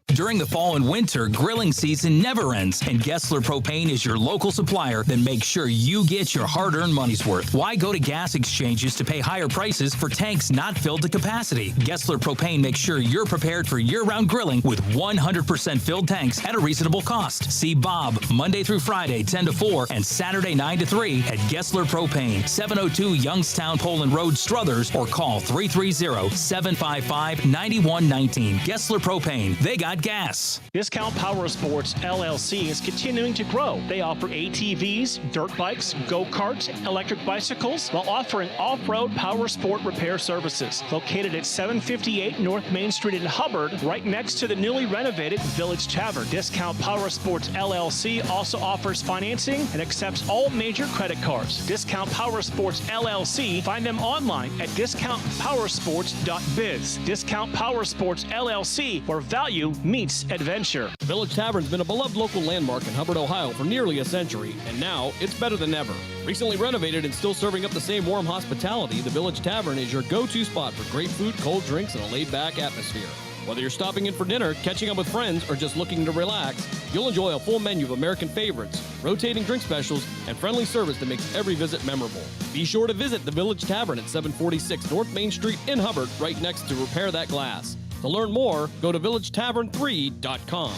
During the fall and winter, grilling season never ends, and Gessler Propane is your local supplier that makes sure you get your hard-earned money's worth. Why go to gas exchanges to pay higher prices for tanks not filled to capacity? Gessler Propane makes sure you're prepared for year-round grilling with 100% filled tanks at a reasonable cost. See Bob Monday through Friday, 10 to 4, and Saturday, 9 to 3 at Gessler Propane, 702 Youngstown Poland Road, Struthers, or call 330-755-9119. Gessler Propane. They got gas. Discount Power Sports LLC is continuing to grow. They offer ATVs, dirt bikes, go-karts, electric bicycles, while offering off-road power sport repair services. Located at 758 North Main Street in Hubbard, right next to the newly renovated Village Tavern. Discount Power Sports LLC also offers financing and accepts all major credit cards. Discount Power Sports LLC. Find them online at discountpowersports.biz. Discount Power Sports LLC, where value meets adventure. The Village Tavern's been a beloved local landmark in Hubbard, Ohio for nearly a century, and now it's better than ever. Recently renovated and still serving up the same warm hospitality, the Village Tavern is your go-to spot for great food, cold drinks, and a laid-back atmosphere. Whether you're stopping in for dinner, catching up with friends, or just looking to relax, you'll enjoy a full menu of American favorites, rotating drink specials, and friendly service that makes every visit memorable. Be sure to visit the Village Tavern at 746 North Main Street in Hubbard, right next to Repair That Glass. To learn more, go to villagetavern3.com.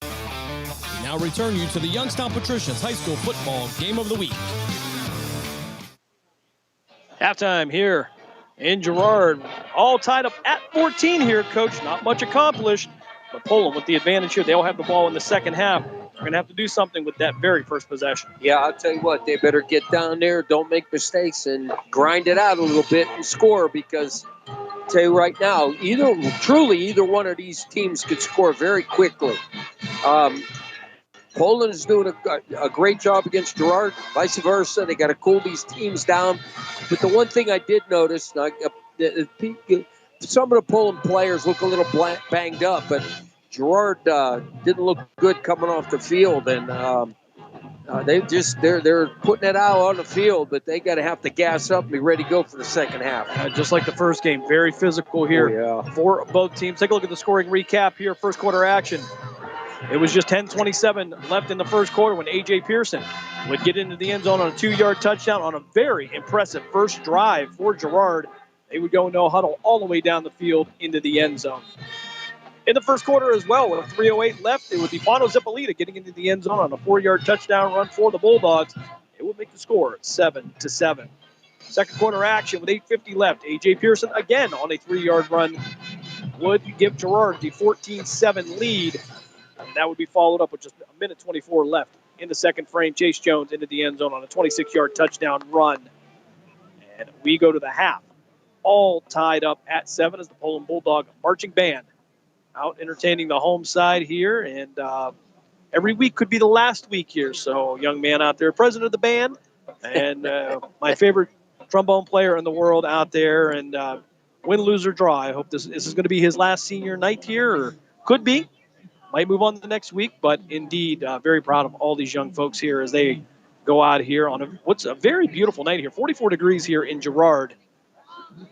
We now return you to the Youngstown Patricians High School Football Game of the Week. Halftime here in Girard. All tied up at 14 here, Coach. Not much accomplished, but Poland with the advantage here. They'll have the ball in the second half. They're going to have to do something with that very first possession. Yeah, I'll tell you what, they better get down there, don't make mistakes, and grind it out a little bit and score, because I'll tell you right now, either one of these teams could score very quickly. Poland is doing a great job against Girard, vice versa. They got to cool these teams down. But the one thing I did notice, some of the Poland players look a little banged up, but Girard didn't look good coming off the field, and they're putting it out on the field, but they got to have to gas up and be ready to go for the second half. Just like the first game, very physical here for both teams. Take a look at the scoring recap here, first quarter action. It was just 10:27 left in the first quarter when A.J. Pearson would get into the end zone on a 2-yard touchdown on a very impressive first drive for Girard. They would go no huddle all the way down the field into the end zone. In the first quarter as well, with 3:08 left, it would be Bono Zippolita getting into the end zone on a 4-yard touchdown run for the Bulldogs. It would make the score 7-7. Second quarter action with 8:50 left. A.J. Pearson again on a 3-yard run would give Girard the 14-7 lead. And that would be followed up with just 1:24 left in the second frame. Chase Jones into the end zone on a 26-yard touchdown run. And we go to the half. All tied up at 7 as the Poland Bulldog marching band out entertaining the home side here. And got every week could be the last week here. So, young man out there, president of the band, and my favorite trombone player in the world out there, and win, lose, or draw. I hope this is going to be his last senior night here, or could be. Might move on to the next week, but indeed, very proud of all these young folks here as they go out here on what's a very beautiful night here. 44 degrees here in Girard,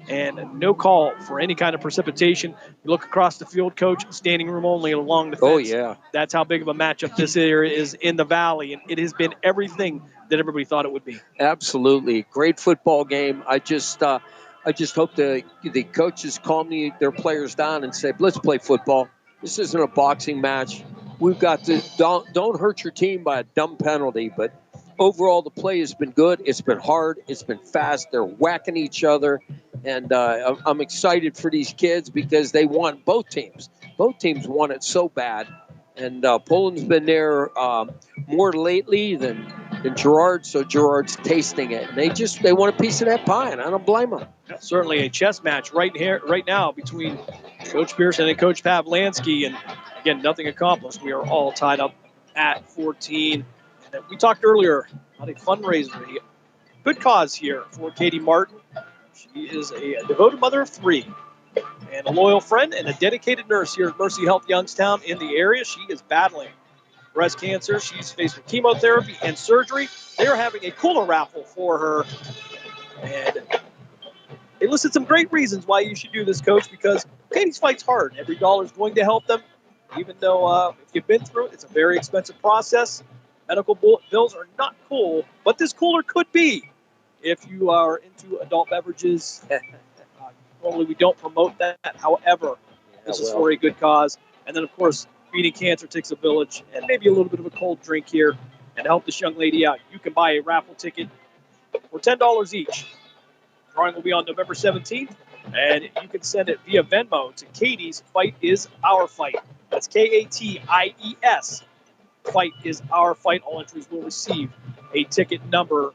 and no call for any kind of precipitation. You look across the field, Coach, standing room only along the fence. Oh, yeah. That's how big of a matchup this area is in the Valley, and it has been everything that everybody thought it would be. Absolutely. Great football game. I just hope the coaches calm their players down and say, let's play football. This isn't a boxing match. We've got to don't hurt your team by a dumb penalty. But overall, the play has been good. It's been hard. It's been fast. They're whacking each other. And I'm excited for these kids because they want both teams. Both teams want it so bad. And Poland's been there more lately than Girard, so Girard's tasting it. And they want a piece of that pie, and I don't blame them. Certainly a chess match right now between Coach Pearson and Coach Pavlansky. And again, nothing accomplished. We are all tied up at 14. And we talked earlier about a fundraiser, a good cause here for Katie Martin. She is a devoted mother of 3 and a loyal friend and a dedicated nurse here at Mercy Health Youngstown in the area. She is battling breast cancer. She's faced with chemotherapy and surgery. They're having a cooler raffle for her. And they listed some great reasons why you should do this, Coach, because Katie's fight's hard. Every dollar is going to help them, even though if you've been through it, it's a very expensive process. Medical bills are not cool, but this cooler could be if you are into adult beverages. Normally we don't promote that. However, this is for a good cause. And then, of course, beating cancer takes a village, and maybe a little bit of a cold drink here. And to help this young lady out, you can buy a raffle ticket for $10 each. Drawing will be on November 17th, and you can send it via Venmo to Katie's Fight is Our Fight. That's K-A-T-I-E-S. Fight is Our Fight. All entries will receive a ticket number. Of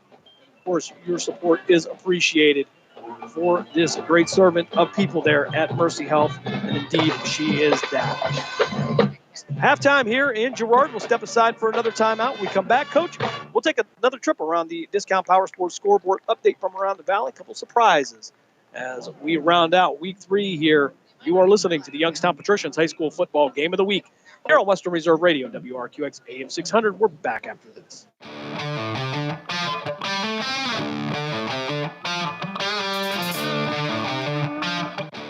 course, your support is appreciated for this great servant of people there at Mercy Health, and indeed, she is that. Halftime here in Girard. We'll step aside for another timeout. When we come back, Coach, we'll take another trip around the Discount Power Sports scoreboard update from around the Valley. A couple surprises as we round out Week 3 here. You are listening to the Youngstown Patricians High School Football Game of the Week here on Western Reserve Radio, WRQX AM 600. We're back after this.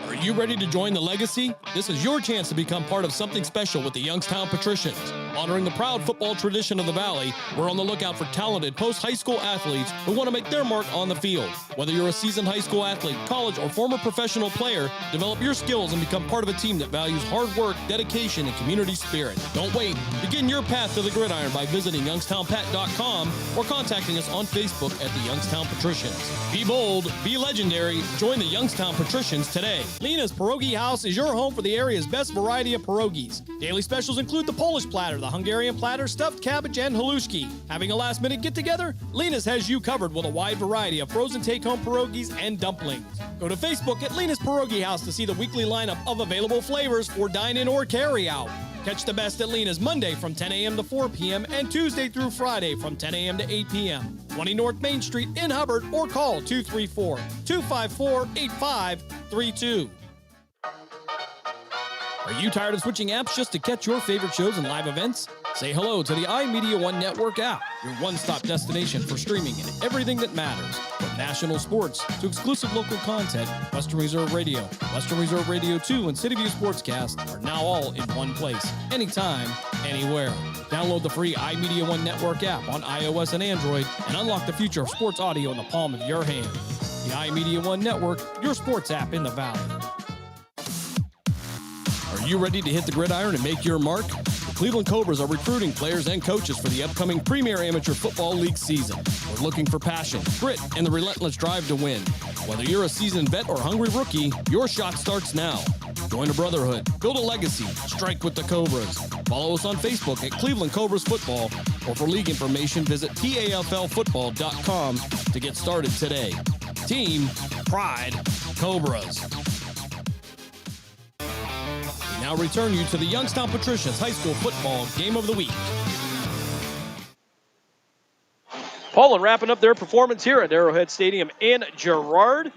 Are you ready to join the legacy? This is your chance to become part of something special with the Youngstown Patricians. Honoring the proud football tradition of the Valley, we're on the lookout for talented post-high school athletes who want to make their mark on the field. Whether you're a seasoned high school athlete, college, or former professional player, develop your skills and become part of a team that values hard work, dedication, and community spirit. Don't wait. Begin your path to the gridiron by visiting youngstownpat.com or contacting us on Facebook at the Youngstown Patricians. Be bold, be legendary, join the Youngstown Patricians today. Lena's Pierogi House is your home for the area's best variety of pierogies. Daily specials include the Polish platter, the Hungarian platter, stuffed cabbage, and halushki. Having a last-minute get-together? Lena's has you covered with a wide variety of frozen take-home pierogies and dumplings. Go to Facebook at Lena's Pierogi House to see the weekly lineup of available flavors for dine-in or carry-out. Catch the best at Lena's Monday from 10 a.m. to 4 p.m. and Tuesday through Friday from 10 a.m. to 8 p.m. 20 North Main Street in Hubbard, or call 234-254-8532. Are you tired of switching apps just to catch your favorite shows and live events? Say hello to the iMedia One Network app, your one-stop destination for streaming and everything that matters. From national sports to exclusive local content, Western Reserve Radio, Western Reserve Radio 2, and City View Sportscast are now all in one place, anytime, anywhere. Download the free iMedia One Network app on iOS and Android and unlock the future of sports audio in the palm of your hand. The iMedia One Network, your sports app in the Valley. Are you ready to hit the gridiron and make your mark? The Cleveland Cobras are recruiting players and coaches for the upcoming Premier Amateur Football League season. We're looking for passion, grit, and the relentless drive to win. Whether you're a seasoned vet or hungry rookie, your shot starts now. Join a brotherhood, build a legacy, strike with the Cobras. Follow us on Facebook at Cleveland Cobras Football, or for league information, visit PAFLfootball.com to get started today. Team Pride Cobras. We now return you to the Youngstown Patricians High School Football Game of the Week. Poland wrapping up their performance here at Arrowhead Stadium in Girard.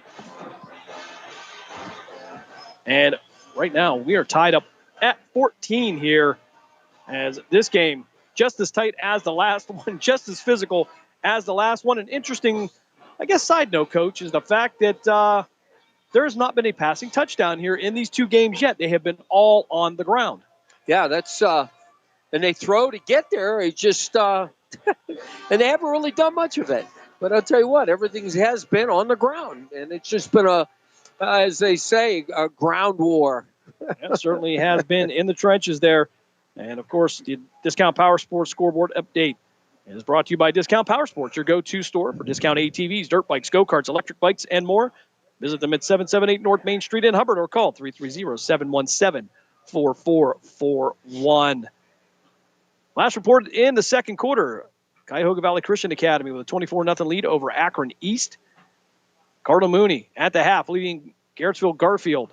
And right now we are tied up at 14 here, as this game just as tight as the last one, just as physical as the last one. An interesting, I guess, side note, Coach, is the fact that there has not been a passing touchdown here in these two games yet. They have been all on the ground. Yeah, that's and they throw to get there. It's just and they haven't really done much of it. But I'll tell you what, everything has been on the ground, and it's just been a, as they say, a ground war. It certainly has been in the trenches there. And, of course, the Discount Power Sports scoreboard update is brought to you by Discount Power Sports, your go-to store for discount ATVs, dirt bikes, go-karts, electric bikes, and more. Visit them at 778 North Main Street in Hubbard or call 330-717-4441. Last report in the second quarter, Cuyahoga Valley Christian Academy with a 24-0 lead over Akron East. Cardinal Mooney at the half, leading Garrettsville Garfield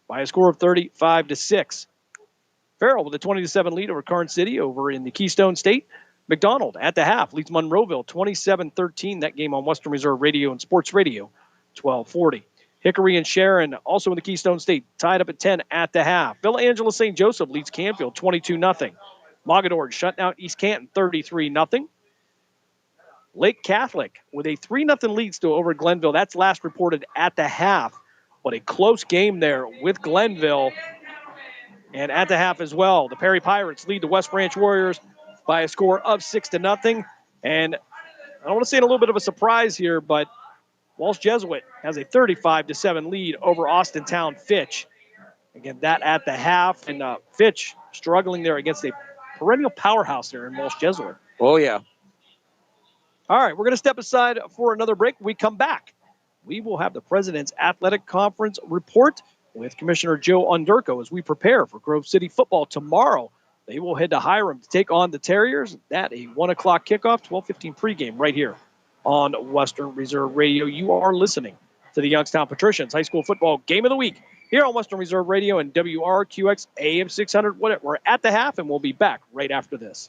by a score of 35-6. Farrell with a 20-7 lead over Karn City over in the Keystone State. McDonald at the half leads Monroeville 27-13. That game on Western Reserve Radio and Sports Radio 1240. Hickory and Sharon also in the Keystone State tied up at 10 at the half. Villa Angela St. Joseph leads Canfield 22-0. Mogador shut down East Canton 33-0. Lake Catholic with a 3-0 lead still over Glenville. That's last reported at the half, but a close game there with Glenville. And at the half as well, the Perry Pirates lead the West Branch Warriors by a score of 6-0. And I don't want to say a little bit of a surprise here, but Walsh Jesuit has a 35-7 lead over Austin Town Fitch. Again, that at the half, and Fitch struggling there against a perennial powerhouse there in Walsh Jesuit. Oh, yeah. All right, we're going to step aside for another break. When we come back, we will have the President's Athletic Conference report with Commissioner Joe Underko as we prepare for Grove City football tomorrow. They will head to Hiram to take on the Terriers. That a 1 o'clock kickoff, 12:15 pregame right here on Western Reserve Radio. You are listening to the Youngstown Patricians High School Football Game of the Week here on Western Reserve Radio and WRQX AM 600. We're at the half, and we'll be back right after this.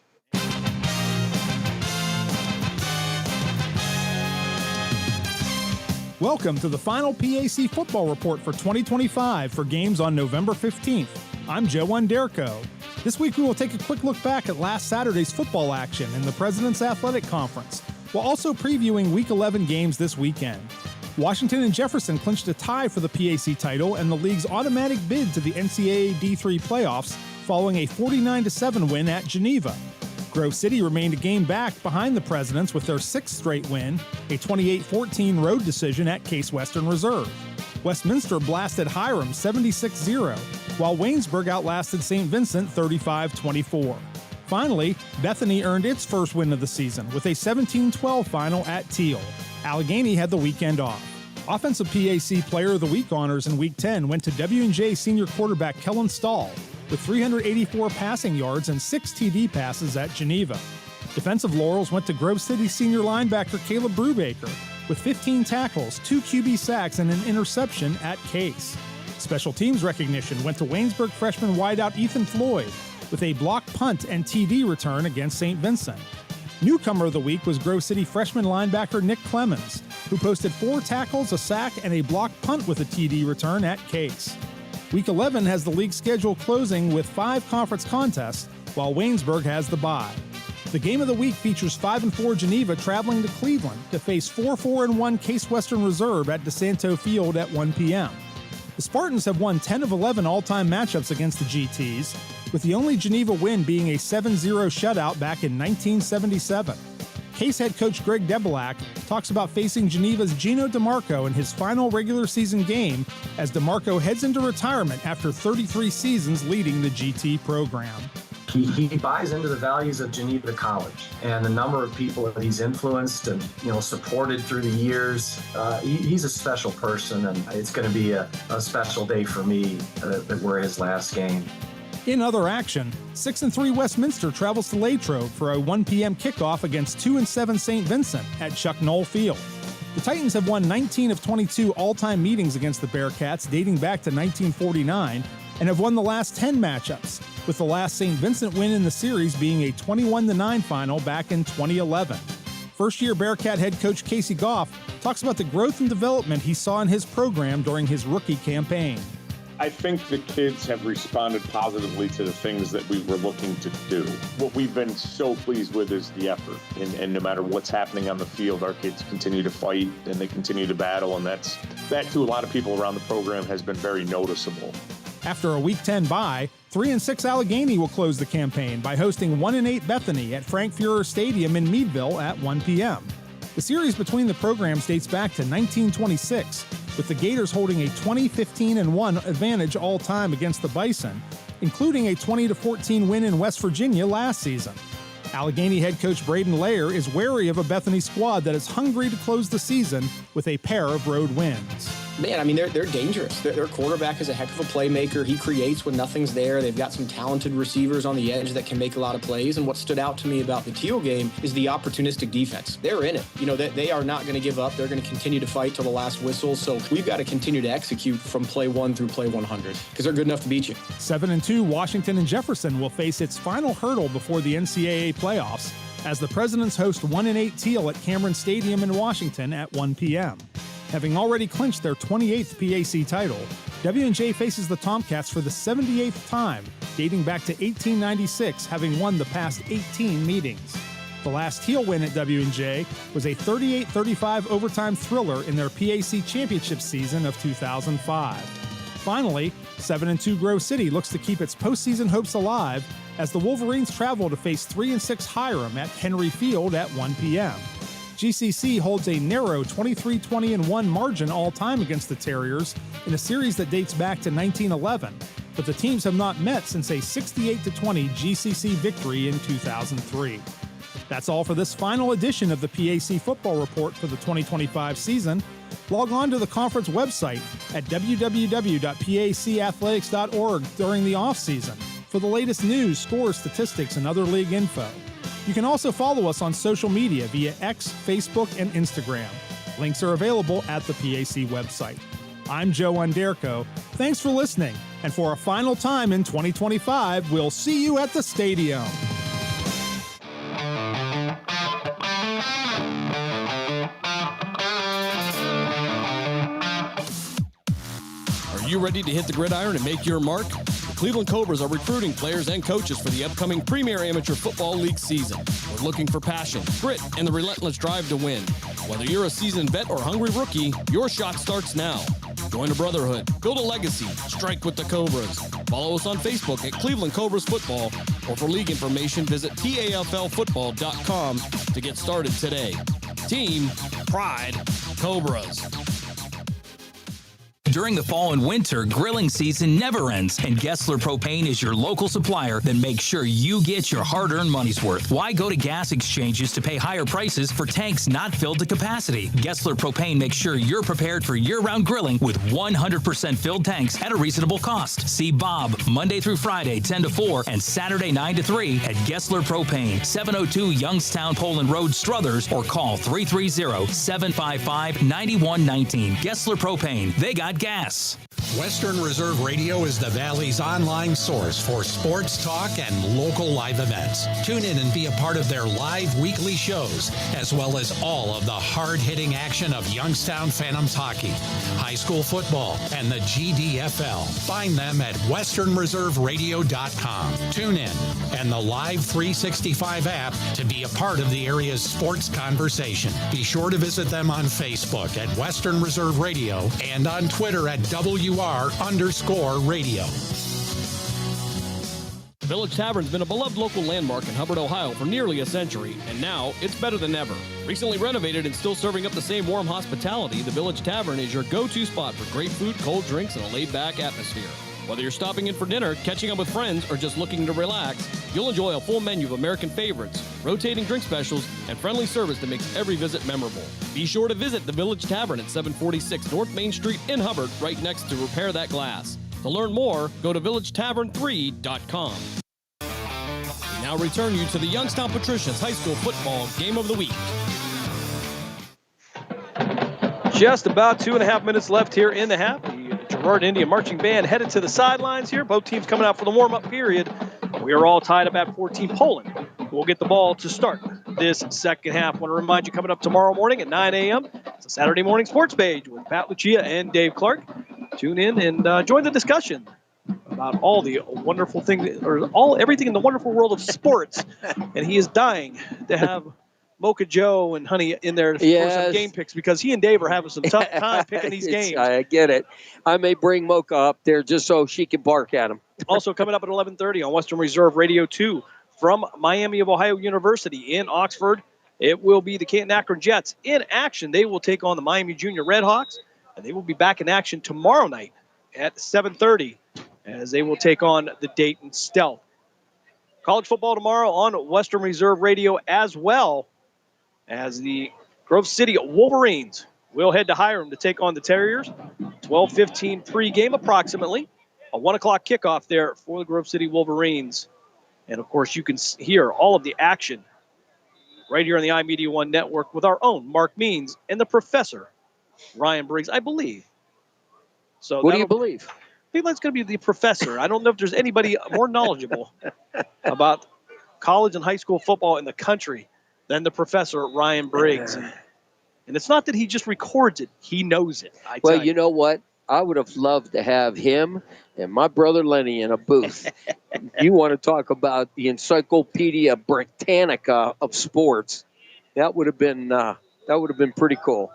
Welcome to the final PAC football report for 2025 for games on November 15th. I'm Joe Underko. This week we will take a quick look back at last Saturday's football action in the President's Athletic Conference, while also previewing Week 11 games this weekend. Washington and Jefferson clinched a tie for the PAC title and the league's automatic bid to the NCAA D3 playoffs following a 49-7 win at Geneva. Grove City remained a game back behind the Presidents with their sixth straight win, a 28-14 road decision at Case Western Reserve. Westminster blasted Hiram 76-0, while Waynesburg outlasted St. Vincent 35-24. Finally, Bethany earned its first win of the season with a 17-12 final at Teal. Allegheny had the weekend off. Offensive PAC Player of the Week honors in Week 10 went to W&J senior quarterback Kellen Stahl with 384 passing yards and 6 TD passes at Geneva. Defensive laurels went to Grove City senior linebacker Caleb Brubaker with 15 tackles, 2 QB sacks, and an interception at Case. Special teams recognition went to Waynesburg freshman wideout Ethan Floyd with a block punt and TD return against St. Vincent. Newcomer of the week was Grove City freshman linebacker Nick Clemens, who posted 4 tackles, a sack, and a block punt with a TD return at Case. Week 11 has the league schedule closing with 5 conference contests, while Waynesburg has the bye. The game of the week features 5-4 Geneva traveling to Cleveland to face 4-1 Case Western Reserve at DeSanto Field at 1 p.m. The Spartans have won 10 of 11 all-time matchups against the GTs, with the only Geneva win being a 7-0 shutout back in 1977. Case head coach Greg Debelak talks about facing Geneva's Gino DeMarco in his final regular season game as DeMarco heads into retirement after 33 seasons leading the GT program. He buys into the values of Geneva College and the number of people that he's influenced and supported through the years. He's a special person, and it's going to be a special day for me that we're his last game. In other action, 6-3 Westminster travels to Latrobe for a 1 p.m. kickoff against 2-7 St. Vincent at Chuck Knoll Field. The Titans have won 19 of 22 all-time meetings against the Bearcats dating back to 1949, and have won the last 10 matchups, with the last St. Vincent win in the series being a 21-9 final back in 2011. First-year Bearcat head coach Casey Goff talks about the growth and development he saw in his program during his rookie campaign. I think the kids have responded positively to the things that we were looking to do. What we've been so pleased with is the effort. And no matter what's happening on the field, our kids continue to fight and they continue to battle. And that to a lot of people around the program has been very noticeable. After a Week 10 bye, 3-6 Allegheny will close the campaign by hosting 1-8 Bethany at Frank Fuhrer Stadium in Meadville at 1 p.m. The series between the programs dates back to 1926, with the Gators holding a 20-15-1 advantage all time against the Bison, including a 20-14 win in West Virginia last season. Allegheny head coach Braden Layer is wary of a Bethany squad that is hungry to close the season with a pair of road wins. Man, I mean, they're dangerous. Their quarterback is a heck of a playmaker. He creates when nothing's there. They've got some talented receivers on the edge that can make a lot of plays. And what stood out to me about the Teal game is the opportunistic defense. They're in it. You know, they are not going to give up. They're going to continue to fight till the last whistle. So we've got to continue to execute from play 1 through play 100 because they're good enough to beat you. 7-2 Washington and Jefferson will face its final hurdle before the NCAA playoffs as the Presidents host 1-8 Teal at Cameron Stadium in Washington at 1 p.m. Having already clinched their 28th PAC title, W&J faces the Tomcats for the 78th time, dating back to 1896, having won the past 18 meetings. The last Teal win at W&J was a 38-35 overtime thriller in their PAC championship season of 2005. Finally, 7-2 Grove City looks to keep its postseason hopes alive as the Wolverines travel to face 3-6 Hiram at Henry Field at 1 p.m. GCC holds a narrow 23-20-1 margin all-time against the Terriers in a series that dates back to 1911, but the teams have not met since a 68-20 GCC victory in 2003. That's all for this final edition of the PAC Football Report for the 2025 season. Log on to the conference website at www.pacathletics.org during the off-season for the latest news, scores, statistics, and other league info. You can also follow us on social media via X, Facebook, and Instagram. Links are available at the PAC website. I'm Joe Underko. Thanks for listening. And for a final time in 2025, we'll see you at the stadium. Are you ready to hit the gridiron and make your mark? The Cleveland Cobras are recruiting players and coaches for the upcoming Premier Amateur Football League season. We're looking for passion, grit, and the relentless drive to win. Whether you're a seasoned vet or hungry rookie, your shot starts now. Join a brotherhood, build a legacy, strike with the Cobras. Follow us on Facebook at Cleveland Cobras Football, or for league information, visit PAFLfootball.com to get started today. Team, pride, Cobras. During the fall and winter, grilling season never ends, and Gessler Propane is your local supplier that makes sure you get your hard-earned money's worth. Why go to gas exchanges to pay higher prices for tanks not filled to capacity? Gessler Propane makes sure you're prepared for year-round grilling with 100% filled tanks at a reasonable cost. See Bob Monday through Friday, 10 to 4, and Saturday, 9 to 3 at Gessler Propane, 702 Youngstown Poland Road, Struthers, or call 330-755-9119. Gessler Propane. They got gas. Western Reserve Radio is the Valley's online source for sports talk and local live events. Tune in and be a part of their live weekly shows, as well as all of the hard-hitting action of Youngstown Phantoms hockey, high school football, and the GDFL. Find them at westernreserveradio.com. Tune in and the Live 365 app to be a part of the area's sports conversation. Be sure to visit them on Facebook at Western Reserve Radio and on Twitter at WR_radio. The Village Tavern's been a beloved local landmark in Hubbard, Ohio for nearly a century, and now it's better than ever. Recently renovated and still serving up the same warm hospitality, the Village Tavern is your go-to spot for great food, cold drinks, and a laid-back atmosphere. Whether you're stopping in for dinner, catching up with friends, or just looking to relax, you'll enjoy a full menu of American favorites, rotating drink specials, and friendly service that makes every visit memorable. Be sure to visit the Village Tavern at 746 North Main Street in Hubbard, right next to Repair That Glass. To learn more, go to villagetavern3.com. We now return you to the Youngstown Patricians High School Football Game of the Week. Just about 2.5 minutes left here in the half. The Girard Indian marching band headed to the sidelines here. Both teams coming out for the warm-up period. We are all tied up at 14. Poland will get the ball to start this second half. I want to remind you, coming up tomorrow morning at 9 a.m., it's a Saturday morning sports page with Pat Lucia and Dave Clark. Tune in and join the discussion about all the wonderful things, or everything in the wonderful world of sports. And he is dying to have Mocha Joe and Honey in there for some game picks, because he and Dave are having some tough time picking these games. I get it. I may bring Mocha up there just so she can bark at him. Also coming up at 11:30 on Western Reserve Radio 2 from Miami of Ohio University in Oxford, it will be the Canton Akron Jets in action. They will take on the Miami Junior Redhawks, and they will be back in action tomorrow night at 7:30 as they will take on the Dayton Stealth. College football tomorrow on Western Reserve Radio, as well as the Grove City Wolverines will head to Hiram to take on the Terriers. 12:15 pregame approximately. A 1 o'clock kickoff there for the Grove City Wolverines. And, of course, you can hear all of the action right here on the iMedia One Network with our own Mark Means and the professor, Ryan Briggs, I believe. So what do you believe? I think that's going to be the professor. I don't know if there's anybody more knowledgeable about college and high school football in the country than the professor, Ryan Briggs. And it's not that he just records it. He knows it. Well, you know what? I would have loved to have him and my brother Lenny in a booth. You want to talk about the Encyclopedia Britannica of sports? That would have been pretty cool.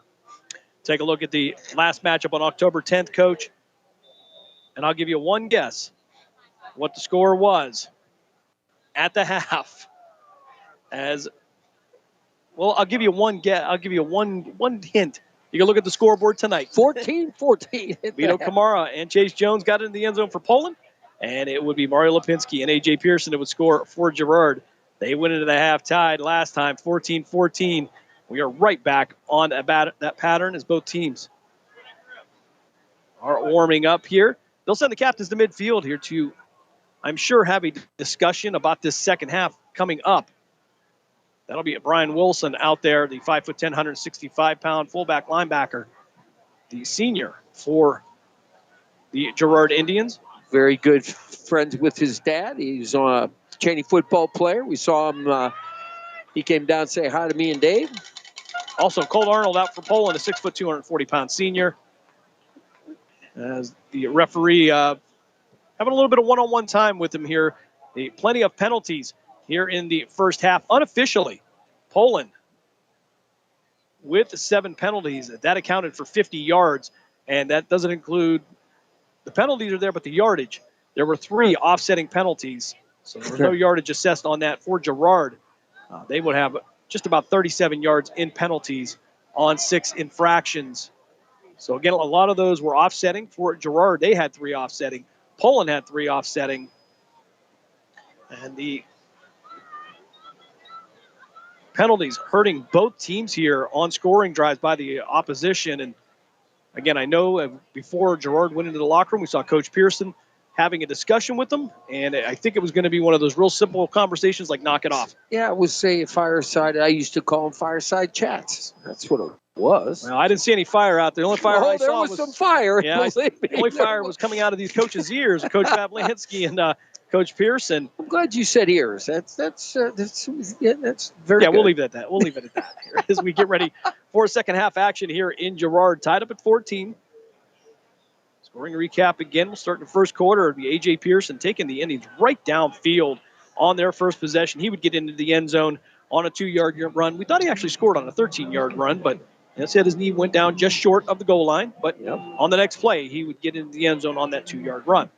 Take a look at the last matchup on October 10th, Coach, and I'll give you one guess what the score was at the half. I'll give you one guess. I'll give you one hint. You can look at the scoreboard tonight. 14-14. Vito Kamara and Chase Jones got it in the end zone for Poland, and it would be Mario Lipinski and A.J. Pearson that would score for Girard. They went into the half tied last time, 14-14. We are right back on that pattern as both teams are warming up here. They'll send the captains to midfield here to, I'm sure, have a discussion about this second half coming up. That'll be Brian Wilson out there, the 5'10", 165-pound fullback linebacker, the senior for the Girard Indians. Very good friends with his dad. He's a Cheney football player. We saw him. He came down to say hi to me and Dave. Also, Cole Arnold out for Poland, a 6'2", 240-pound senior. As the referee having a little bit of one-on-one time with him here. Plenty of penalties here in the first half. Unofficially, Poland with 7 penalties. That accounted for 50 yards, and that doesn't include the penalties are there, but the yardage. There were 3 offsetting penalties, so there was no yardage assessed on that for Girard. They would have just about 37 yards in penalties on 6 infractions. So, again, a lot of those were offsetting. For Girard, they had 3 offsetting. Poland had 3 offsetting. And the penalties hurting both teams here on scoring drives by the opposition. And, again, I know before Girard went into the locker room, we saw Coach Pearson having a discussion with them. And I think it was going to be one of those real simple conversations like knock it off. Yeah, it was, say, fireside. I used to call them fireside chats. That's what it was. Well, I didn't see any fire out there. The only fire I saw there was some fire. Yeah, the only fire was coming out of these coaches' ears, Coach Pavlansky and Coach Pearson. I'm glad you said ears. That's very good. We'll leave it at that. We'll leave it at that here as we get ready for second half action here in Girard. Tied up at 14. Scoring recap again. We'll start in the first quarter. It'll be A.J. Pearson taking the Indians right downfield on their first possession. He would get into the end zone on a 2-yard run. We thought he actually scored on a 13-yard run, but instead his knee went down just short of the goal line. But on the next play, he would get into the end zone on that 2-yard run.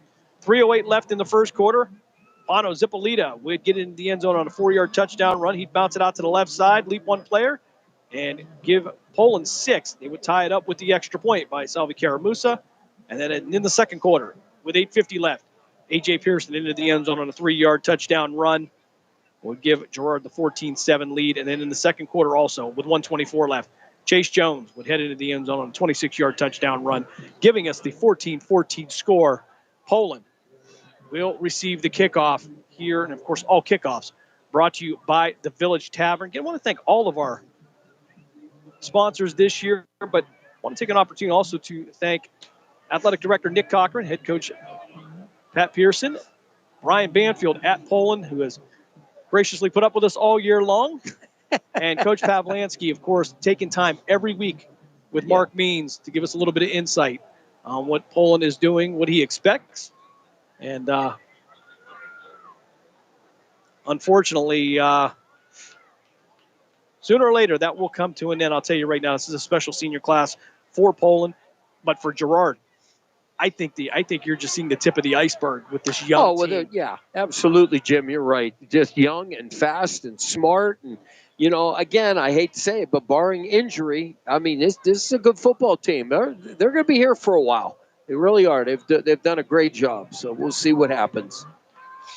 3:08 left in the first quarter. Bono Zipolita would get into the end zone on a 4-yard touchdown run. He'd bounce it out to the left side, leap one player, and give Poland 6. They would tie it up with the extra point by Salvi Karamusa. And then in the second quarter, with 8:50 left, A.J. Pearson into the end zone on a 3-yard touchdown run would give Girard the 14-7 lead. And then in the second quarter also, with 1:24 left, Chase Jones would head into the end zone on a 26-yard touchdown run, giving us the 14-14 score. Poland will receive the kickoff here. And, of course, all kickoffs brought to you by the Village Tavern. Again, I want to thank all of our sponsors this year, but I want to take an opportunity also to thank Athletic Director Nick Cochran, head coach Pat Pearson, Brian Banfield at Poland, who has graciously put up with us all year long, and Coach Pavlansky, of course, taking time every week with Mark Means to give us a little bit of insight on what Poland is doing, what he expects. And unfortunately, sooner or later, that will come to an end. I'll tell you right now, this is a special senior class for Poland, but for Girard, I think you're just seeing the tip of the iceberg with this young team. Yeah, absolutely, Jim. You're right. Just young and fast and smart. And, again, I hate to say it, but barring injury, I mean, this is a good football team. They're going to be here for a while. They really are. They've done a great job. So we'll see what happens.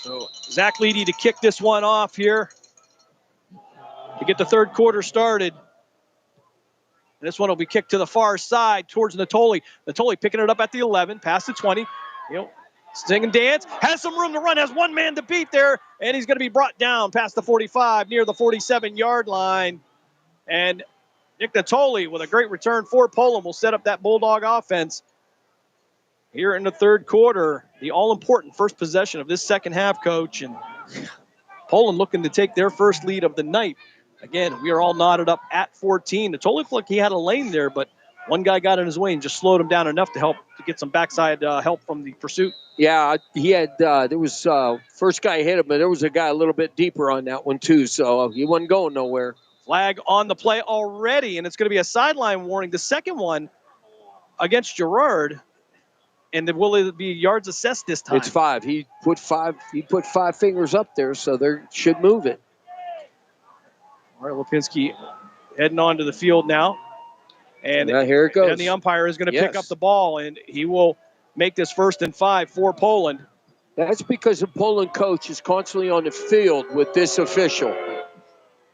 So Zach Leedy to kick this one off here to get the third quarter started. And this one will be kicked to the far side towards Natoli. Natoli picking it up at the 11, past the 20. Sing and dance. Has some room to run. Has one man to beat there. And he's going to be brought down past the 45, near the 47-yard line. And Nick Natoli with a great return for Poland will set up that Bulldog offense here in the third quarter. The all-important first possession of this second half, Coach. And Poland looking to take their first lead of the night. Again, we are all knotted up at 14. Natoli looked like he had a lane there, but one guy got in his way and just slowed him down enough to get some backside help from the pursuit. Yeah, he had, there was, first guy hit him, but there was a guy a little bit deeper on that one too, so he wasn't going nowhere. Flag on the play already, and it's going to be a sideline warning. The second one against Girard, and will it be yards assessed this time? It's 5. He put 5 fingers up there, so they should move it. All right, Lipinski heading onto the field now. And here it goes. And the umpire is going to pick up the ball, and he will make this 1st and 5 for Poland. That's because the Poland coach is constantly on the field with this official.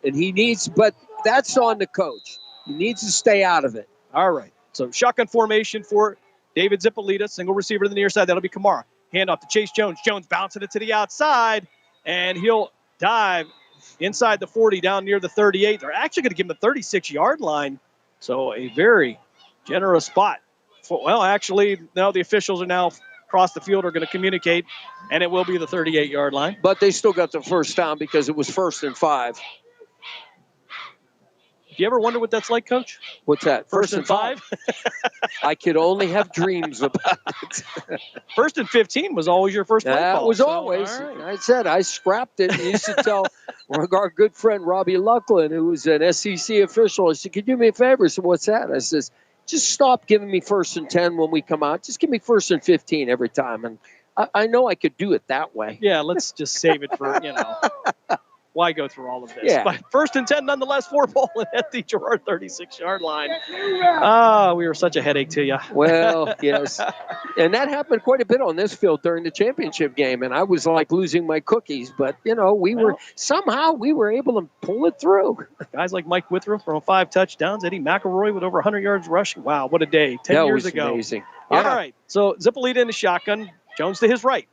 And but that's on the coach. He needs to stay out of it. All right. So shotgun formation for David Zippolita, single receiver to the near side. That'll be Kamara. Hand off to Chase Jones. Jones bouncing it to the outside, and he'll dive inside the 40 down near the 38. They're actually going to give him the 36-yard line. So a very generous spot. Actually, now the officials are now across the field are going to communicate, and it will be the 38-yard line. But they still got the first down because it was 1st and 5. Do you ever wonder what that's like, Coach? What's that? First and 5? I could only have dreams about it. 1st and 15 was always your first play call. That was always. Right. I said I scrapped it. I used to tell our good friend Robbie Lucklin, who was an SEC official, I said, "Could you do me a favor?" I said, "What's that?" I says, "Just stop giving me 1st and 10 when we come out. Just give me 1st and 15 every time." And I know I could do it that way. Yeah, let's just save it for, why go through all of this? Yeah. But 1st and 10 nonetheless for Poland at the Girard 36-yard line. We were such a headache to you. Well, yes. And that happened quite a bit on this field during the championship game, and I was like losing my cookies. But, we were able to pull it through. Guys like Mike Withrow from 5 touchdowns, Eddie McElroy with over 100 yards rushing. Wow, what a day. 10 years ago. That was amazing. All right, so Zippolita in the shotgun. Jones to his right.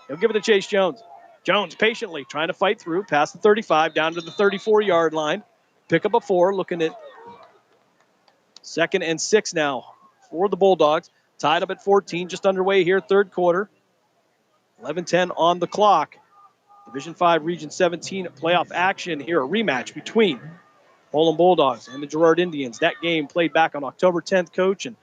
He'll give it to Chase Jones. Jones patiently trying to fight through past the 35 down to the 34-yard line. Pick up a 4, looking at 2nd and 6 now for the Bulldogs. Tied up at 14, just underway here, third quarter. 11:10 on the clock. Division 5, Region 17 playoff action here, a rematch between Poland Bulldogs and the Girard Indians. That game played back on October 10th, Coach, and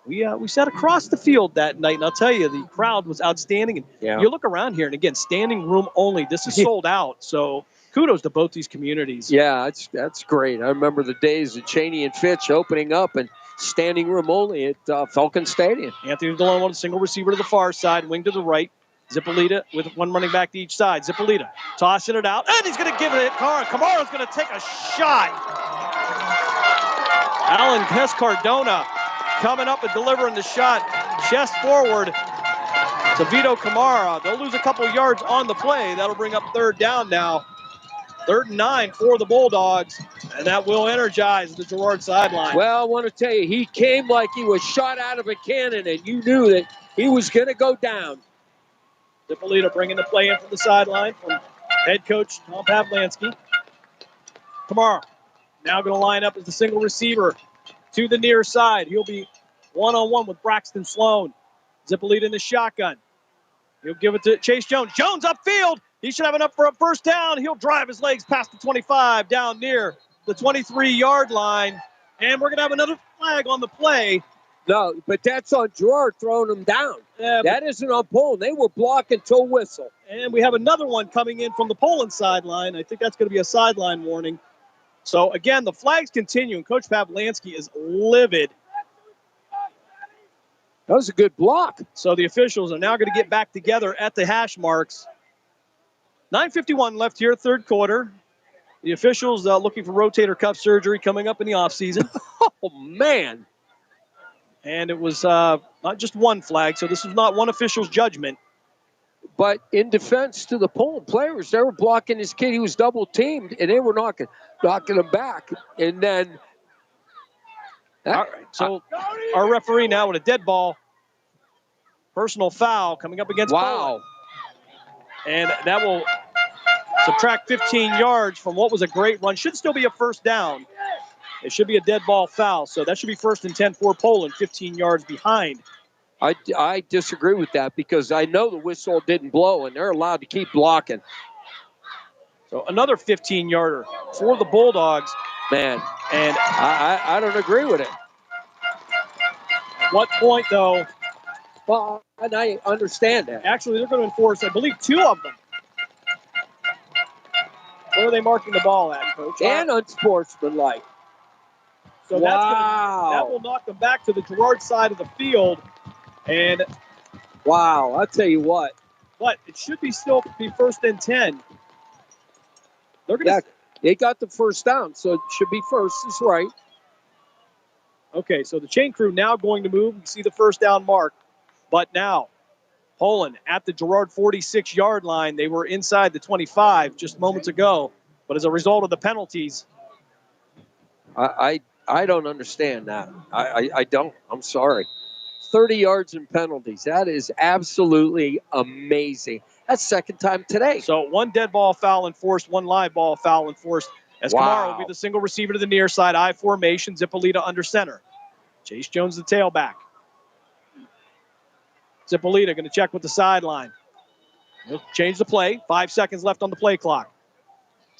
we sat across the field that night, and I'll tell you, the crowd was outstanding. And you look around here, and again, standing room only. This is sold out, so kudos to both these communities. Yeah, that's great. I remember the days of Cheney and Fitch opening up and standing room only at Falcon Stadium. Anthony Delone on a single receiver to the far side, wing to the right. Zippolita with one running back to each side. Zippolita tossing it out, and he's going to give it to Kamara's going to take a shot. Alan Pescardona coming up and delivering the shot, chest forward to Vito Kamara. They'll lose a couple yards on the play. That'll bring up 3rd down now. 3rd and 9 for the Bulldogs, and that will energize the Girard sideline. Well, I want to tell you, he came like he was shot out of a cannon, and you knew that he was going to go down. Zippolita bringing the play in from the sideline from head coach Tom Pavlansky. Kamara now going to line up as the single receiver to the near side. He'll be one-on-one with Braxton Sloan. Zippolita in the shotgun. He'll give it to Chase Jones. Jones upfield. He should have enough for a first down. He'll drive his legs past the 25 down near the 23-yard line. And we're going to have another flag on the play. No, but that's on Girard throwing them down. That isn't on Poland. They were blocking till whistle. And we have another one coming in from the Poland sideline. I think that's going to be a sideline warning. So, again, the flags continue, and Coach Pavlansky is livid. That was a good block. So the officials are now going to get back together at the hash marks. 9:51 left here, third quarter. The officials looking for rotator cuff surgery coming up in the offseason. Oh, man. And it was not just one flag, so this was not one official's judgment. But in defense to the Poland players, they were blocking this kid. He was double-teamed, and they were knocking him back. And then... All right, so our referee now with a dead ball. Personal foul coming up against Poland. And that will subtract 15 yards from what was a great run. Should still be a first down. It should be a dead ball foul, so that should be 1st and 10 for Poland, 15 yards behind. I disagree with that because I know the whistle didn't blow, and they're allowed to keep blocking. So another 15-yarder for the Bulldogs. Man, and I don't agree with it. At what point, though? Well, and I understand that. Actually, they're going to enforce, I believe, 2 of them. Where are they marking the ball at, Coach? And unsportsmanlike. So that will knock them back to the Girard side of the field. And wow, I'll tell you what. But it should be still be 1st and 10. They're going to. They got the first down, so it should be first. That's right. Okay, so the chain crew now going to move and see the first down mark. But now, Poland at the Girard 46-yard line. They were inside the 25 just moments ago. But as a result of the penalties. I don't understand that. I don't. I'm sorry. 30 yards in penalties. That is absolutely amazing. That's second time today. So 1 dead ball foul enforced, 1 live ball foul enforced. As Kamara will be the single receiver to the near side, I formation, Zippolita under center. Chase Jones the tailback. Zippolita going to check with the sideline. He'll change the play. 5 seconds left on the play clock.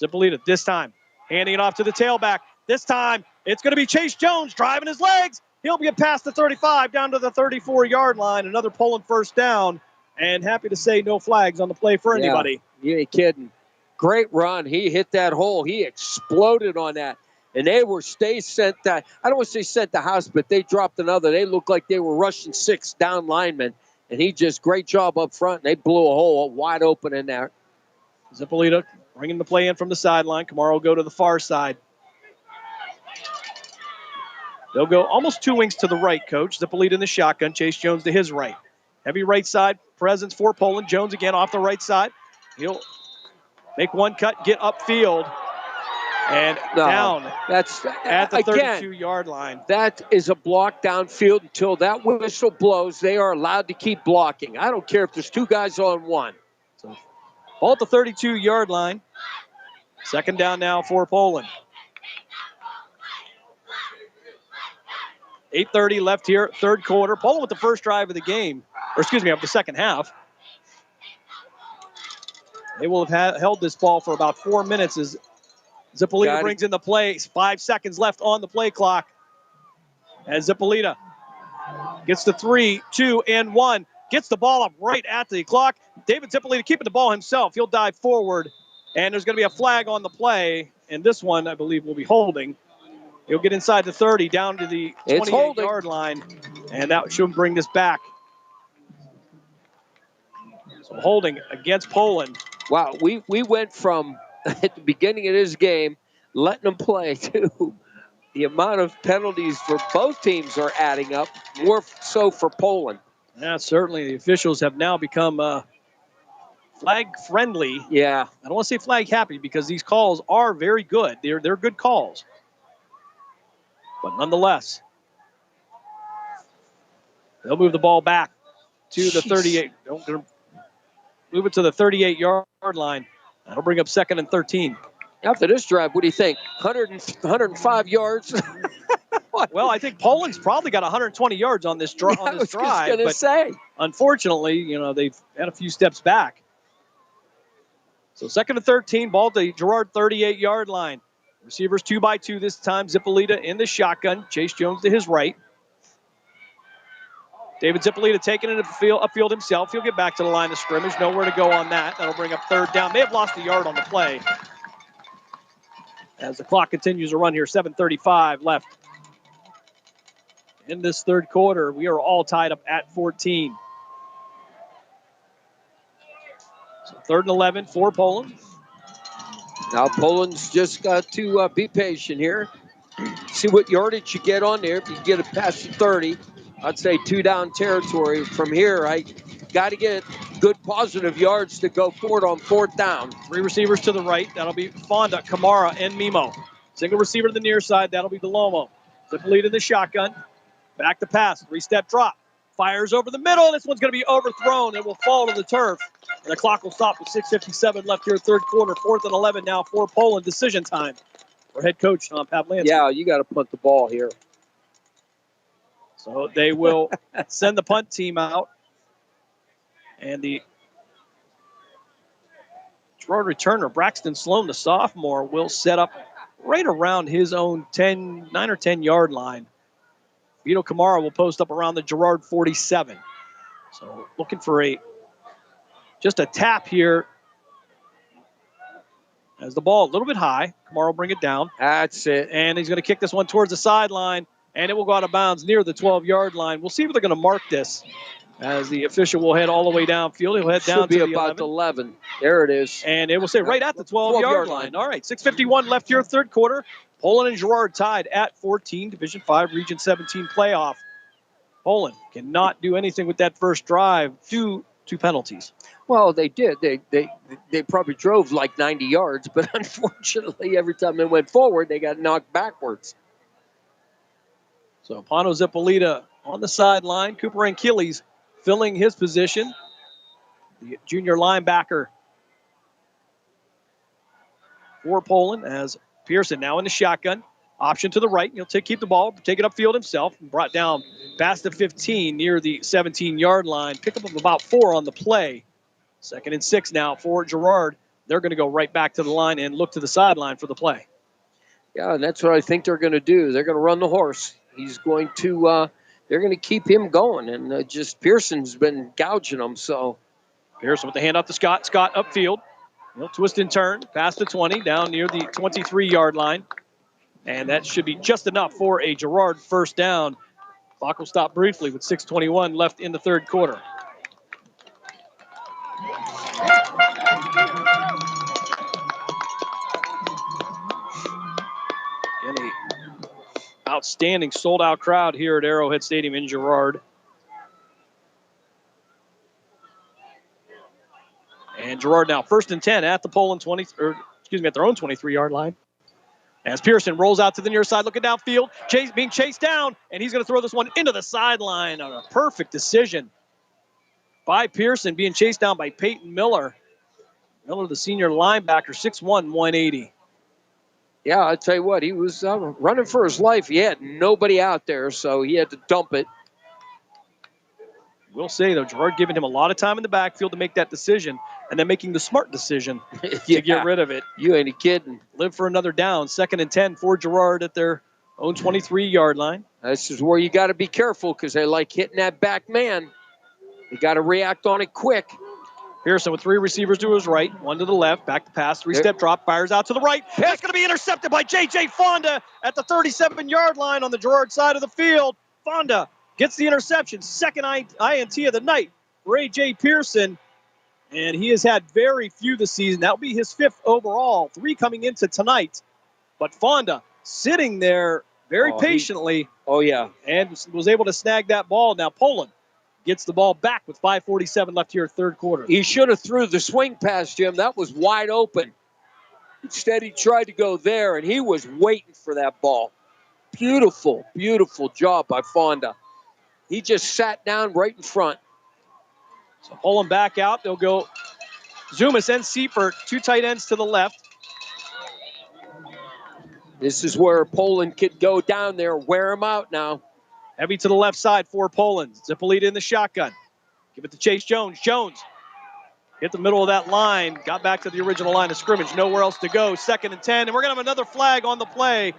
Zippolita this time handing it off to the tailback. This time it's going to be Chase Jones driving his legs. He'll get past the 35 down to the 34-yard line. Another Poland first down. And happy to say no flags on the play for anybody. You ain't kidding. Great run. He hit that hole. He exploded on that. And they sent that. I don't want to say sent the house, but they dropped another. They looked like they were rushing 6 down linemen. And he just, great job up front. And they blew a hole wide open in there. Zippolita bringing the play in from the sideline. Kamara will go to the far side. They'll go almost 2 wings to the right, Coach. Zippolita in the shotgun. Chase Jones to his right. Heavy right side presence for Poland. Jones again off the right side. He'll make 1 cut, get upfield, and down that's at the 32-yard line. That is a block downfield until that whistle blows. They are allowed to keep blocking. I don't care if there's 2 guys on 1. So, ball at the 32-yard line. Second down now for Poland. 8:30 left here, third quarter. Poland with the first drive of the game. Of the second half. They will have held this ball for about 4 minutes as Zippolita brings in the play. 5 seconds left on the play clock. As Zippolita gets the 3, 2, and 1. Gets the ball up right at the clock. David Zippolita keeping the ball himself. He'll dive forward. And there's going to be a flag on the play. And this one, I believe, will be holding. He'll get inside the 30, down to the 28-yard line. And that should bring this back. So holding against Poland. Wow, we went from, at the beginning of this game, letting them play to the amount of penalties for both teams are adding up, more so for Poland. Yeah, certainly. The officials have now become flag-friendly. Yeah. I don't want to say flag-happy because these calls are very good. They're good calls. But nonetheless, they'll move the ball back to the 38. Move it to the 38-yard line. That'll bring up 2nd and 13. After this drive, what do you think? 105 yards? Well, I think Poland's probably got 120 yards on this drive. I was just going to say. Unfortunately, they've had a few steps back. So 2nd and 13, ball to Girard 38-yard line. Receivers 2x2 this time. Zippolita in the shotgun. Chase Jones to his right. David Zippolita taking it upfield himself. He'll get back to the line of scrimmage. Nowhere to go on that. That'll bring up 3rd down. May have lost a yard on the play. As the clock continues to run here, 7:35 left. In this 3rd quarter, we are all tied up at 14. So 3rd and 11 for Poland. Now Poland's just got to be patient here. See what yardage you get on there. If you get it past the 30, I'd say 2 down territory. From here, I got to get good positive yards to go forward on 4th down. 3 receivers to the right. That'll be Fonda, Kamara, and Mimo. Single receiver to the near side. That'll be DeLomo. Zippolita in the shotgun. Back to pass. 3-step drop. Fires over the middle. This one's going to be overthrown. It will fall to the turf. And the clock will stop with 6:57 left here, 3rd quarter. 4th and 11 now for Poland. Decision time for head coach Tom Pavlansky. Yeah, you got to punt the ball here. So they will send the punt team out. And the Girard returner, Braxton Sloan, the sophomore, will set up right around his own 9 or 10 yard line. Vito Kamara will post up around the Girard 47. So looking for just a tap here. As the ball a little bit high, Kamara will bring it down. That's it. And he's going to kick this one towards the sideline, and it will go out of bounds near the 12-yard line. We'll see if they're going to mark this, as the official will head all the way downfield. He'll head down to the 11. Should be about 11. There it is. And it will say right at the 12-yard line. All right, 6:51 left here, 3rd quarter. Poland and Girard tied at 14, Division 5, Region 17 playoff. Poland cannot do anything with that first drive due to penalties. Well, they did. They probably drove like 90 yards, but unfortunately, every time they went forward, they got knocked backwards. So Pano Zippolita on the sideline. Cooper Anchiles filling his position. The junior linebacker for Poland, as Pearson now in the shotgun. Option to the right. He'll keep the ball, take it upfield himself, and brought down past the 15 near the 17-yard line. Pick up of about 4 on the play. 2nd and 6 now for Girard. They're going to go right back to the line and look to the sideline for the play. Yeah, and that's what I think they're going to do. They're going to run the horse. He's going to, they're going to keep him going. And just Pearson's been gouging them, so. Pearson with the handoff to Scott. Scott upfield. He'll twist and turn past the 20, down near the 23-yard line. And that should be just enough for a Girard first down. Clock will stop briefly with 6:21 left in the 3rd quarter. Again, a outstanding sold-out crowd here at Arrowhead Stadium in Girard. And Girard now 1st and 10 at the Poland at their own 23-yard line. As Pearson rolls out to the near side, looking downfield, being chased down, and he's going to throw this one into the sideline. A perfect decision by Pearson, being chased down by Peyton Miller. Miller, the senior linebacker, 6'1", 180. Yeah, I'll tell you what, he was running for his life. He had nobody out there, so he had to dump it. We'll say, though, Girard giving him a lot of time in the backfield to make that decision, and then making the smart decision to get rid of it. You ain't kidding. Live for another down. 2nd and 10 for Girard at their own 23-yard line. This is where you got to be careful, because they like hitting that back man. You got to react on it quick. Pearson with 3 receivers to his right, 1 to the left, back to pass, 3-step drop, fires out to the right. That's going to be intercepted by J.J. Fonda at the 37-yard line on the Girard side of the field. Fonda gets the interception, 2nd INT of the night for A.J. Pearson. And he has had very few this season. That will be his 5th overall, 3 coming into tonight. But Fonda sitting there very patiently. And was able to snag that ball. Now Poland gets the ball back with 5:47 left here, 3rd quarter. He should have threw the swing pass, Jim. That was wide open. Instead, he tried to go there, and he was waiting for that ball. Beautiful, beautiful job by Fonda. He just sat down right in front. So Poland back out. They'll go Zumas and Seifert, 2 tight ends to the left. This is where Poland could go down there, wear him out now. Heavy to the left side for Poland. Zippolita in the shotgun. Give it to Chase Jones. Jones hit the middle of that line. Got back to the original line of scrimmage. Nowhere else to go. 2nd and 10. And we're going to have another flag on the play.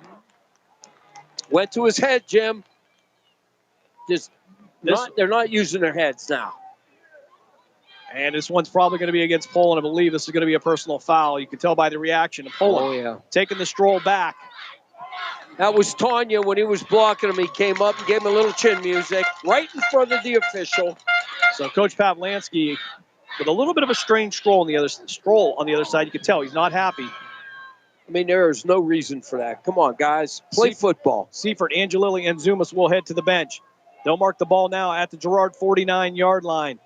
Went to his head, Jim. They're not using their heads now. And this one's probably going to be against Poland. I believe this is going to be a personal foul. You can tell by the reaction of Poland taking the stroll back. That was Tanya when he was blocking him. He came up and gave him a little chin music right in front of the official. So Coach Pavlansky with a little bit of a strange stroll on the other side. You can tell he's not happy. I mean, there is no reason for that. Come on, guys. Play football. Seifert, Angelilli, and Zumas will head to the bench. They'll mark the ball now at the Girard 49-yard line.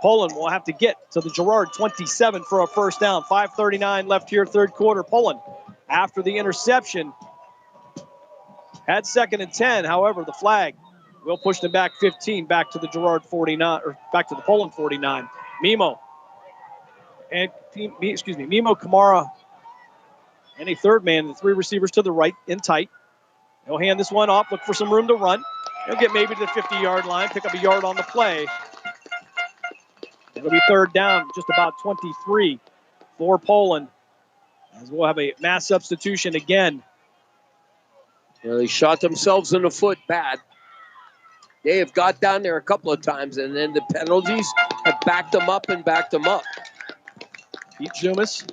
Poland will have to get to the Girard 27 for a first down. 5:39 left here, third quarter. Poland, after the interception, had 2nd and 10. However, the flag will push them back 15, back to the Girard 49, or back to the Poland 49. Mimo, Kamara, and a third man, the 3 receivers to the right in tight. They'll hand this one off, look for some room to run. They'll get maybe to the 50-yard line, pick up a yard on the play. It'll be 3rd down, just about 23 for Poland, as we'll have a mass substitution again. Well, they shot themselves in the foot bad. They have got down there a couple of times, and then the penalties have backed them up and backed them up. Pete Zumas,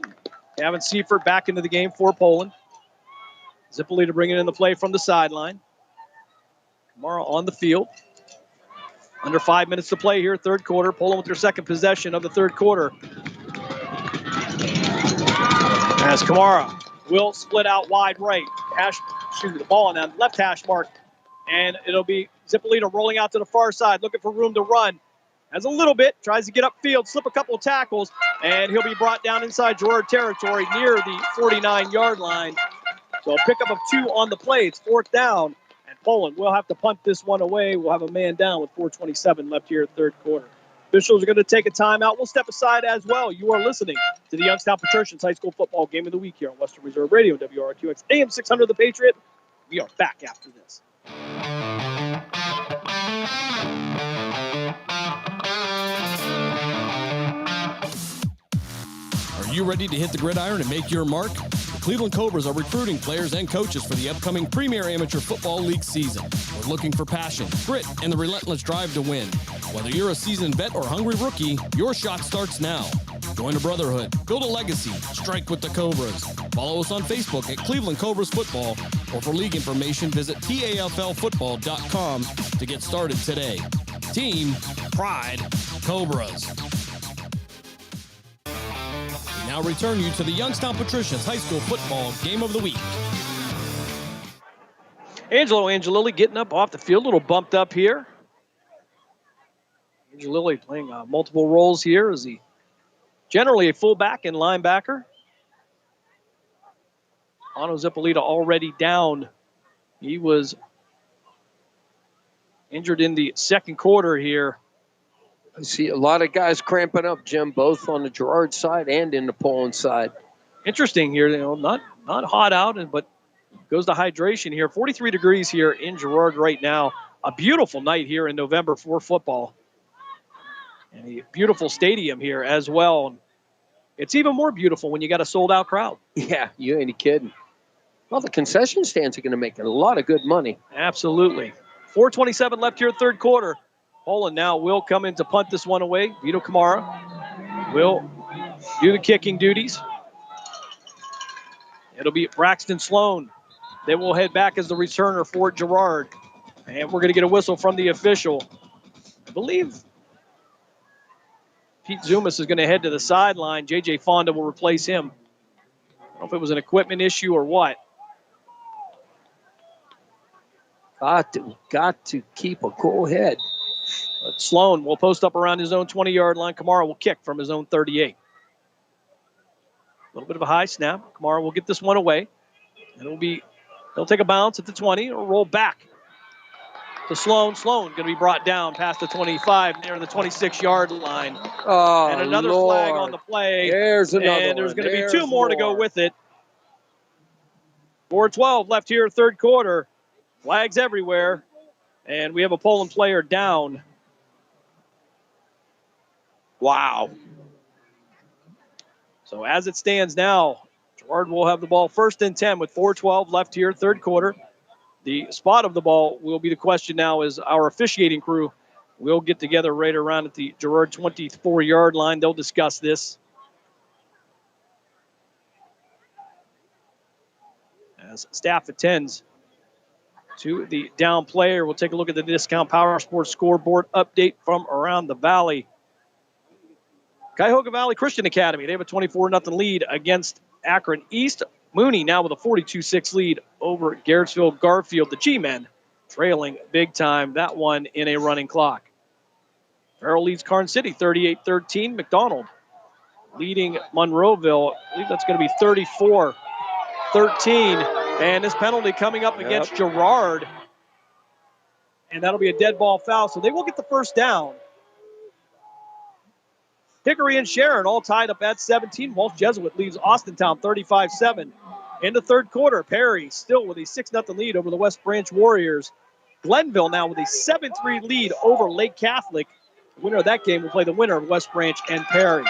Gavin Seifert back into the game for Poland. Zippolita bringing in the play from the sideline. Kamara on the field. Under 5 minutes to play here, third quarter. Poland with their second possession of the third quarter. As Kamara will split out wide right. The ball on that left hash mark. And it'll be Zippolita rolling out to the far side, looking for room to run. Has a little bit, tries to get upfield, slip a couple of tackles, and he'll be brought down inside Girard territory near the 49-yard line. So a pickup of 2 on the play. It's 4th down. Poland will have to punt this one away. We'll have a man down with 4:27 left here in third quarter. Officials are going to take a timeout. We'll step aside as well. You are listening to the Youngstown Patricians High School Football Game of the Week here on Western Reserve Radio, WRQX AM 600 The Patriot. We are back after this. Are you ready to hit the gridiron and make your mark? The Cleveland Cobras are recruiting players and coaches for the upcoming Premier Amateur Football League season. We're looking for passion, grit, and the relentless drive to win. Whether you're a seasoned vet or hungry rookie, your shot starts now. Join a brotherhood, build a legacy, strike with the Cobras. Follow us on Facebook at Cleveland Cobras Football, or for league information, visit TAFLfootball.com to get started today. Team, pride, Cobras. We now return you to the Youngstown Patricians High School Football Game of the Week. Angelo Angelilli getting up off the field, a little bumped up here. Angelilli playing multiple roles here as he generally a fullback and linebacker. Ano Zippolita already down. He was injured in the second quarter here. I see a lot of guys cramping up, Jim, both on the Girard side and in the Poland side. Interesting here, not hot out, but goes to hydration here. 43 degrees here in Girard right now. A beautiful night here in November for football. And a beautiful stadium here as well. It's even more beautiful when you got a sold-out crowd. Yeah, you ain't kidding. Well, the concession stands are going to make a lot of good money. Absolutely. 4:27 left here, third quarter. Poland now will come in to punt this one away. Vito Kamara will do the kicking duties. It'll be Braxton Sloan. They will head back as the returner for Girard. And we're going to get a whistle from the official. I believe Pete Zumas is going to head to the sideline. J.J. Fonda will replace him. I don't know if it was an equipment issue or what. Got to keep a cool head. But Sloan will post up around his own 20-yard line. Kamara will kick from his own 38. A little bit of a high snap. Kamara will get this one away. And he'll take a bounce at the 20 or roll back to Sloan. Sloan going to be brought down past the 25 near the 26-yard line. Oh, and another flag on the play. There's another And there's going to be two more to go with it. 4:12 left here, third quarter. Flags everywhere. And we have a Poland player down. Wow. So as it stands now, Girard will have the ball 1st and 10 with 4:12 left here, third quarter. The spot of the ball will be the question now as our officiating crew will get together right around at the Girard 24-yard line. They'll discuss this. As staff attends to the down player, we'll take a look at the Discount Power Sports scoreboard update from around the valley. Cuyahoga Valley Christian Academy, they have a 24-0 lead against Akron East. Mooney now with a 42-6 lead over Garrettsville Garfield. The G-men trailing big time, that one in a running clock. Farrell leads Karn City 38-13. McDonald leading Monroeville. I believe that's going to be 34-13. And this penalty coming up against Girard. And that'll be a dead ball foul, so they will get the first down. Hickory and Sharon all tied up at 17. Walsh Jesuit leaves Austintown 35-7. In the third quarter, Perry still with a 6-0 lead over the West Branch Warriors. Glenville now with a 7-3 lead over Lake Catholic. The winner of that game will play the winner of West Branch and Perry.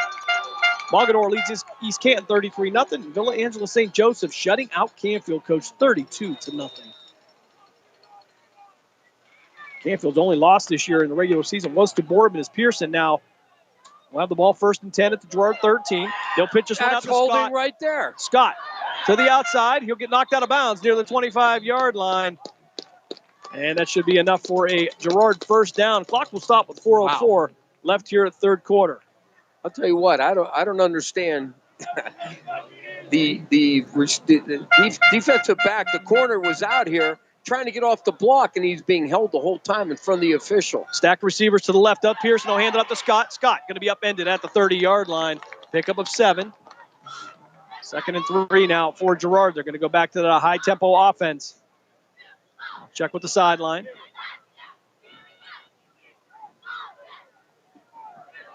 Mogador leads East Canton 33-0. Villa Angela St. Joseph shutting out Canfield Coach 32-0. Canfield's only loss this year in the regular season was to Boardman as Pearson now will have the ball 1st and 10 at the Girard 13. They'll pitch this one out to Scott. That's holding right there. Scott to the outside. He'll get knocked out of bounds near the 25-yard line. And that should be enough for a Girard first down. Clock will stop with 4:04 left here at third quarter. I'll tell you what, I don't understand. the defensive back, the corner was out here trying to get off the block, and he's being held the whole time in front of the official. Stacked receivers to the left up. Pearson will hand it up to Scott. Scott going to be upended at the 30-yard line. Pickup of 7. 2nd and 3 now for Girard. They're going to go back to the high-tempo offense. Check with the sideline.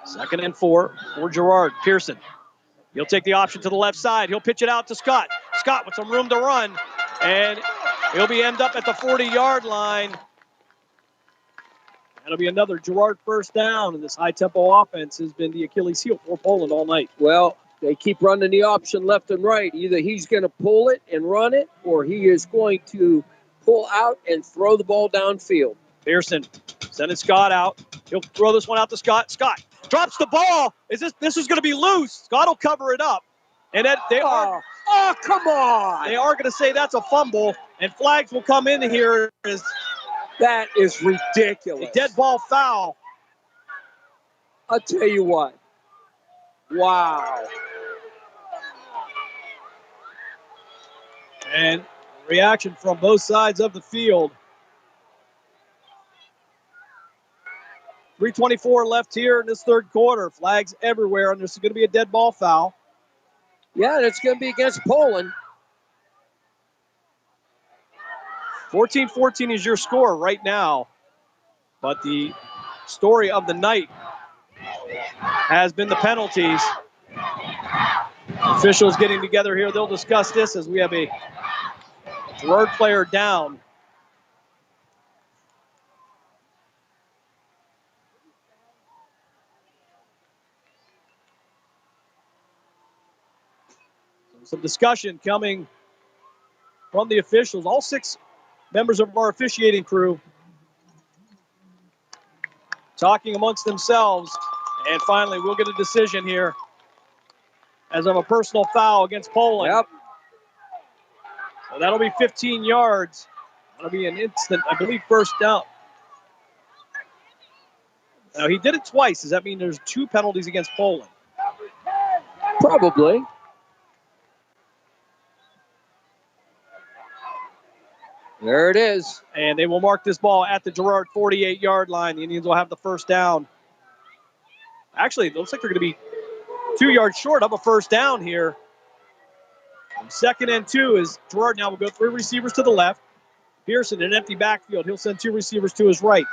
2nd and 4 for Girard. Pearson. He'll take the option to the left side. He'll pitch it out to Scott. Scott with some room to run. And he'll be ended up at the 40-yard line. That'll be another Girard first down. And this high-tempo offense has been the Achilles heel for Poland all night. Well, they keep running the option left and right. Either he's going to pull it and run it, or he is going to pull out and throw the ball downfield. Pearson sending Scott out. He'll throw this one out to Scott. Scott drops the ball. This is going to be loose. Scott will cover it up. And they are. Oh, come on. They are going to say that's a fumble, and flags will come in here. That is ridiculous. A dead ball foul. I'll tell you what. Wow. And reaction from both sides of the field. 3:24 left here in this third quarter. Flags everywhere, and there's going to be a dead ball foul. Yeah, and it's going to be against Poland. 14-14 is your score right now. But the story of the night has been the penalties. Officials getting together here. They'll discuss this as we have a Girard player down. Some discussion coming from the officials. All 6 members of our officiating crew talking amongst themselves. And finally, we'll get a decision here as of a personal foul against Poland. Yep. So that'll be 15 yards. That'll be an instant, I believe, first down. Now, he did it twice. Does that mean there's 2 penalties against Poland? Probably. There it is. And they will mark this ball at the Girard 48-yard line. The Indians will have the first down. Actually, it looks like they're going to be 2 yards short of a first down here. 2nd and 2 is Girard now will go 3 receivers to the left. Pearson in an empty backfield. He'll send 2 receivers to his right.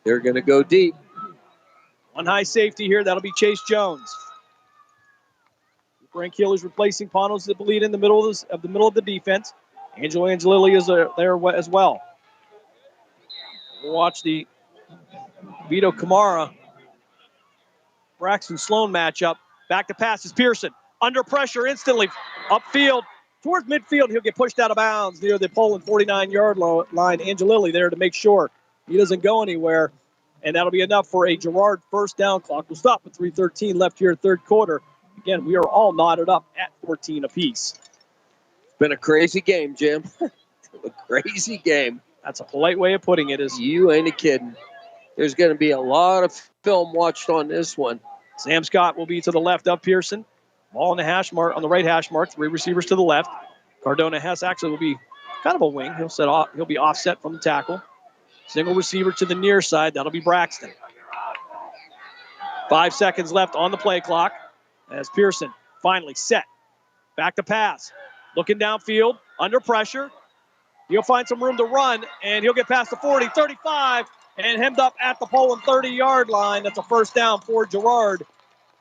They're going to go deep. One high safety here. That'll be Chase Jones. Frank Hill is replacing Panos the lead in the middle of the defense. Angelo Angelilli is there as well. We'll watch the Vito Kamara, Braxton Sloan matchup. Back to pass is Pearson. Under pressure instantly. Upfield. Towards midfield. He'll get pushed out of bounds near the Poland 49-yard line. Angelilli there to make sure he doesn't go anywhere. And that'll be enough for a Girard first down. Clock will stop with 3:13 left here, third quarter. Again, we are all knotted up at 14 apiece. It's been a crazy game, Jim. A crazy game. That's a polite way of putting it. You ain't a kidding. There's going to be a lot of film watched on this one. Sam Scott will be to the left of Pearson. Ball on the hash mark, on the right hash mark. 3 receivers to the left. Cardona Hess actually will be kind of a wing. He'll be offset from the tackle. Single receiver to the near side. That'll be Braxton. 5 seconds left on the play clock as Pearson finally set. Back to pass. Looking downfield, under pressure. He'll find some room to run, and he'll get past the 40, 35, and hemmed up at the Poland 30-yard line. That's a first down for Girard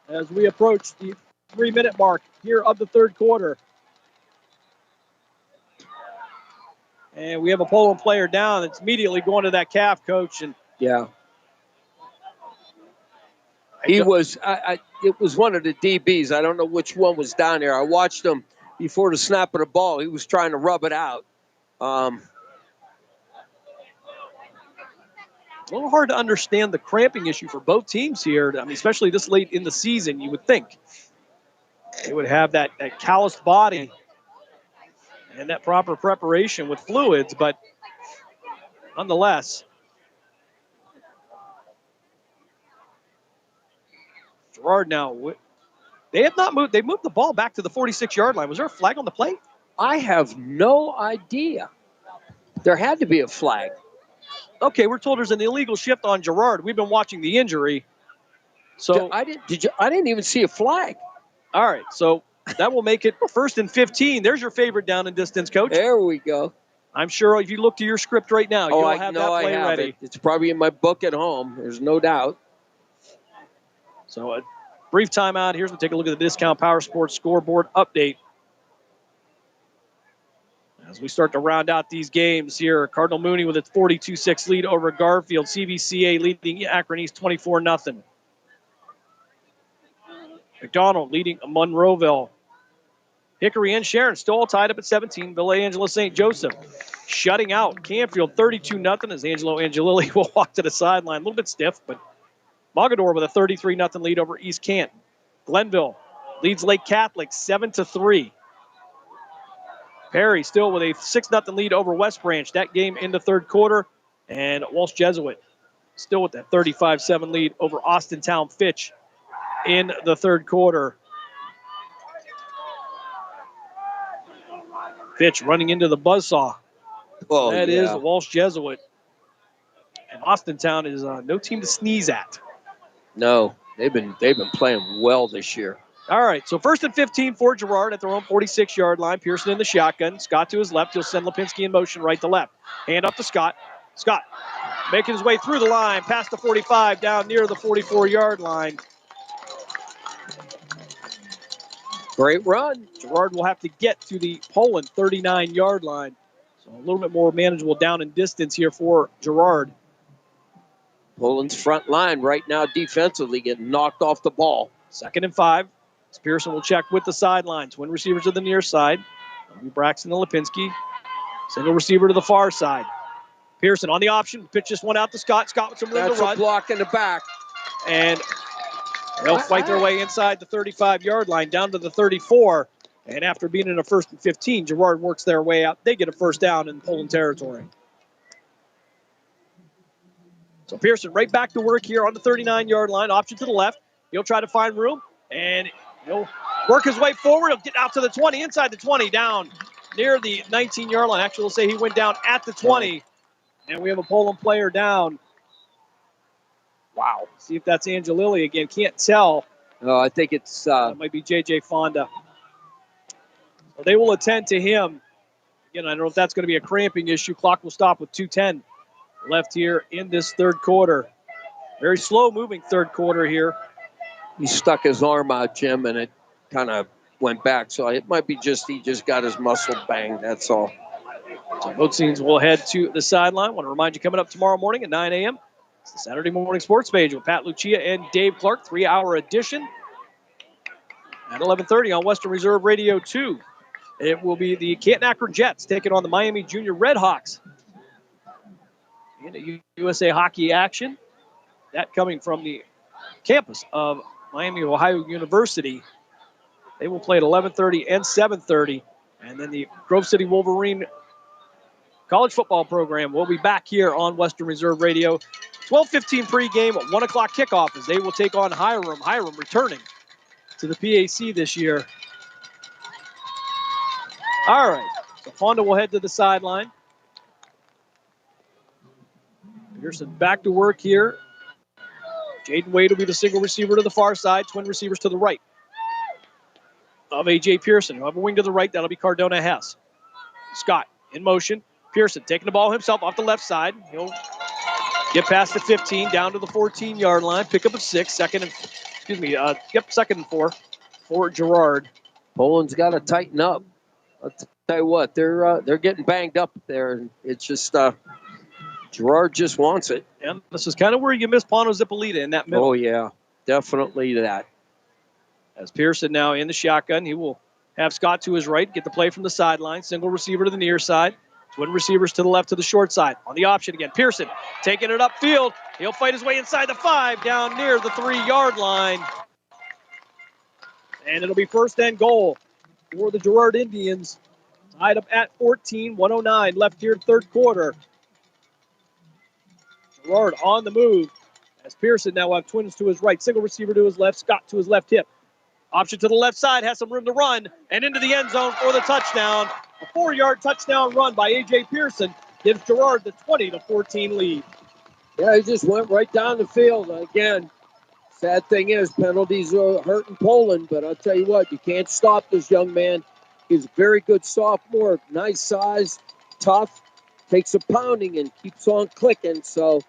as we approach the 3-minute mark here of the third quarter. And we have a Poland player down. It's immediately going to that calf, Coach. And yeah. It was one of the DBs. I don't know which one was down there. I watched him before the snap of the ball. He was trying to rub it out. A little hard to understand the cramping issue for both teams here. I mean, especially this late in the season, you would think they would have that calloused body and that proper preparation with fluids, but nonetheless, Girard now, they have not moved. They moved the ball back to the 46-yard line. Was there a flag on the play? I have no idea. There had to be a flag. Okay, we're told there's an illegal shift on Girard. We've been watching the injury. So I didn't even see a flag. All right, so that will make it 1st and 15. There's your favorite down and distance, Coach. There we go. I'm sure if you look to your script right now, you'll have that play ready. It's probably in my book at home. There's no doubt. So a brief timeout. Here's we'll take a look at the Discount Power Sports scoreboard update. As we start to round out these games here, Cardinal Mooney with its 42-6 lead over Garfield. CVCA leading Akron East 24-0. McDonald leading Monroeville. Hickory and Sharon still all tied up at 17. Villa Angela St. Joseph shutting out Canfield 32-0 as Angelo Angelilli will walk to the sideline. A little bit stiff, but Mogador with a 33-0 lead over East Canton. Glenville leads Lake Catholic 7-3. Perry still with a 6-0 lead over West Branch. That game in the third quarter. And Walsh Jesuit still with that 35-7 lead over Austintown Fitch in the third quarter. Fitch running into the buzzsaw. That is Walsh Jesuit. And Austintown is no team to sneeze at. No, they've been playing well this year. All right, so 1st and 15 for Girard at their own 46-yard line. Pearson in the shotgun. Scott to his left. He'll send Lipinski in motion right to left. Hand up to Scott. Scott making his way through the line, past the 45, down near the 44-yard line. Great run. Girard will have to get to the Poland 39-yard line. So a little bit more manageable down in distance here for Girard. Poland's front line right now defensively getting knocked off the ball. 2nd and 5. Pearson will check with the sidelines. Twin receivers to the near side. Braxton and Lipinski. Single receiver to the far side. Pearson on the option. Pitch this one out to Scott. Scott with some room to run. That's a block in the back. And they'll fight their way inside the 35-yard line down to the 34. And after being in a 1st and 15, Girard works their way out. They get a first down in Poland territory. So Pearson right back to work here on the 39-yard line. Option to the left. He'll try to find room. And he'll work his way forward. He'll get out to the 20, inside the 20, down near the 19-yard line. Actually, we'll say he went down at the 20. And we have a Poland player down. Wow. See if that's Angelilli again. Can't tell. No, I think it's... It might be J.J. Fonda. So they will attend to him. Again, I don't know if that's going to be a cramping issue. Clock will stop with 2:10 left here in this third quarter. Very slow-moving third quarter here. He stuck his arm out, Jim, and it kind of went back. So it might be he just got his muscle banged. That's all. So both teams will head to the sideline. Want to remind you, coming up tomorrow morning at 9 a.m., it's the Saturday Morning Sports Page with Pat Lucia and Dave Clark, 3-hour edition. At 11:30 on Western Reserve Radio 2, it will be the Canton Akron Jets taking on the Miami Junior Redhawks in USA Hockey action. That coming from the campus of Miami Ohio University. They will play at 11:30 and 7:30. And then the Grove City Wolverine college football program will be back here on Western Reserve Radio. 12:15 pregame, 1 o'clock kickoff as they will take on Hiram. Hiram returning to the PAC this year. All right, so Honda will head to the sideline. Pearson back to work here. Jaden Wade will be the single receiver to the far side, twin receivers to the right of A.J. Pearson. He'll have a wing to the right. That'll be Cardona Hess. Scott in motion. Pearson taking the ball himself off the left side. He'll get past the 15, down to the 14-yard line. Pick up a 6. Second and 4 for Girard. Poland's got to tighten up. I'll tell you what, they're getting banged up there. It's just Girard just wants it. And this is kind of where you miss Pano Zippolita in that middle. Oh, yeah, definitely that. As Pearson now in the shotgun, he will have Scott to his right, get the play from the sideline. Single receiver to the near side. Twin receivers to the left to the short side. On the option again, Pearson taking it upfield. He'll fight his way inside the 5, down near the 3-yard line. And it'll be first and goal for the Girard Indians. Tied up at 14, 109 left here, third quarter. Girard on the move as Pearson now have twins to his right, single receiver to his left, Scott to his left hip. Option to the left side, has some room to run, and into the end zone for the touchdown. A 4-yard touchdown run by A.J. Pearson gives Girard the 20-14 lead. Yeah, he just went right down the field. Again, sad thing is penalties are hurting Poland, but I'll tell you what, you can't stop this young man. He's a very good sophomore, nice size, tough, takes a pounding and keeps on clicking. So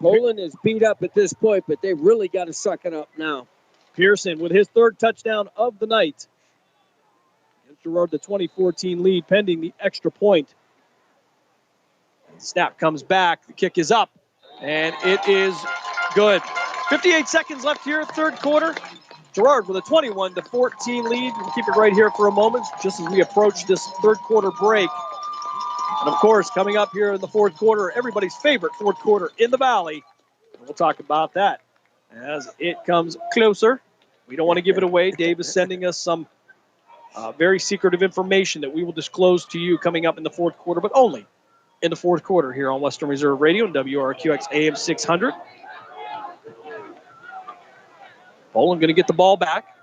Poland is beat up at this point, but they really got to suck it up now. Pearson with his third touchdown of the night. Gives Girard the 20-14 lead pending the extra point. Snap comes back. The kick is up, and it is good. 58 seconds left here, third quarter. Girard with a 21-14 lead. We'll keep it right here for a moment just as we approach this third quarter break. And, of course, coming up here in the fourth quarter, everybody's favorite fourth quarter in the Valley. And we'll talk about that as it comes closer. We don't want to give it away. Dave is sending us some very secretive information that we will disclose to you coming up in the fourth quarter, but only in the fourth quarter here on Western Reserve Radio and WRQX AM 600. Poland going to get the ball back.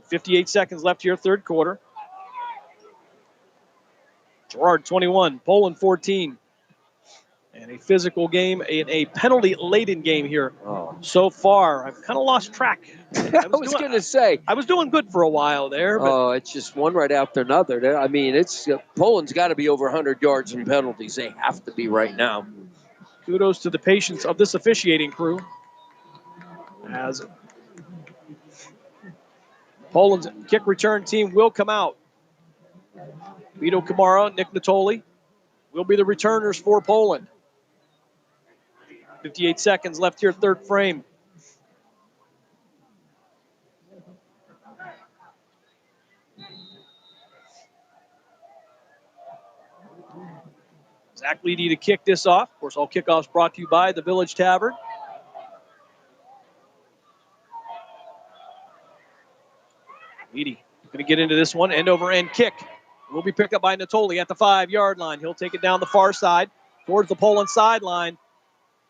58 seconds left here, third quarter. Girard 21, Poland 14. And a physical game, a penalty-laden game here so far. I've kind of lost track. I was going to say. I was doing good for a while there. But it's just one right after another. I mean, Poland's got to be over 100 yards in penalties. They have to be right now. Kudos to the patience of this officiating crew. As Poland's kick return team will come out. Vito Kamara, Nick Natoli will be the returners for Poland. 58 seconds left here, third frame. Zach Leedy to kick this off. Of course, all kickoffs brought to you by the Village Tavern. Leedy going to get into this one. End over end kick. Will be picked up by Natoli at the 5-yard line. He'll take it down the far side towards the Poland sideline.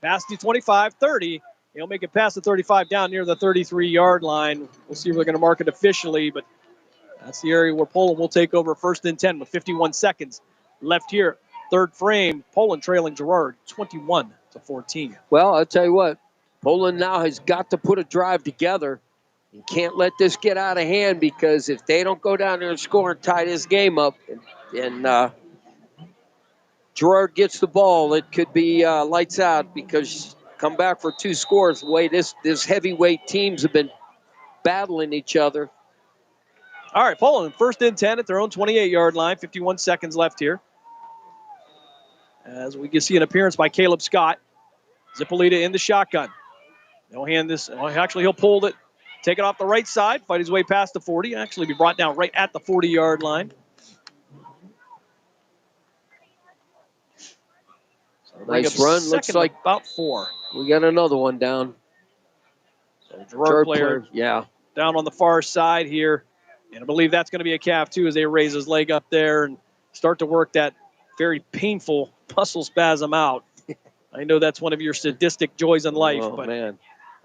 Past the 25, 30. He'll make it past the 35 down near the 33-yard line. We'll see if they're going to mark it officially, but that's the area where Poland will take over first and 10 with 51 seconds left here. Third frame, Poland trailing Girard 21-14. Well, I'll tell you what, Poland now has got to put a drive together. You can't let this get out of hand because if they don't go down there and score and tie this game up and Girard gets the ball, it could be lights out because come back for 2 scores. The way this heavyweight teams have been battling each other, All right, Poland, first and 10 at their own 28-yard line. 51 seconds left here. As we can see an appearance by Caleb Scott. Zippolita in the shotgun. They'll hand this. Actually, he'll pull it, take it off the right side, fight his way past the 40, and actually be brought down right at the 40-yard line. So nice run. Looks like about 4. We got another one down. So Girard player, yeah, down on the far side here. And I believe that's going to be a calf, too, as they raise his leg up there and start to work that very painful muscle spasm out. I know that's one of your sadistic joys in life. Oh, but man.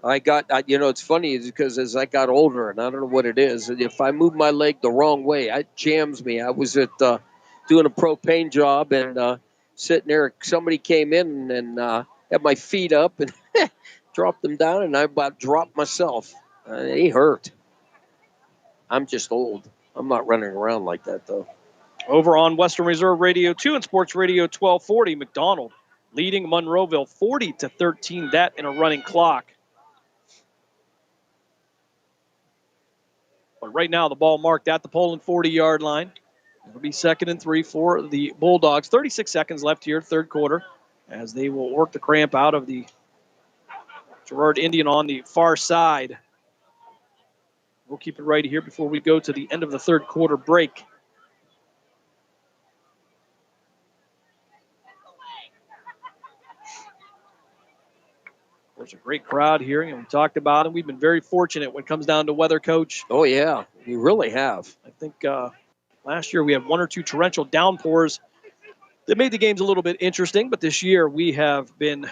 It's funny because as I got older, and I don't know what it is, if I move my leg the wrong way, it jams me. I was doing a propane job and sitting there. Somebody came in and had my feet up and dropped them down, and I about dropped myself. It hurt. I'm just old. I'm not running around like that, though. Over on Western Reserve Radio 2 and Sports Radio 1240, McDonald leading Monroeville 40-13, that in a running clock. But right now, the ball marked at the Poland 40-yard line. It'll be 2nd and 3 for the Bulldogs. 36 seconds left here, third quarter, as they will work the cramp out of the Girard Indian on the far side. We'll keep it right here before we go to the end of the third quarter break. There's a great crowd here, and we talked about it. We've been very fortunate when it comes down to weather, Coach. Oh, yeah, we really have. I think last year we had 1 or 2 torrential downpours that made the games a little bit interesting, but this year we have been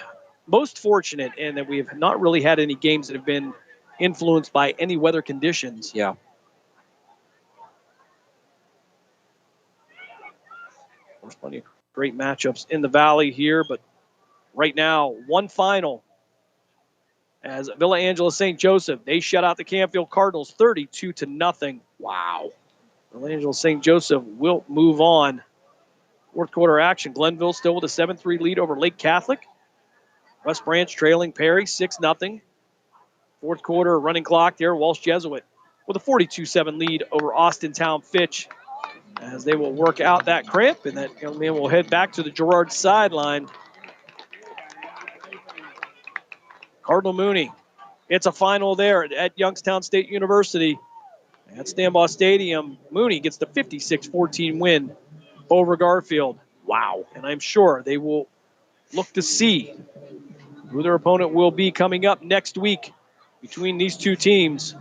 most fortunate in that we have not really had any games that have been influenced by any weather conditions. Yeah. There's plenty of great matchups in the Valley here, but right now, one final. As Villa Angela St. Joseph, they shut out the Canfield Cardinals 32-0. Wow. Villa Angela St. Joseph will move on. Fourth quarter action. Glenville still with a 7-3 lead over Lake Catholic. West Branch trailing Perry 6-0. Fourth quarter running clock there. Walsh Jesuit with a 42-7 lead over Austintown Fitch. As they will work out that cramp, and that young man will head back to the Girard sideline. Cardinal Mooney, it's a final there at Youngstown State University at Stambaugh Stadium. Mooney gets the 56-14 win over Garfield. Wow. And I'm sure they will look to see who their opponent will be coming up next week between these two teams.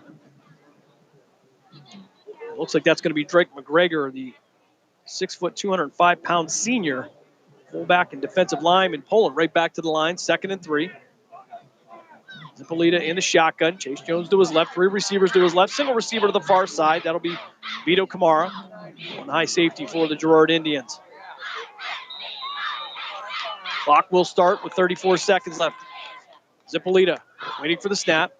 It looks like that's going to be Drake McGregor, the 6', 205-pound senior fullback and defensive lineman. Poland right back to the line, 2nd and 3. Zippolita in the shotgun. Chase Jones to his left. 3 receivers to his left. Single receiver to the far side. That'll be Vito Kamara on high safety for the Girard Indians. Clock will start with 34 seconds left. Zippolita waiting for the snap.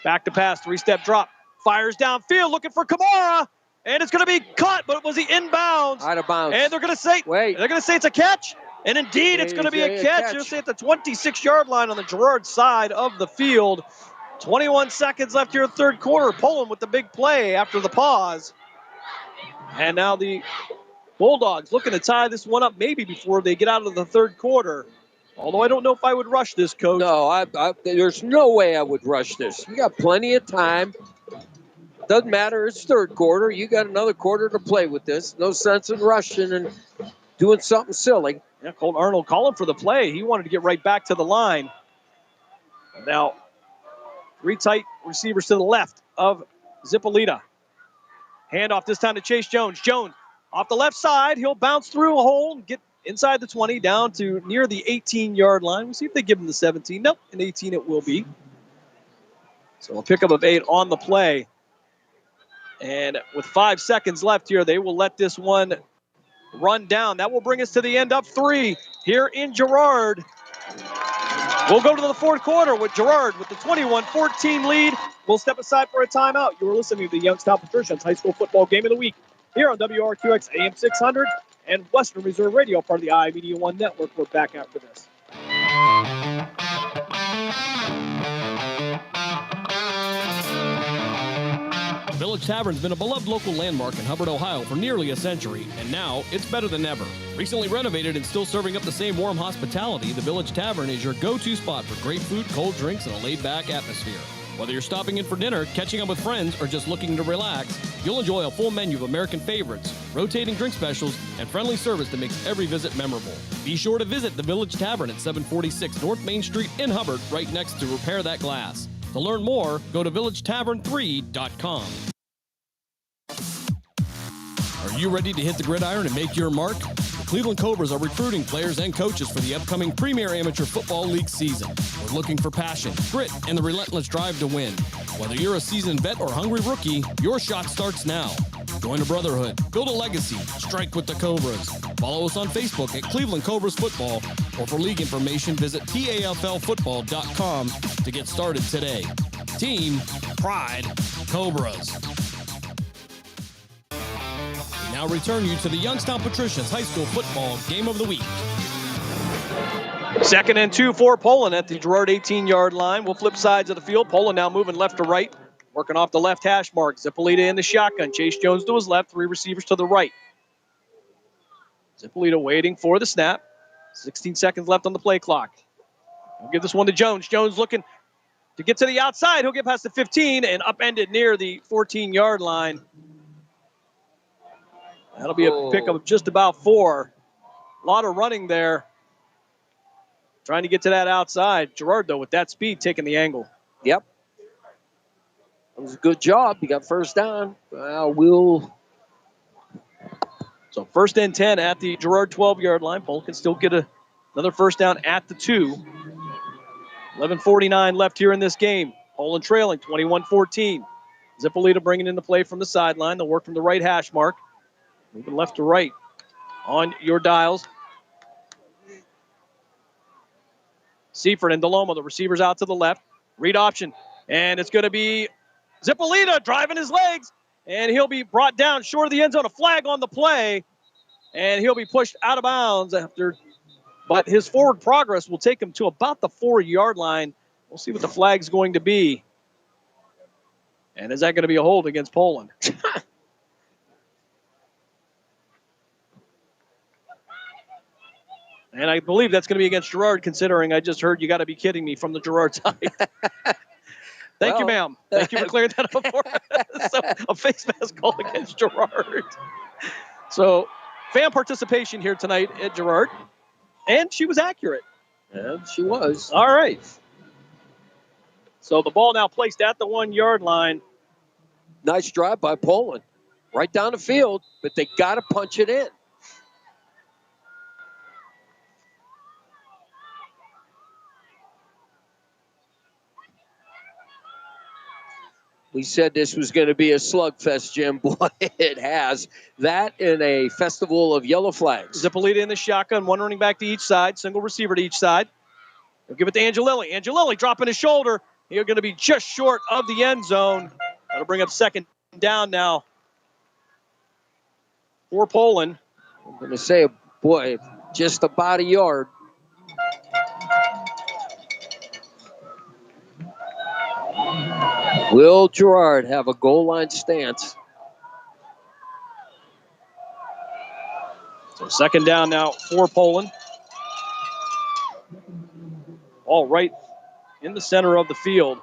Back to pass. 3-step drop. Fires downfield looking for Kamara. And it's going to be caught, but was he inbounds? Out of bounds. And they're going to say, it's a catch. And indeed, it's going to be a catch. You'll see at the 26-yard line on the Girard side of the field. 21 seconds left here in the third quarter. Poland with the big play after the pause. And now the Bulldogs looking to tie this one up maybe before they get out of the third quarter. Although I don't know if I would rush this, Coach. No, there's no way I would rush this. You got plenty of time. Doesn't matter. It's third quarter. You got another quarter to play with this. No sense in rushing and doing something silly. Yeah, Colt Arnold calling for the play. He wanted to get right back to the line. Now, 3 tight receivers to the left of Zippolita. Handoff this time to Chase Jones. Jones off the left side. He'll bounce through a hole and get inside the 20 down to near the 18-yard line. We'll see if they give him the 17. Nope, an 18 it will be. So a pickup of 8 on the play. And with 5 seconds left here, they will let this one run down. That will bring us to the end, up 3 here in Girard. We'll go to the fourth quarter with Girard with the 21-14 lead. We'll step aside for a timeout. You are listening to the Youngstown Patricians High School Football Game of the Week here on WRQX AM 600 and Western Reserve Radio, part of the iMedia One Network. We're back after this. Village Tavern's been a beloved local landmark in Hubbard, Ohio for nearly a century, and now it's better than ever. Recently renovated and still serving up the same warm hospitality, the Village Tavern is your go-to spot for great food, cold drinks, and a laid-back atmosphere. Whether you're stopping in for dinner, catching up with friends, or just looking to relax, you'll enjoy a full menu of American favorites, rotating drink specials, and friendly service that makes every visit memorable. Be sure to visit the Village Tavern at 746 North Main Street in Hubbard, right next to Repair That Glass. To learn more, go to villagetavern3.com. Are you ready to hit the gridiron and make your mark? The Cleveland Cobras are recruiting players and coaches for the upcoming Premier Amateur Football League season. We're looking for passion, grit, and the relentless drive to win. Whether you're a seasoned vet or hungry rookie, your shot starts now. Join a brotherhood, build a legacy, strike with the Cobras. Follow us on Facebook at Cleveland Cobras Football, or for league information, visit TAFLfootball.com to get started today. Team, pride, Cobras. We now return you to the Youngstown Patricians High School Football Game of the Week. 2nd and 2 for Poland at the Girard 18-yard line. We'll flip sides of the field. Poland now moving left to right, working off the left hash mark. Zippolita in the shotgun. Chase Jones to his left, 3 receivers to the right. Zippolita waiting for the snap. 16 seconds left on the play clock. We'll give this one to Jones. Jones looking to get to the outside. He'll get past the 15 and upended near the 14-yard line. That'll be a pickup of just about 4. A lot of running there. Trying to get to that outside. Girard, though, with that speed, taking the angle. Yep. That was a good job. He got first down. So 1st and 10 at the Girard 12-yard line. Polk can still get another first down at the 2. 11:49 left here in this game. Poland trailing 21-14. Zippolita bringing in the play from the sideline. They'll work from the right hash mark. Moving left to right on your dials. Seifert and DeLoma, the receivers out to the left. Read option. And it's going to be Zippolita driving his legs. And he'll be brought down short of the end zone. A flag on the play. And he'll be pushed out of bounds but his forward progress will take him to about the 4-yard line. We'll see what the flag's going to be. And is that going to be a hold against Poland? And I believe that's going to be against Girard, considering I just heard you got to be kidding me from the Girard side. Thank you, ma'am. Thank you for clearing that up for us. So, a face mask call against Girard. So, fan participation here tonight at Girard. And she was accurate. Yeah, she was. All right. So, the ball now placed at the 1-yard line. Nice drive by Poland. Right down the field, but they got to punch it in. We said this was going to be a slugfest, Jim. Boy, it has. That and a festival of yellow flags. Zippolita in the shotgun, 1 running back to each side, single receiver to each side. They'll give it to Angelilli. Angelilli dropping his shoulder. He's going to be just short of the end zone. That'll bring up 2nd down now for Poland. I'm going to say, boy, just about a yard. Will Girard have a goal line stance? So 2nd down now for Poland. All right in the center of the field.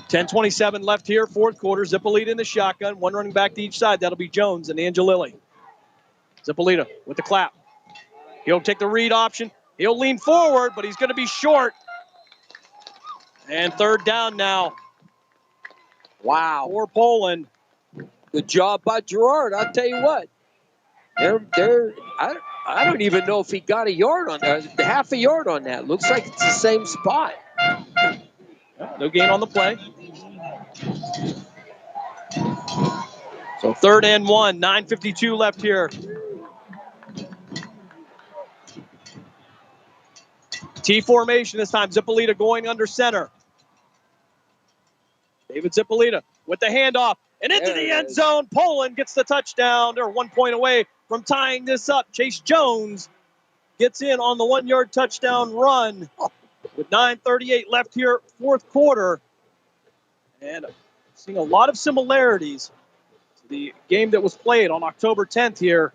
10:27 left here, 4th quarter. Zippolita in the shotgun, 1 running back to each side. That'll be Jones and Angelilli. Zippolita with the clap. He'll take the read option. He'll lean forward, but he's going to be short. And 3rd down now. Wow. For Poland. Good job by Girard. I'll tell you what. I don't even know if he got a yard on that. Half a yard on that. Looks like it's the same spot. No gain on the play. So 3rd and 1. 9:52 left here. T formation this time. Zippolita going under center. David Zippolita with the handoff and into the end zone. Poland gets the touchdown. They're 1 point away from tying this up. Chase Jones gets in on the 1-yard touchdown run with 9:38 left here, 4th quarter. And seeing a lot of similarities to the game that was played on October 10th here.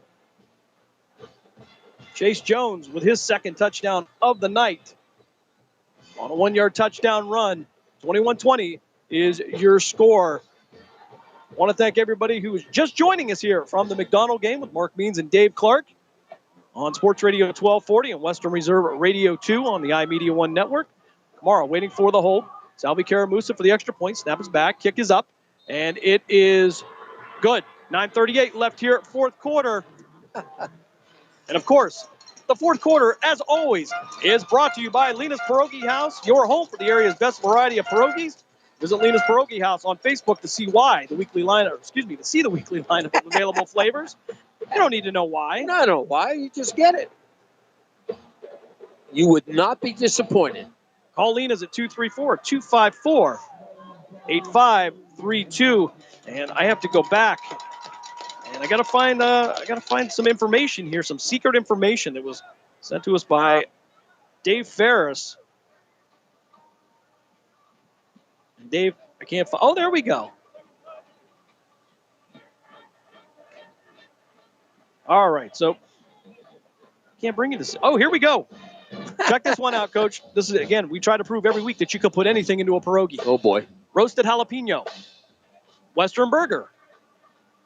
Chase Jones with his second touchdown of the night on a 1-yard touchdown run. 21-20 is your score. I want to thank everybody who is just joining us here from the McDonald game with Mark Means and Dave Clark on Sports Radio 1240 and Western Reserve Radio 2 on the iMedia 1 network. Kamara waiting for the hold. Salvi Karamusa for the extra point. Snap is back. Kick is up. And it is good. 9:38 left here at fourth quarter. And, of course, the fourth quarter, as always, is brought to you by Lena's Pierogi House, your home for the area's best variety of pierogies. Visit Lena's Pierogi House on Facebook to see why the weekly lineup, to see the weekly lineup of available flavors. You don't need to know why. I don't know why. You just get it. You would not be disappointed. Call Lena's at 234-254-8532. And I have to go back. And I gotta find some information here, some secret information that was sent to us by Dave Ferris. And Dave, I can't find. Oh, there we go. All right, so can't bring you this. Oh, here we go. Check this one out, Coach. This is, again, we try to prove every week that you can put anything into a pierogi. Oh, boy. Roasted jalapeno, Western burger,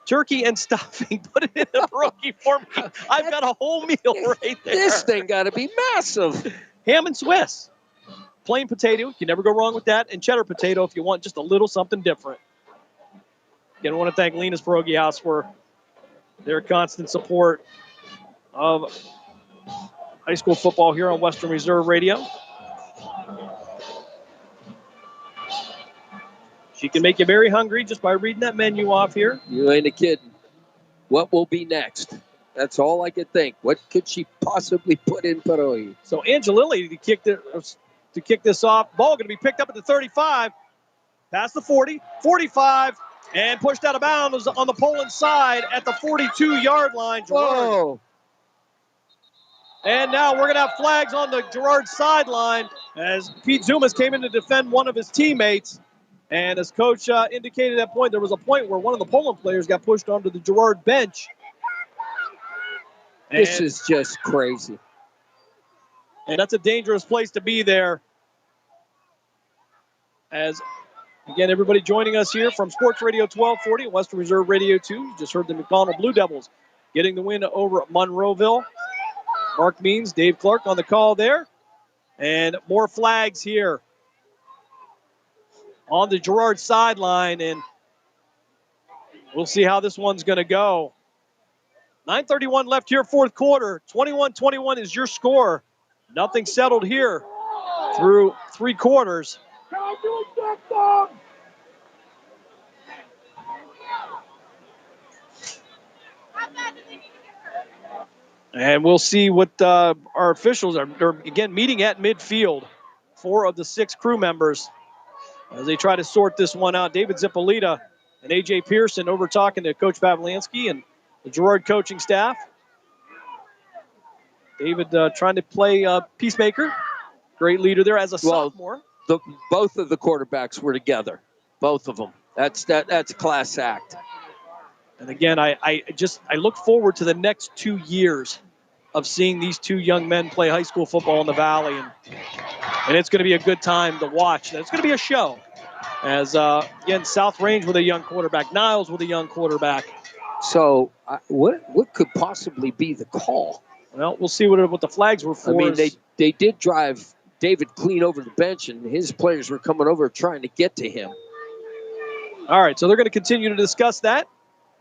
turkey and stuffing. Put it in a pierogi for me. I've got a whole meal right there. This thing got to be massive. Ham and Swiss. Plain potato. You can never go wrong with that. And cheddar potato if you want just a little something different. Again, I want to thank Lena's Pierogi House for their constant support of high school football here on Western Reserve Radio. She can make you very hungry just by reading that menu off here. You ain't a kidding. What will be next? That's all I could think. What could she possibly put in pierogi? So Angelilli to kick this off. Ball going to be picked up at the 35, past the 40, 45, and pushed out of bounds on the Poland side at the 42-yard line. Whoa. And now we're going to have flags on the Girard sideline as Pete Zumas came in to defend one of his teammates. And as Coach indicated at that point, there was a point where one of the Poland players got pushed onto the Girard bench. This is just crazy. And that's a dangerous place to be there. As, again, everybody joining us here from Sports Radio 1240, Western Reserve Radio 2. You just heard the McDonald Blue Devils getting the win over at Monroeville. Mark Means, Dave Clark on the call there. And more flags here on the Girard sideline. And we'll see how this one's going to go. 9:31 left here, fourth quarter. 21-21 is your score. Nothing settled here through three quarters. And we'll see what our officials are again meeting at midfield. 4 of the 6 crew members as they try to sort this one out. David Zippolita and A.J. Pearson over talking to Coach Pavlansky and the Girard coaching staff. David trying to play peacemaker. Great leader there as a sophomore. Both of the quarterbacks were together. Both of them. That's a class act. And again, I look forward to the next 2 years of seeing these two young men play high school football in the Valley. And it's going to be a good time to watch. It's going to be a show. As, again, South Range with a young quarterback. Niles with a young quarterback. So what could possibly be the call? Well, we'll see what the flags were for. I mean, they did drive David clean over the bench, and his players were coming over trying to get to him. All right, so they're going to continue to discuss that.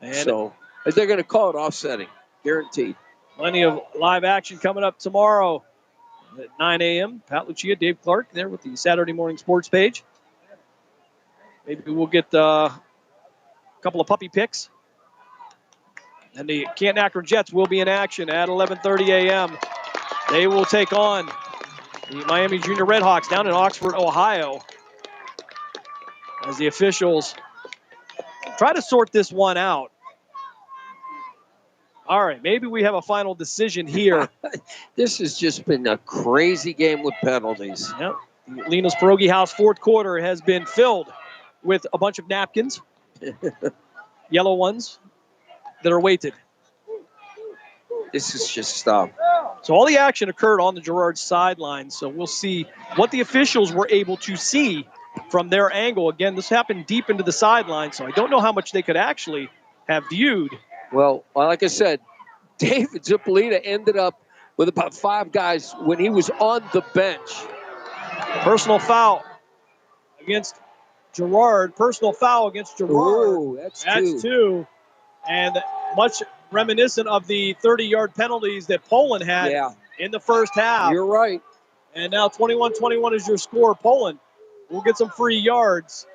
And so they're going to call it offsetting, guaranteed. Plenty of live action coming up tomorrow at 9 a.m. Pat Lucia, Dave Clark there with the Saturday Morning Sports page. Maybe we'll get a couple of puppy picks. And the Canton Akron Jets will be in action at 11:30 a.m. They will take on the Miami Junior Redhawks down in Oxford, Ohio, as the officials try to sort this one out. All right, maybe we have a final decision here. This has just been a crazy game with penalties. Yep. Lena's Pierogi House fourth quarter has been filled with a bunch of napkins, yellow ones that are weighted. This is just So all the action occurred on the Girard sideline, so we'll see what the officials were able to see from their angle. Again, this happened deep into the sideline, so I don't know how much they could actually have viewed. Well, like I said, David Zippolita ended up with about 5 guys when he was on the bench. Personal foul against Girard. Personal foul against Girard. Ooh, that's two. And much reminiscent of the 30-yard penalties that Poland had in the first half. You're right. And now 21-21 is your score. Poland will get some free yards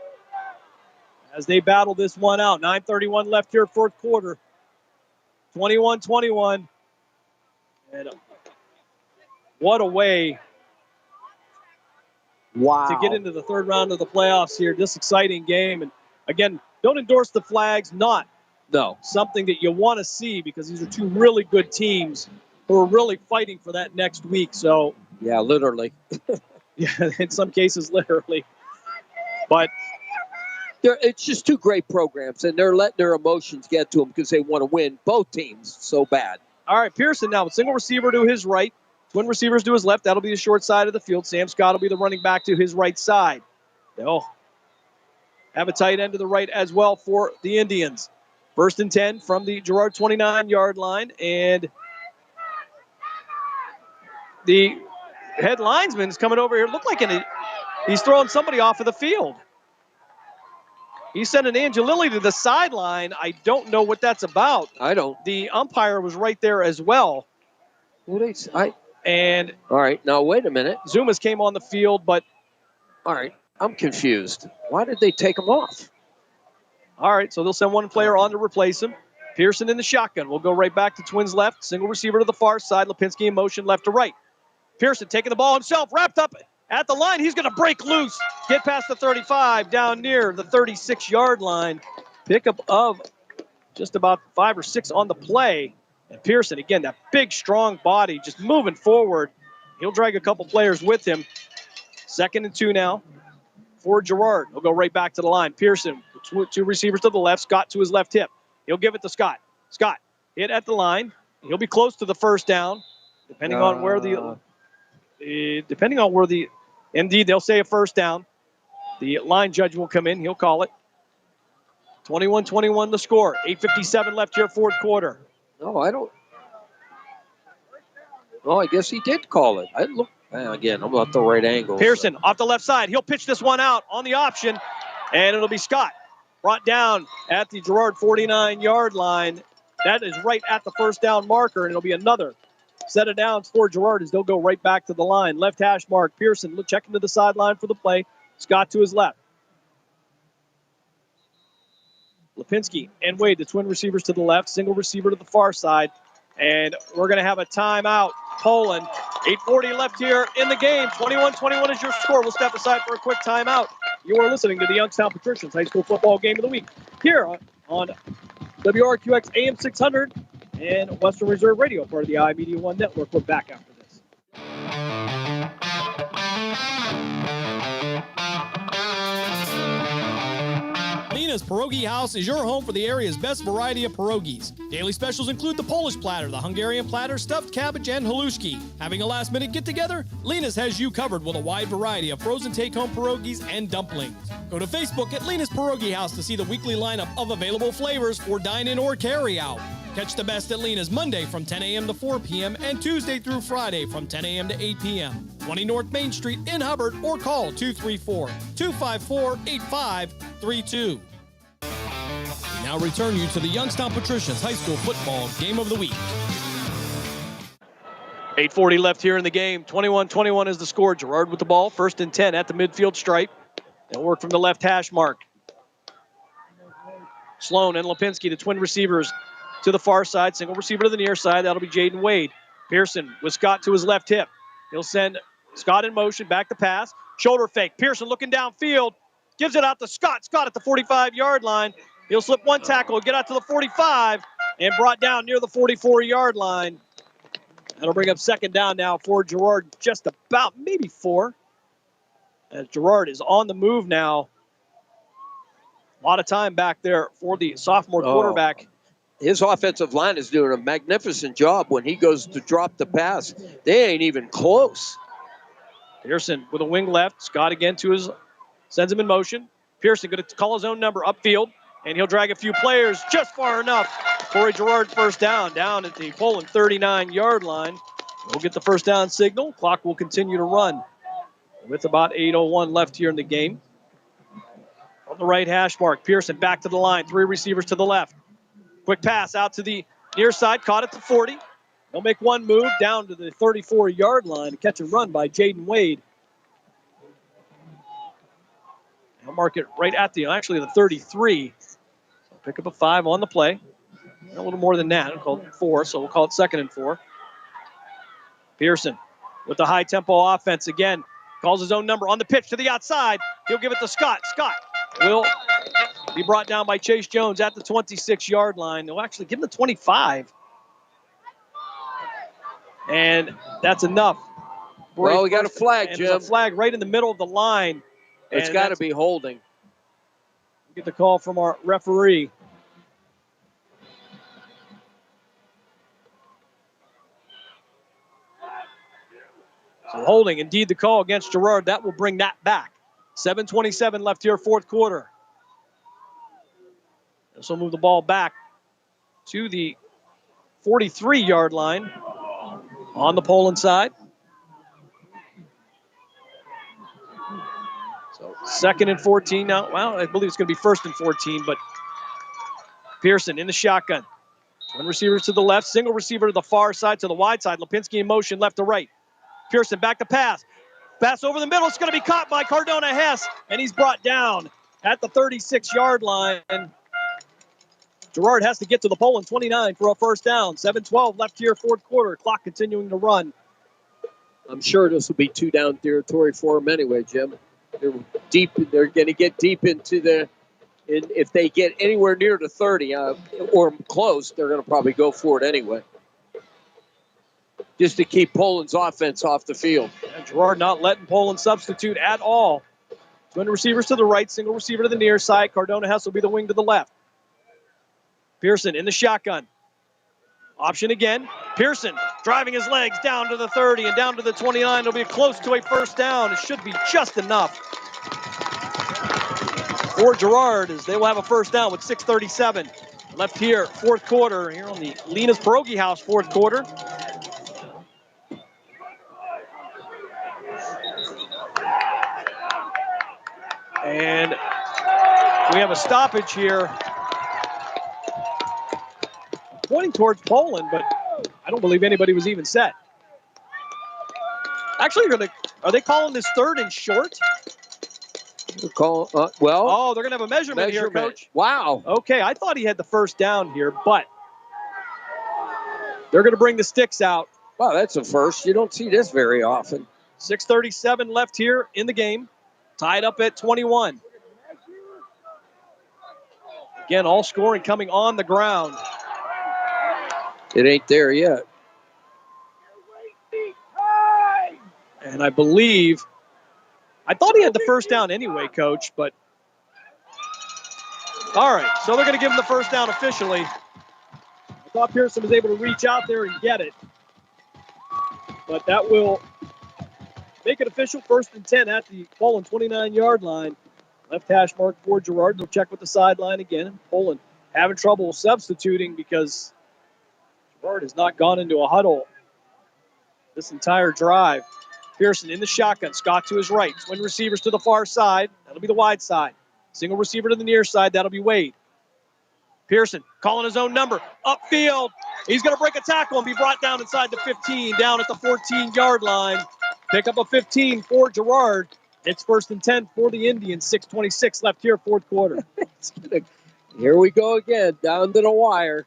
as they battle this one out. 9:31 left here, fourth quarter. 21-21. And what a way to get into the third round of the playoffs here. This exciting game. And again, don't endorse the flags. Not something that you want to see, because these are two really good teams who are really fighting for that next week. So yeah, literally. Yeah, in some cases, literally. But it's just two great programs, and they're letting their emotions get to them because they want to win. Both teams so bad. All right, Pearson now with single receiver to his right, twin receivers to his left. That'll be the short side of the field. Sam Scott will be the running back to his right side. They'll have a tight end to the right as well for the Indians. 1st and 10 from the Girard 29-yard line, and the head linesman is coming over here. Looked like he's throwing somebody off of the field. He sent an Angelilli to the sideline. I don't know what that's about. I don't. The umpire was right there as well. And all right, now wait a minute. Zumas came on the field, but all right, I'm confused. Why did they take him off? All right, so they'll send one player on to replace him. Pearson in the shotgun. We'll go right back to Twins left. Single receiver to the far side. Lipinski in motion left to right. Pearson taking the ball himself, wrapped up at the line. He's going to break loose, get past the 35, down near the 36-yard line. Pickup of just about 5 or 6 on the play. And Pearson, again, that big, strong body just moving forward. He'll drag a couple players with him. 2nd and 2 now for Girard. He'll go right back to the line. Pearson, two receivers to the left. Scott to his left hip. He'll give it to Scott. Scott hit at the line. He'll be close to the first down, depending on where indeed they'll say a first down. The line judge will come in. He'll call it. 21-21 the score. 8:57 left here, fourth quarter. No, I don't. Oh, I guess he did call it. Again, I'm at the right angle. Pearson off the left side. He'll pitch this one out on the option, and it'll be Scott. Brought down at the Girard 49-yard line. That is right at the first down marker, and it'll be another set of downs for Girard as they'll go right back to the line. Left hash mark. Pearson checking to the sideline for the play. Scott to his left. Lipinski and Wade, the twin receivers to the left. Single receiver to the far side. And we're going to have a timeout. Poland. 8:40 left here in the game. 21-21 is your score. We'll step aside for a quick timeout. You are listening to the Youngstown Patricians High School Football Game of the Week here on WRQX AM 600 and Western Reserve Radio, part of the iMedia One Network. We're back after this. Lena's Pierogi House is your home for the area's best variety of pierogies. Daily specials include the Polish platter, the Hungarian platter, stuffed cabbage, and halushki. Having a last-minute get-together? Lena's has you covered with a wide variety of frozen take-home pierogies and dumplings. Go to Facebook at Lena's Pierogi House to see the weekly lineup of available flavors for dine-in or carry-out. Catch the best at Lena's Monday from 10 a.m. to 4 p.m. and Tuesday through Friday from 10 a.m. to 8 p.m. 20 North Main Street in Hubbard, or call 234-254-8532. We now return you to the Youngstown Patricians High School Football Game of the Week. 8:40 left here in the game. 21-21 is the score. Girard with the ball. 1st and 10 at the midfield stripe. They'll work from the left hash mark. Sloan and Lipinski, the twin receivers, to the far side. Single receiver to the near side. That'll be Jaden Wade. Pearson with Scott to his left hip. He'll send Scott in motion. Back to pass. Shoulder fake. Pearson looking downfield. Gives it out to Scott. Scott at the 45-yard line. He'll slip one tackle, get out to the 45, and brought down near the 44-yard line. That'll bring up 2nd down now for Girard, just about maybe 4. As Girard is on the move now. A lot of time back there for the sophomore quarterback. His offensive line is doing a magnificent job when he goes to drop the pass. They ain't even close. Pearson with a wing left. Scott again sends him in motion. Pearson going to call his own number upfield, and he'll drag a few players just far enough for a Girard first down at the Poland 39-yard line. We'll get the first down signal. Clock will continue to run with about 8:01 left here in the game. On the right hash mark, Pearson back to the line. 3 receivers to the left. Quick pass out to the near side, caught at the 40. They'll make one move down to the 34-yard line. Catch and run by Jaden Wade. They'll mark it right at the 33. So pick up a 5 on the play. A little more than that. We'll call it 4, so we'll call it 2nd and 4. Pearson with the high-tempo offense again. Calls his own number on the pitch to the outside. He'll give it to Scott. Scott will be brought down by Chase Jones at the 26-yard line. They'll actually give him the 25. And that's enough. Well, we got a flag, Jim. There's a flag right in the middle of the line. It's got to be holding. Get the call from our referee. So holding, indeed, the call against Girard. That will bring that back. 7:27 left here, fourth quarter. This will move the ball back to the 43-yard line on the Poland side. So 2nd and 14 now. Well, I believe it's going to be 1st and 14, but Pearson in the shotgun. 1 receiver to the left, single receiver to the far side, to the wide side. Lipinski in motion left to right. Pearson back to pass. Pass over the middle. It's going to be caught by Cardona Hess, and he's brought down at the 36-yard line. Girard has to get to the Poland 29 for a first down. 7:12 left here, fourth quarter. Clock continuing to run. I'm sure this will be 2-down territory for them anyway, Jim. They're deep. They're going to get deep into the. And if they get anywhere near the 30 or close, they're going to probably go for it anyway, just to keep Poland's offense off the field. And Girard not letting Poland substitute at all. 2 receivers to the right, single receiver to the near side. Cardona Hess will be the wing to the left. Pearson in the shotgun. Option again. Pearson driving his legs down to the 30 and down to the 29. It'll be close to a first down. It should be just enough for Girard, as they will have a first down with 6:37 left here, fourth quarter, here on the Lena's Pierogi House fourth quarter. And we have a stoppage here, pointing towards Poland, but I don't believe anybody was even set. Actually, are they calling this 3rd and short? They're going to have a measurement here, Coach. Wow. Okay, I thought he had the first down here, but they're going to bring the sticks out. Wow, that's a first. You don't see this very often. 6:37 left here in the game. Tied up at 21. Again, all scoring coming on the ground. It ain't there yet. And I thought he had the first down anyway, Coach, but all right, so they're going to give him the first down officially. I thought Pearson was able to reach out there and get it, but that will make it official. 1st and 10 at the Poland 29-yard line. Left hash mark for Girard. They'll check with the sideline again. Poland having trouble substituting because Girard has not gone into a huddle this entire drive. Pearson in the shotgun. Scott to his right. Twin receivers to the far side. That'll be the wide side. Single receiver to the near side. That'll be Wade. Pearson calling his own number. Upfield. He's going to break a tackle and be brought down inside the 15. Down at the 14-yard line. Pick up a 15 for Girard. It's 1st and 10 for the Indians. 6:26 left here, fourth quarter. Here we go again. Down to the wire.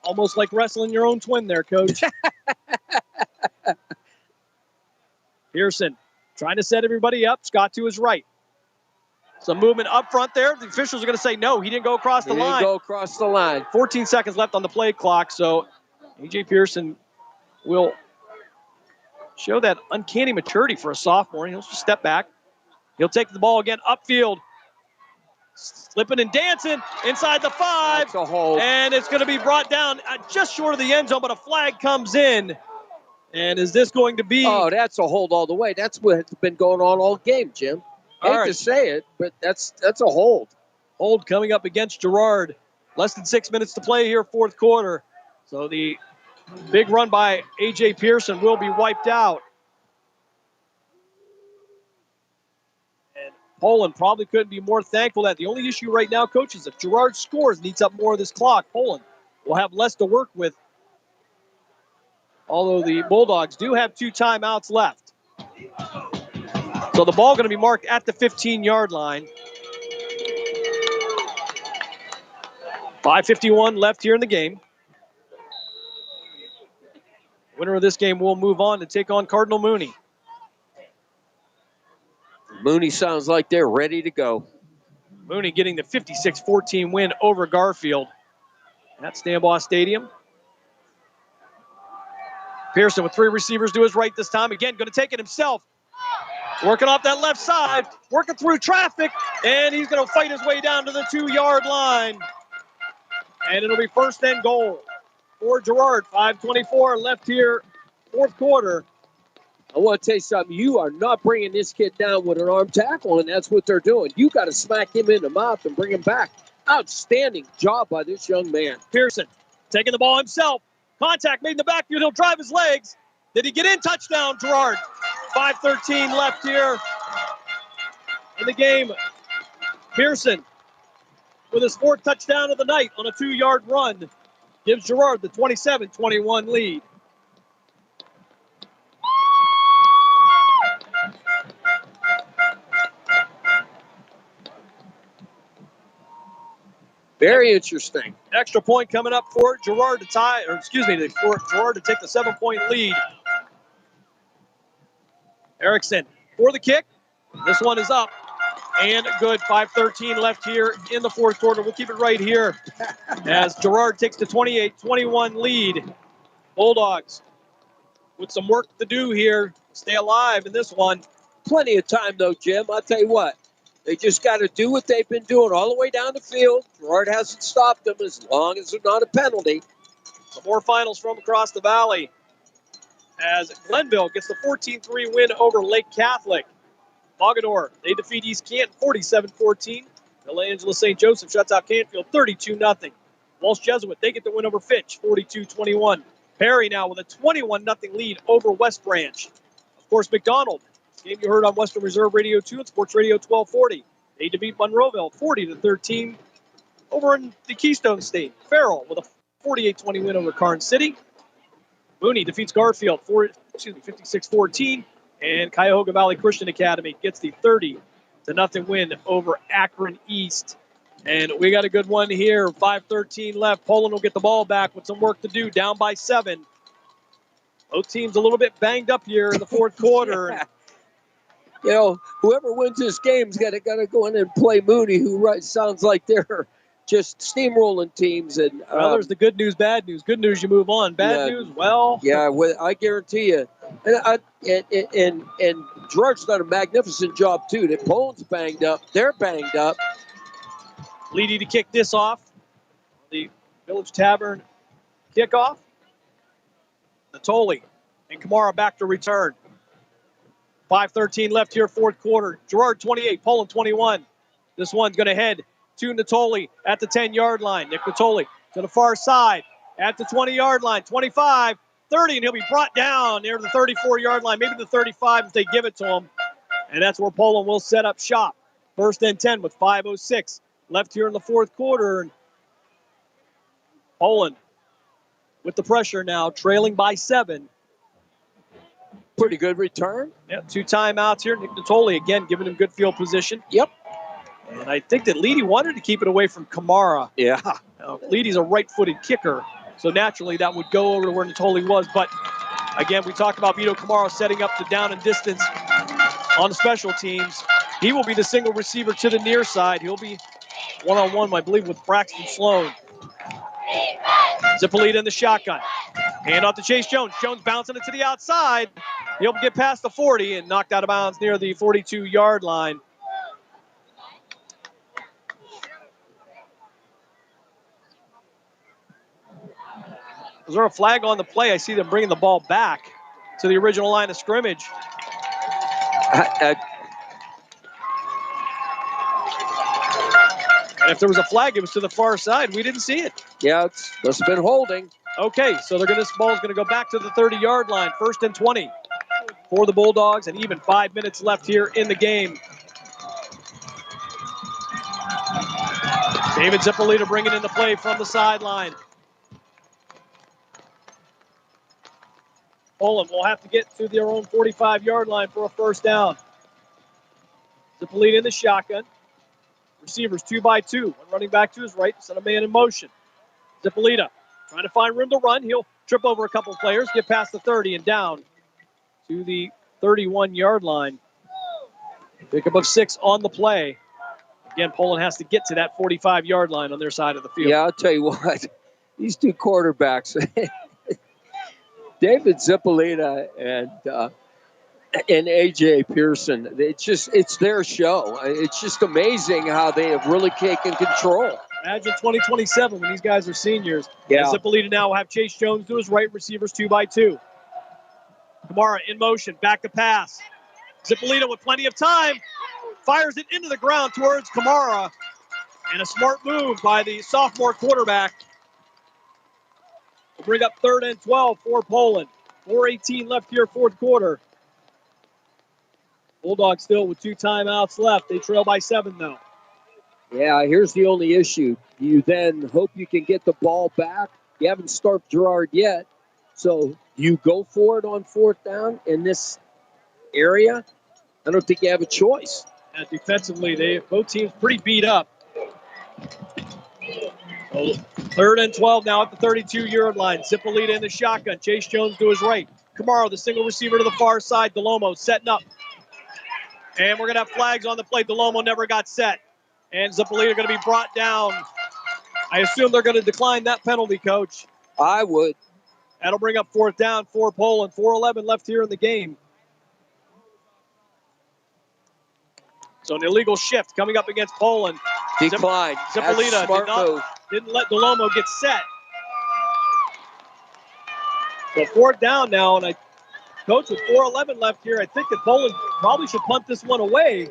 Almost like wrestling your own twin there, Coach. Pearson trying to set everybody up. Scott to his right. Some movement up front there. The officials are going to say no. He didn't go across the line. He didn't go across the line. 14 seconds left on the play clock. So A.J. Pearson will show that uncanny maturity for a sophomore. He'll just step back. He'll take the ball again upfield. Slipping and dancing inside the 5. That's a hold. And it's going to be brought down just short of the end zone, but a flag comes in. And is this going to be... Oh, that's a hold all the way. That's what's been going on all game, Jim. Hate to say it, but that's a hold. Hold coming up against Girard. Less than 6 minutes to play here, fourth quarter. So the big run by A.J. Pearson will be wiped out. And Poland probably couldn't be more thankful that the only issue right now, Coach, is if Girard scores and eats up more of this clock, Poland will have less to work with. Although the Bulldogs do have 2 timeouts left. So the ball going to be marked at the 15-yard line. 5:51 left here in the game. Winner of this game will move on to take on Cardinal Mooney. Mooney sounds like they're ready to go. Mooney getting the 56-14 win over Garfield at Stambaugh Stadium. Pearson with 3 receivers to his right this time. Again, going to take it himself. Working off that left side, working through traffic, and he's going to fight his way down to the 2-yard line. And it'll be first and goal for Girard. 5:24 left here, fourth quarter. I want to tell you something. You are not bringing this kid down with an arm tackle, and that's what they're doing. You got to smack him in the mouth and bring him back. Outstanding job by this young man. Pearson taking the ball himself. Contact made in the backfield. He'll drive his legs. Did he get in? Touchdown, Girard. 5:13 left here in the game. Pearson with his 4th touchdown of the night on a 2-yard run gives Girard the 27-21 lead. Very interesting. Extra point coming up for Girard to tie, or excuse me, for Girard to take the 7-point lead. Erickson for the kick. This one is up and good. 5:13 left here in the fourth quarter. We'll keep it right here as Girard takes the 28-21 lead. Bulldogs with some work to do here. Stay alive in this one. Plenty of time, though, Jim. I'll tell you what. They just got to do what they've been doing all the way down the field. Girard hasn't stopped them as long as it's not a penalty. Some more finals from across the valley as Glenville gets the 14-3 win over Lake Catholic. Mogador, they defeat East Canton 47-14. Los Angeles St. Joseph shuts out Canfield 32-0. Walsh Jesuit, they get the win over Finch 42-21. Perry now with a 21-0 lead over West Branch. Of course, McDonald, game you heard on Western Reserve Radio 2 and Sports Radio 1240. They defeat Monroeville 40-13 over in the Keystone State. Farrell with a 48-20 win over Karn City. Mooney defeats Garfield 56-14. And Cuyahoga Valley Christian Academy gets the 30-0 win over Akron East. And we got a good one here. 5:13 left. Poland will get the ball back with some work to do. Down by 7. Both teams a little bit banged up here in the fourth quarter. Yeah. You know, whoever wins this game's got to go in and play Mooney, who sounds like they're just steamrolling teams. And well, there's the good news, bad news. Good news, you move on. Bad news, well. Yeah, I guarantee you. And Girard's done a magnificent job, too. The Poland's banged up. They're banged up. Leedy to kick this off. The Village Tavern kickoff. Natoli and Kamara back to return. 5:13 left here, fourth quarter. Girard 28, Poland 21. This one's going to head to Natoli at the 10-yard line. Nick Natoli to the far side at the 20-yard line. 25, 30, and he'll be brought down near the 34-yard line, maybe the 35 if they give it to him. And that's where Poland will set up shop. First and 10 with 5:06 left here in the fourth quarter. And Poland with the pressure now, trailing by 7. Pretty good return. Yeah, 2 timeouts here. Nick Natoli again giving him good field position. Yep. And I think that Leedy wanted to keep it away from Kamara. Yeah. Leedy's a right-footed kicker, so naturally that would go over to where Natoli was. But again, we talked about Vito Kamara setting up the down and distance on the special teams. He will be the single receiver to the near side. He'll be one-on-one, I believe, with Braxton Sloan. Zippolita in the shotgun. Hand off to Chase Jones. Jones bouncing it to the outside. He'll get past the 40 and knocked out of bounds near the 42-yard line. Is there a flag on the play? I see them bringing the ball back to the original line of scrimmage. And if there was a flag, it was to the far side. We didn't see it. Yeah, it must have been holding. Okay, so this ball is going to go back to the 30-yard line. 1st and 20 for the Bulldogs, and even 5 minutes left here in the game. David Zippolita bringing in the play from the sideline. Poland will have to get to their own 45-yard line for a first down. Zippolita in the shotgun. Receivers 2 by 2. One running back to his right, send a man in motion. Zippolita trying to find room to run. He'll trip over a couple of players, get past the 30 and down to the 31-yard line. Pickup of 6 on the play. Again, Poland has to get to that 45-yard line on their side of the field. Yeah, I'll tell you what. These two quarterbacks, David Zippolita and A.J. Pearson, it's their show. It's just amazing how they have really taken control. Imagine 2027 when these guys are seniors. Yeah. Zippolita now will have Chase Jones to his right, receivers 2 by 2. Kamara in motion, back to pass. Zippolita with plenty of time, fires it into the ground towards Kamara. And a smart move by the sophomore quarterback. We'll bring up 3rd and 12 for Poland. 4:18 left here, 4th quarter. Bulldogs still with 2 timeouts left. They trail by 7, though. Yeah, here's the only issue. You then hope you can get the ball back. You haven't started Girard yet. So you go for it on 4th down in this area. I don't think you have a choice. And defensively, both teams pretty beat up. So 3rd and 12 now at the 32-yard line. Zippolita in the shotgun. Chase Jones to his right. Kamara, the single receiver to the far side. DeLomo setting up. And we're going to have flags on the play. DeLomo never got set. And Zippolita going to be brought down. I assume they're going to decline that penalty, Coach. I would. That'll bring up 4th down for Poland. 4:11 left here in the game. So an illegal shift coming up against Poland. Decline. Zippolita didn't let DeLomo get set. So 4th down now, and Coach, with 4:11 left here, I think that Poland probably should punt this one away.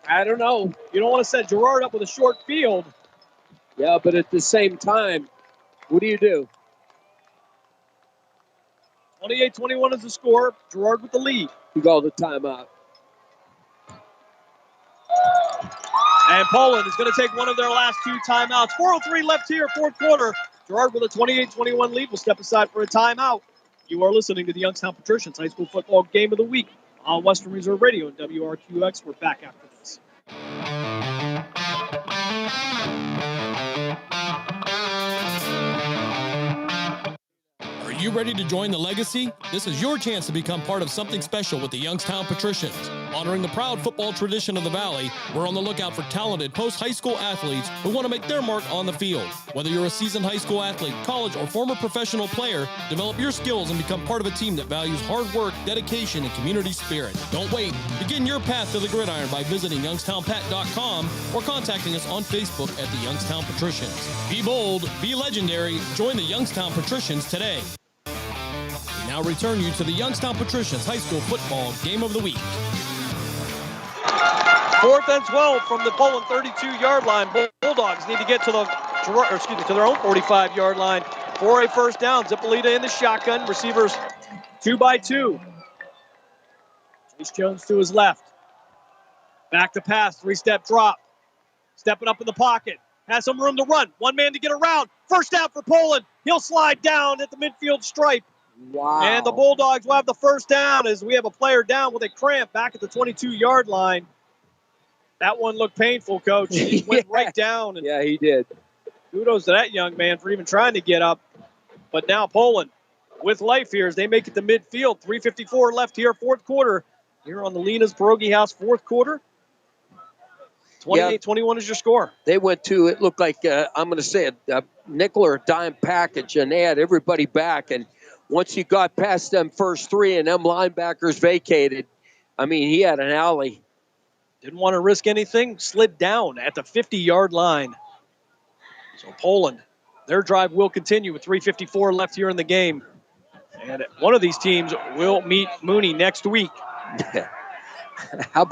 I don't know. You don't want to set Girard up with a short field. Yeah, but at the same time, what do? 28-21 is the score. Girard with the lead. You call the timeout. And Poland is going to take one of their last 2 timeouts. 4:03 left here, 4th quarter. Girard with a 28-21 lead will step aside for a timeout. You are listening to the Youngstown Patricians High School Football Game of the Week on Western Reserve Radio and WRQX. We're back after this. Are you ready to join the legacy? This is your chance to become part of something special with the Youngstown Patricians. Honoring the proud football tradition of the Valley, we're on the lookout for talented post-high school athletes who want to make their mark on the field. Whether you're a seasoned high school athlete, college, or former professional player, develop your skills and become part of a team that values hard work, dedication, and community spirit. Don't wait. Begin your path to the gridiron by visiting youngstownpat.com or contacting us on Facebook at the Youngstown Patricians. Be bold, be legendary, join the Youngstown Patricians today. We now return you to the Youngstown Patricians High School Football Game of the Week. 4th and 12 from the Poland 32-yard line. Bulldogs need to get to their own 45-yard line for a first down. Zippolita in the shotgun. Receivers 2 by 2. Chase Jones to his left. Back to pass. 3-step drop. Stepping up in the pocket. Has some room to run. One man to get around. First down for Poland. He'll slide down at the midfield stripe. Wow. And the Bulldogs will have the first down as we have a player down with a cramp back at the 22-yard line. That one looked painful, Coach. He went right down. And yeah, he did. Kudos to that young man for even trying to get up. But now Poland with life here as they make it to midfield. 3:54 left here, 4th quarter. Here on the Lena's Pierogi House, 4th quarter. 28-21 is your score. They went to, it looked like, I'm going to say a nickel or a dime package, and they had everybody back. And once you got past them first 3 and them linebackers vacated, I mean, he had an alley. Didn't want to risk anything. Slid down at the 50-yard line. So Poland their drive will continue with 3:54 left here in the game. And one of these teams will meet Mooney next week. How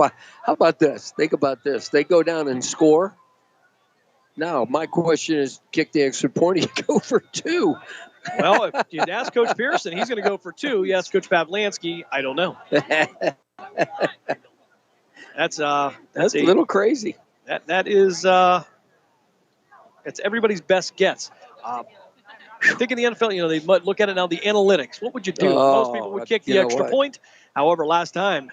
about this? Think about this. They go down and score. Now, my question is, kick the extra point, you go for 2. Well, if you ask Coach Pearson, he's going to go for 2. You ask Coach Pavlansky, I don't know. That's a little crazy. That is it's everybody's best guess. I think in the NFL, they might look at it now, the analytics. What would you do? Most people would kick the extra point. However, last time,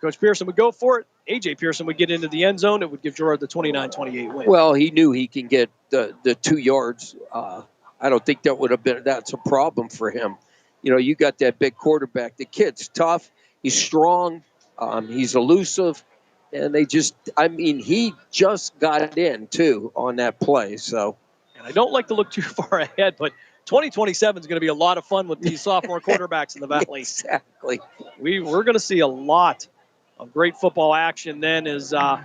Coach Pearson would go for it. A.J. Pearson would get into the end zone. It would give Girard the 29-28 win. Well, he knew he can get the 2 yards. I don't think that's a problem for him. You got that big quarterback. The kid's tough. He's strong. He's elusive. And he just got it in, too, on that play. So, and I don't like to look too far ahead, but 2027 is going to be a lot of fun with these sophomore quarterbacks in the Valley. Exactly. We're going to see a lot of great football action then as all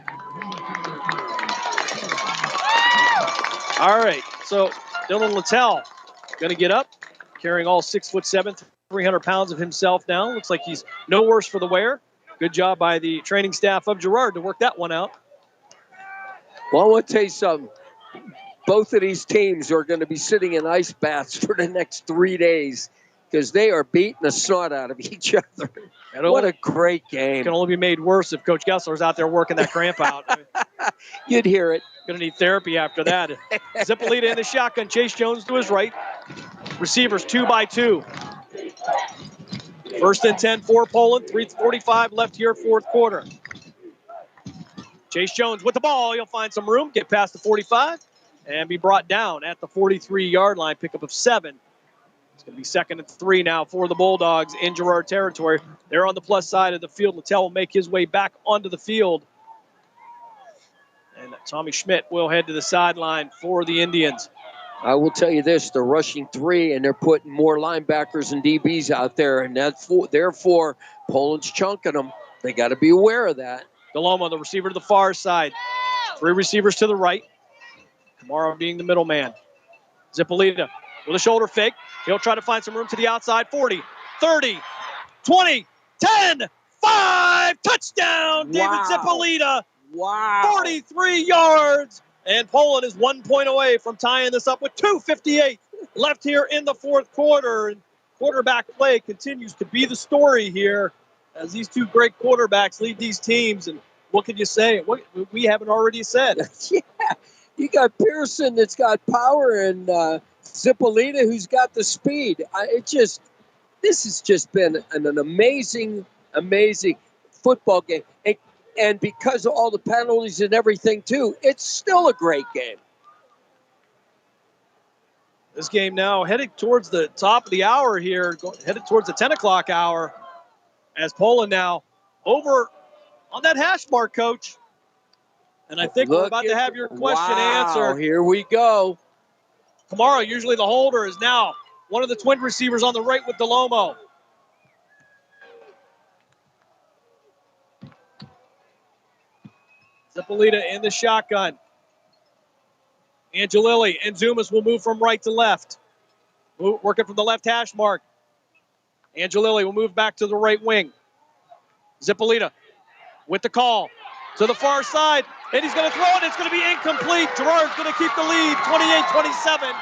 right, so Dylan Littell going to get up, carrying all 6'7", 300 pounds of himself now. Looks like he's no worse for the wear. Good job by the training staff of Girard to work that one out. Well, I want to tell you something. Both of these teams are going to be sitting in ice baths for the next 3 days because they are beating the snot out of each other. What a great game. Can only be made worse if Coach Gessler's out there working that cramp out. You'd hear it. Going to need therapy after that. Zippolita in the shotgun. Chase Jones to his right. Receivers 2 by 2. 1st and 10 for Poland. 3:45 left here, 4th quarter. Chase Jones with the ball. He'll find some room, get past the 45, and be brought down at the 43-yard line. Pickup of 7. It's going to be 2nd and 3 now for the Bulldogs in Girard territory. They're on the plus side of the field. Littell will make his way back onto the field. And Tommy Schmidt will head to the sideline for the Indians. I will tell you this, they're rushing 3, and they're putting more linebackers and DBs out there, and therefore, Poland's chunking them. They got to be aware of that. Deloma, the receiver to the far side. 3 receivers to the right. Kamara being the middleman. Zippolita with a shoulder fake. He'll try to find some room to the outside. 40, 30, 20, 10, 5. Touchdown, David Zippolita. Wow. 43 yards. And Poland is 1 point away from tying this up with 2:58 left here in the 4th quarter. And quarterback play continues to be the story here as these 2 great quarterbacks lead these teams. And what can you say? What we haven't already said. Yeah, you got Pearson that's got power and Zippolita who's got the speed. This has just been an amazing football game. And because of all the penalties and everything, too, it's still a great game. This game now headed towards the top of the hour here, headed towards the 10 o'clock hour, as Poland now over on that hash mark, Coach. And I think we're about to have your question answered. Here we go. Kamara, usually the holder, is now one of the twin receivers on the right with Delomo. Zippolita in the shotgun. Angelilli and Zumas will move from right to left. Working from the left hash mark. Angelilli will move back to the right wing. Zippolita with the call to the far side. And he's going to throw it. It's going to be incomplete. Girard's going to keep the lead, 28-27.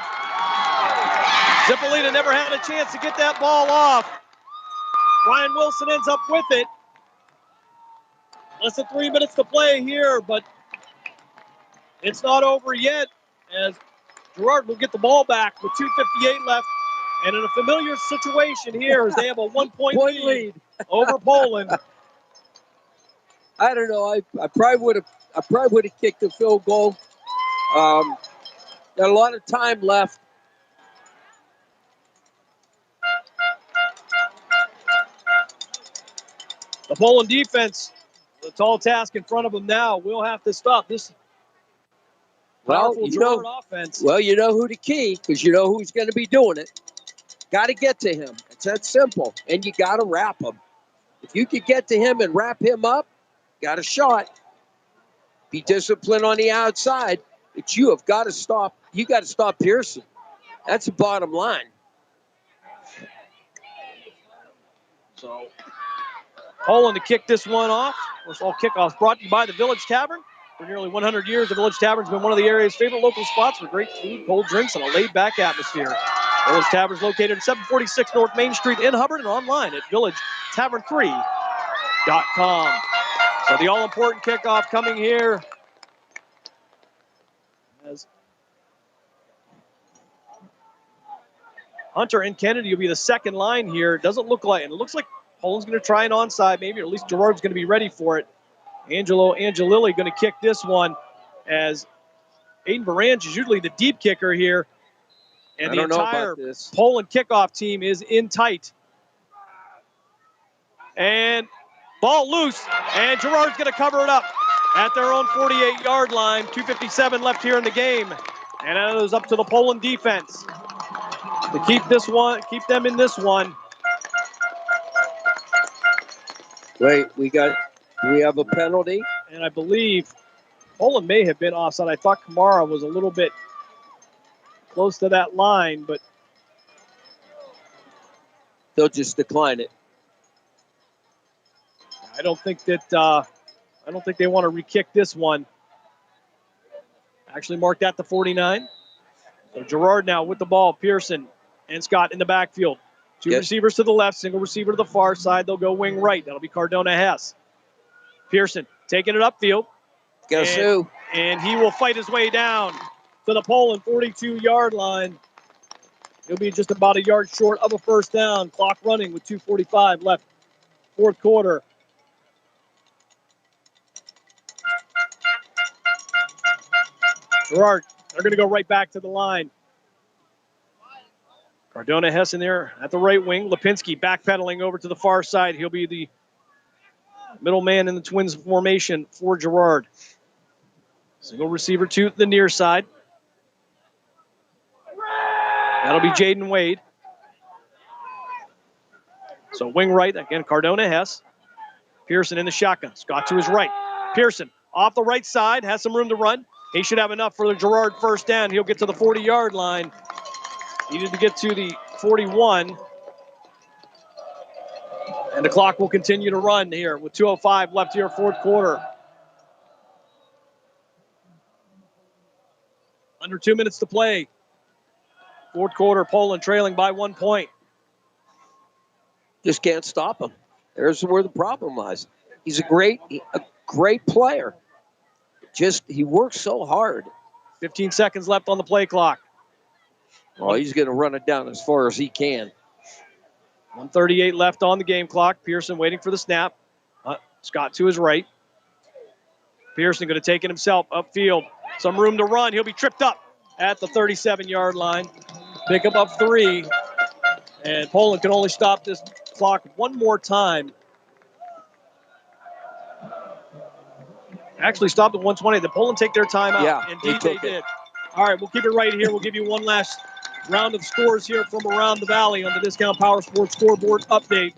Zippolita never had a chance to get that ball off. Ryan Wilson ends up with it. Less than 3 minutes to play here, but it's not over yet as Girard will get the ball back with 2:58 left. And in a familiar situation here as they have a 1 point lead over Poland. I don't know. I probably would have kicked a field goal. Got a lot of time left. The Poland defense, the tall task in front of them now, will have to stop this powerful Girard offense. Well, you know who the key, because you know who's going to be doing it. Got to get to him. It's that simple. And you got to wrap him. If you could get to him and wrap him up, got a shot. Be disciplined on the outside. But you have got to stop. You got to stop Pearson. That's the bottom line. So Poland to kick this one off. First of all, kickoffs brought to you by the Village Tavern. For nearly 100 years, the Village Tavern's been one of the area's favorite local spots for great food, cold drinks, and a laid-back atmosphere. Village Tavern's located at 746 North Main Street in Hubbard and online at villagetavern3.com. So the all-important kickoff coming here as Hunter and Kennedy will be the second line here. It doesn't look like, and it looks like Poland's going to try an onside maybe, or at least Girard's going to be ready for it. Angelo Angelilli going to kick this one as Aiden Barange is usually the deep kicker here. And the entire Poland kickoff team is in tight. And ball loose, and Girard's going to cover it up at their own 48-yard line. 2:57 left here in the game. And it is up to the Poland defense to keep them in this one. Wait, do we have a penalty? And I believe Poland may have been offside. I thought Kamara was a little bit close to that line, but they'll just decline it. I don't think they want to re-kick this one. Actually marked at the 49. So Girard now with the ball. Pearson and Scott in the backfield. Two receivers to the left, single receiver to the far side. They'll go wing right. That'll be Cardona Hess. Pearson taking it upfield. And he will fight his way down to the Poland 42-yard line. He'll be just about a yard short of a first down. Clock running with 2:45 left. Fourth quarter. Girard, they're going to go right back to the line. Cardona Hess in there at the right wing. Lipinski backpedaling over to the far side. He'll be the middle man in the Twins formation for Girard. Single receiver to the near side. That'll be Jaden Wade. So wing right, again, Cardona Hess. Pearson in the shotgun. Scott to his right. Pearson off the right side, has some room to run. He should have enough for the Girard first down. He'll get to the 40-yard line. Needed to get to the 41. And the clock will continue to run here with 2:05 left here, fourth quarter. Under 2 minutes to play. Fourth quarter, Poland trailing by 1 point. Just can't stop him. There's where the problem lies. He's a great player. He works so hard. 15 seconds left on the play clock. Oh, he's going to run it down as far as he can. 1:38 left on the game clock. Pearson waiting for the snap. Scott to his right. Pearson going to take it himself upfield. Some room to run. He'll be tripped up at the 37-yard line. Pick him up 3. And Poland can only stop this clock one more time. Actually stopped at 1:20. The Poland take their timeout. Yeah, indeed they did. All right, we'll keep it right here. We'll give you one last round of scores here from around the valley on the Discount Power Sports scoreboard update.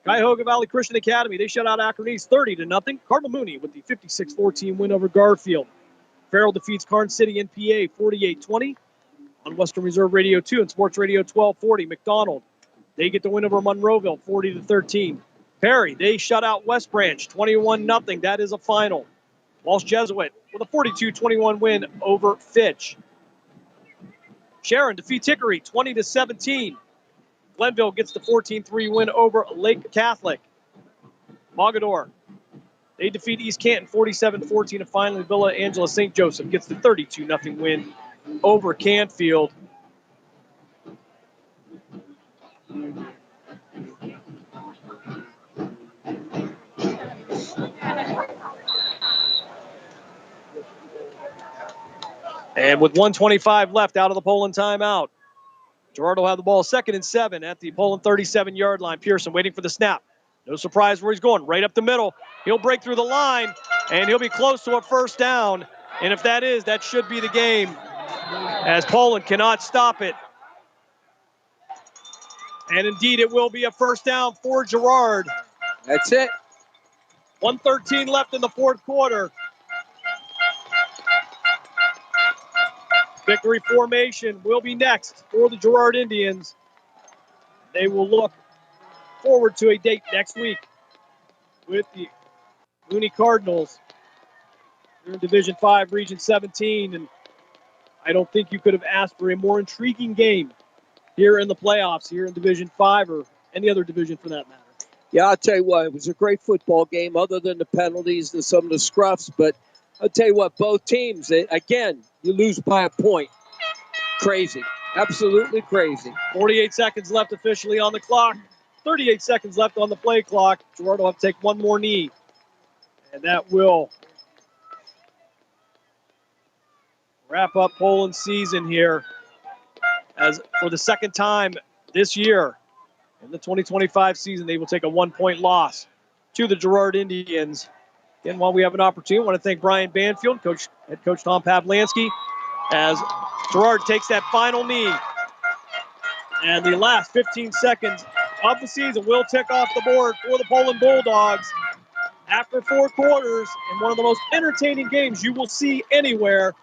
Cuyahoga Valley Christian Academy, they shut out Akron East 30-0. Cardinal Mooney with the 56-14 win over Garfield. Farrell defeats Karn City NPA 48-20 on Western Reserve Radio 2 and Sports Radio 1240. McDonald, they get the win over Monroeville 40-13. Perry, they shut out West Branch 21-0. That is a final. Walsh Jesuit with a 42-21 win over Fitch. Sharon defeats Hickory 20-17. Glenville gets the 14-3 win over Lake Catholic. Mogador, they defeat East Canton 47-14, and finally Villa Angela St. Joseph gets the 32-0 win over Canfield. And with 1:25 left out of the Poland timeout, Girard will have the ball 2nd and 7 at the Poland 37-yard line. Pearson waiting for the snap. No surprise where he's going. Right up the middle. He'll break through the line, and he'll be close to a first down. And if that is, that should be the game, as Poland cannot stop it. And indeed, it will be a first down for Girard. That's it. 1:13 left in the fourth quarter. Victory formation will be next for the Girard Indians. They will look forward to a date next week with the Mooney Cardinals. They're in Division 5, Region 17, and I don't think you could have asked for a more intriguing game here in the playoffs, here in Division 5 or any other division for that matter. Yeah, I'll tell you what, it was a great football game other than the penalties and some of the scruffs. But I'll tell you what, both teams, again, you lose by a point. Crazy. Absolutely crazy. 48 seconds left officially on the clock. 38 seconds left on the play clock. Girard will have to take one more knee. And that will wrap up Poland's season here. As for the second time this year, in the 2025 season, they will take a 1-point loss to the Girard Indians. Again, while we have an opportunity, I want to thank Brian Banfield, head coach Tom Pavlansky, as Girard takes that final knee. And the last 15 seconds of the season will tick off the board for the Poland Bulldogs. After 4 quarters, in one of the most entertaining games you will see anywhere,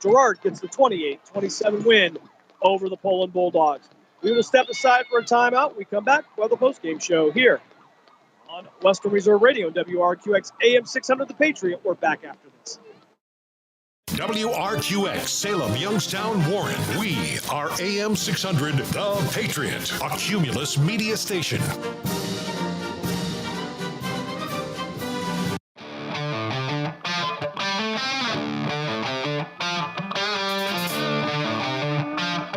Girard gets the 28-27 win over the Poland Bulldogs. We will step aside for a timeout. We come back for the postgame show here on Western Reserve Radio and WRQX AM 600 The Patriot. We're back after this. WRQX, Salem, Youngstown, Warren. We are AM 600 The Patriot, a Cumulus media station.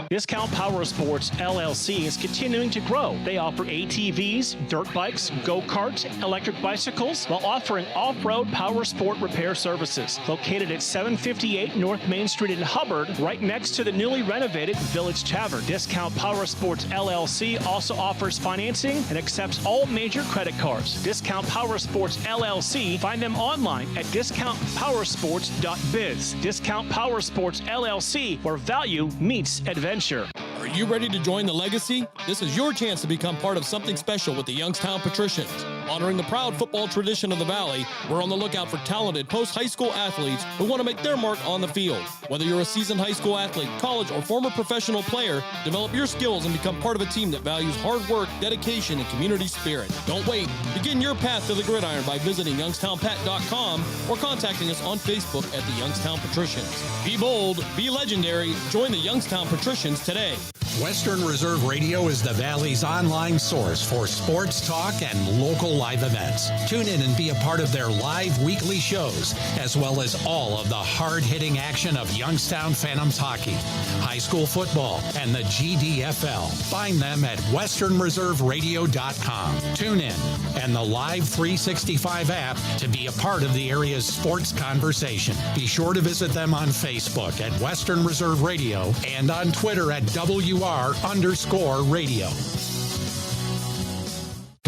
Discount Power Sports LLC is continuing to grow. They offer ATVs, dirt bikes, go-karts, electric bicycles, while offering off-road power sport repair services. Located at 758 North Main Street in Hubbard, right next to the newly renovated Village Tavern. Discount Power Sports LLC also offers financing and accepts all major credit cards. Discount Power Sports LLC, find them online at discountpowersports.biz. Discount Power Sports LLC, where value meets adventure. Are you ready to join the legacy? This is your chance to become part of something special with the Youngstown Patricians. Honoring the proud football tradition of the Valley, we're on the lookout for talented post-high school athletes who want to make their mark on the field. Whether you're a seasoned high school athlete, college, or former professional player, develop your skills and become part of a team that values hard work, dedication, and community spirit. Don't wait. Begin your path to the gridiron by visiting youngstownpat.com or contacting us on Facebook at the Youngstown Patricians. Be bold, be legendary, join the Youngstown Patricians today. Western Reserve Radio is the Valley's online source for sports talk and local live events. Tune in and be a part of their live weekly shows, as well as all of the hard-hitting action of Youngstown Phantoms hockey, high school football, and the GDFL. Find them at westernreserveradio.com. Tune in and the Live 365 app to be a part of the area's sports conversation. Be sure to visit them on Facebook at Western Reserve Radio and on Twitter at WR_radio.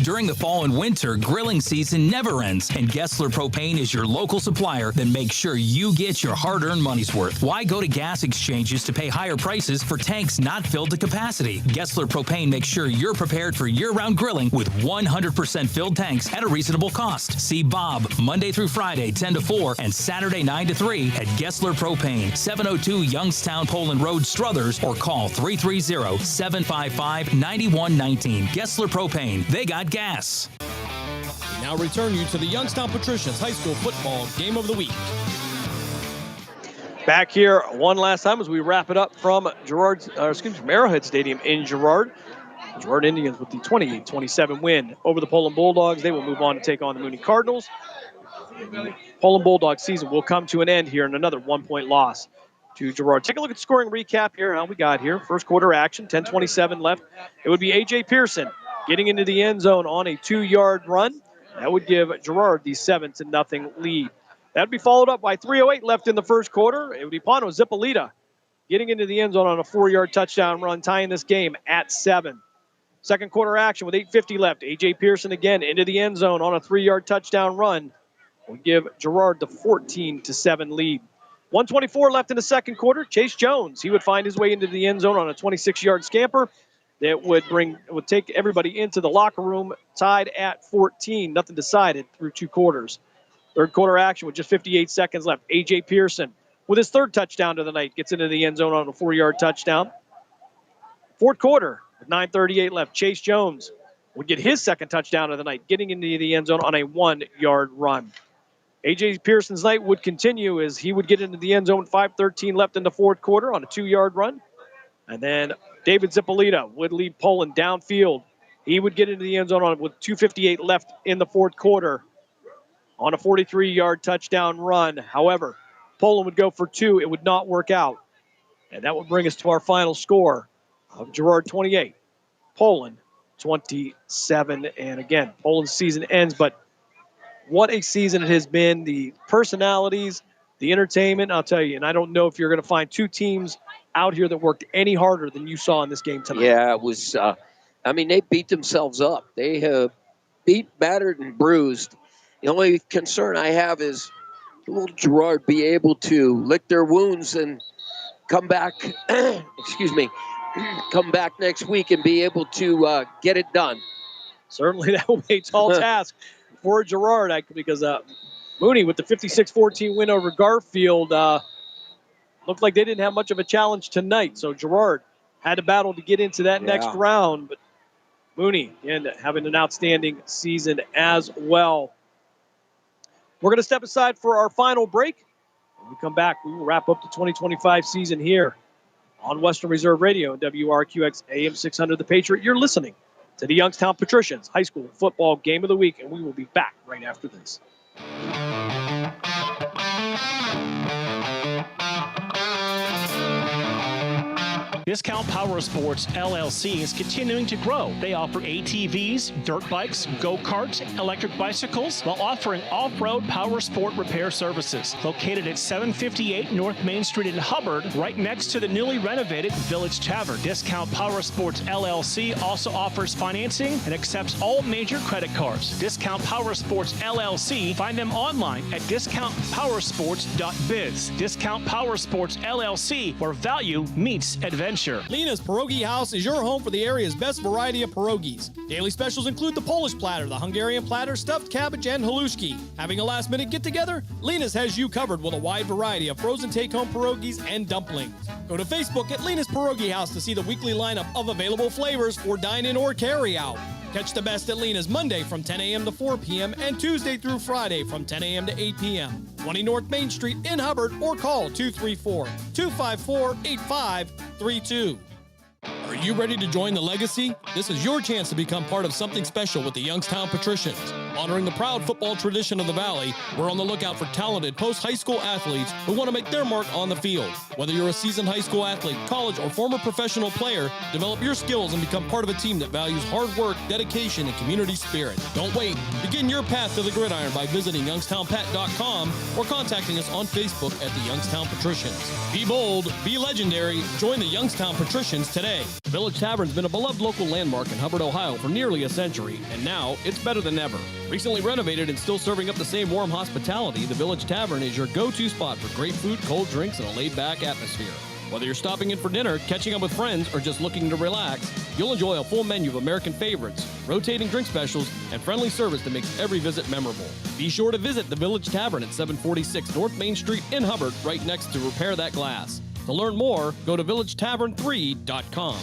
During the fall and winter, grilling season never ends, and Gessler Propane is your local supplier that makes sure you get your hard-earned money's worth. Why go to gas exchanges to pay higher prices for tanks not filled to capacity? Gessler Propane makes sure you're prepared for year-round grilling with 100% filled tanks at a reasonable cost. See Bob Monday through Friday, 10 to 4, and Saturday, 9 to 3 at Gessler Propane, 702 Youngstown Poland Road, Struthers, or call 330-755-9119. Gessler Propane. They got gas. We now return you to the Youngstown Patricians High School Football Game of the Week. Back here one last time as we wrap it up from Arrowhead Stadium in Girard. Girard Indians with the 28-27 win over the Poland Bulldogs. They will move on to take on the Mooney Cardinals. The Poland Bulldogs season will come to an end here in another 1-point loss to Girard. Take a look at the scoring recap here, how we got here. First quarter action, 10:27 left. It would be A.J. Pearson getting into the end zone on a 2-yard run. That would give Girard the 7-0 lead. That would be followed up by 3:08 left in the first quarter. It would be Pano Zipolita getting into the end zone on a 4-yard touchdown run, tying this game at 7. Second quarter action with 8:50 left. A.J. Pearson again into the end zone on a 3-yard touchdown run. Will give Girard the 14-7 lead. 1:24 left in the second quarter. Chase Jones, he would find his way into the end zone on a 26-yard scamper. That would take everybody into the locker room, tied at 14. Nothing decided through 2 quarters. Third quarter action with just 58 seconds left. A.J. Pearson with his third touchdown of the night. Gets into the end zone on a 4-yard touchdown. Fourth quarter, with 9:38 left, Chase Jones would get his second touchdown of the night, getting into the end zone on a 1-yard run. A.J. Pearson's night would continue as he would get into the end zone, 5:13 left in the fourth quarter on a 2-yard run. And then David Zippolita would lead Poland downfield. He would get into the end zone with 2:58 left in the fourth quarter on a 43-yard touchdown run. However, Poland would go for 2. It would not work out. And that would bring us to our final score of Girard 28, Poland 27. And again, Poland's season ends, but what a season it has been. The personalities, the entertainment, I'll tell you, and I don't know if you're going to find two teams out here that worked any harder than you saw in this game tonight. Yeah, it was, they beat themselves up. They have beat, battered, and bruised. The only concern I have is will Girard be able to lick their wounds and come back, come back next week and be able to get it done? Certainly that will be a tall task for Girard, because Mooney with the 56-14 win over Garfield looked like they didn't have much of a challenge tonight. So Girard had to battle to get into that next round, but Mooney having an outstanding season as well. We're going to step aside for our final break. When we come back, we will wrap up the 2025 season here on Western Reserve Radio and WRQX AM 600 The Patriot. You're listening to the Youngstown Patricians High School Football Game of the Week, and we will be back right after this. Discount Power Sports LLC is continuing to grow. They offer ATVs, dirt bikes, go-karts, electric bicycles, while offering off-road power sport repair services. Located at 758 North Main Street in Hubbard, right next to the newly renovated Village Tavern. Discount Power Sports LLC also offers financing and accepts all major credit cards. Discount Power Sports LLC. Find them online at discountpowersports.biz. Discount Power Sports LLC, where value meets adventure. Lena's Pierogi House is your home for the area's best variety of pierogies. Daily specials include the Polish platter, the Hungarian platter, stuffed cabbage, and halushki. Having a last-minute get-together? Lena's has you covered with a wide variety of frozen take-home pierogies and dumplings. Go to Facebook at Lena's Pierogi House to see the weekly lineup of available flavors for dine-in or carry-out. Catch the best at Lena's Monday from 10 a.m. to 4 p.m. and Tuesday through Friday from 10 a.m. to 8 p.m. 20 North Main Street in Hubbard, or call 234-254-8532. Are you ready to join the legacy? This is your chance to become part of something special with the Youngstown Patricians. Honoring the proud football tradition of the Valley, we're on the lookout for talented post-high school athletes who want to make their mark on the field. Whether you're a seasoned high school athlete, college, or former professional player, develop your skills and become part of a team that values hard work, dedication, and community spirit. Don't wait. Begin your path to the gridiron by visiting youngstownpat.com or contacting us on Facebook at the Youngstown Patricians. Be bold, be legendary, join the Youngstown Patricians today. The Village Tavern's been a beloved local landmark in Hubbard, Ohio for nearly a century, and now it's better than ever. Recently renovated and still serving up the same warm hospitality, the Village Tavern is your go-to spot for great food, cold drinks, and a laid-back atmosphere. Whether you're stopping in for dinner, catching up with friends, or just looking to relax, you'll enjoy a full menu of American favorites, rotating drink specials, and friendly service that makes every visit memorable. Be sure to visit the Village Tavern at 746 North Main Street in Hubbard, right next to Repair That Glass. To learn more, go to villagetavern3.com.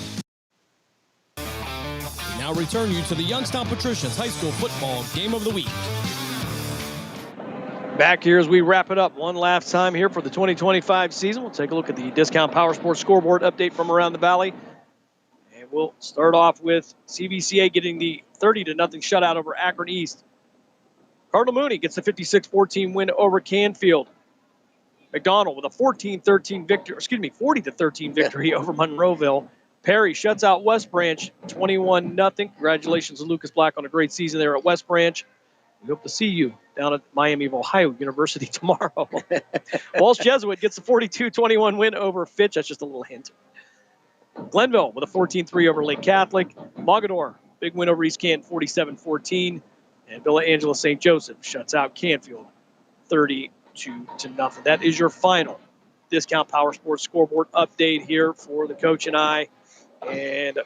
We now return you to the Youngstown Patricians High School Football Game of the Week. Back here as we wrap it up one last time here for the 2025 season. We'll take a look at the Discount Power Sports scoreboard update from around the Valley. And we'll start off with CVCA getting the 30-0 shutout over Akron East. Cardinal Mooney gets the 56-14 win over Canfield. McDonald with a 40-13 victory over Monroeville. Perry shuts out West Branch 21-0. Congratulations to Lucas Black on a great season there at West Branch. We hope to see you down at Miami of Ohio University tomorrow. Walsh Jesuit gets the 42-21 win over Fitch. That's just a little hint. Glenville with a 14-3 over Lake Catholic. Mogador, big win over East Canton, 47-14. And Villa Angela St. Joseph shuts out Canfield 30-0. That is your final Discount Power Sports scoreboard update here for the coach and I. And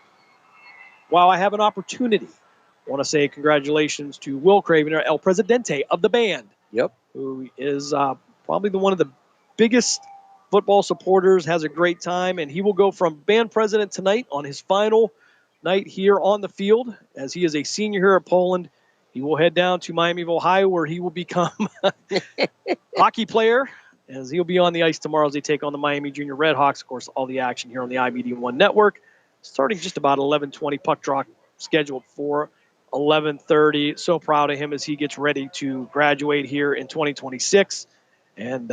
while I have an opportunity, I want to say congratulations to Will Craven, our El Presidente of the band. Yep. Who is probably one of the biggest football supporters, has a great time, and he will go from band president tonight on his final night here on the field. As he is a senior here at Poland, he will head down to Miami of Ohio, where he will become a hockey player, as he'll be on the ice tomorrow as they take on the Miami Junior Redhawks. Of course, all the action here on the iMedia One Network, starting just about 11:20. Puck drop scheduled for 11:30. So proud of him as he gets ready to graduate here in 2026. And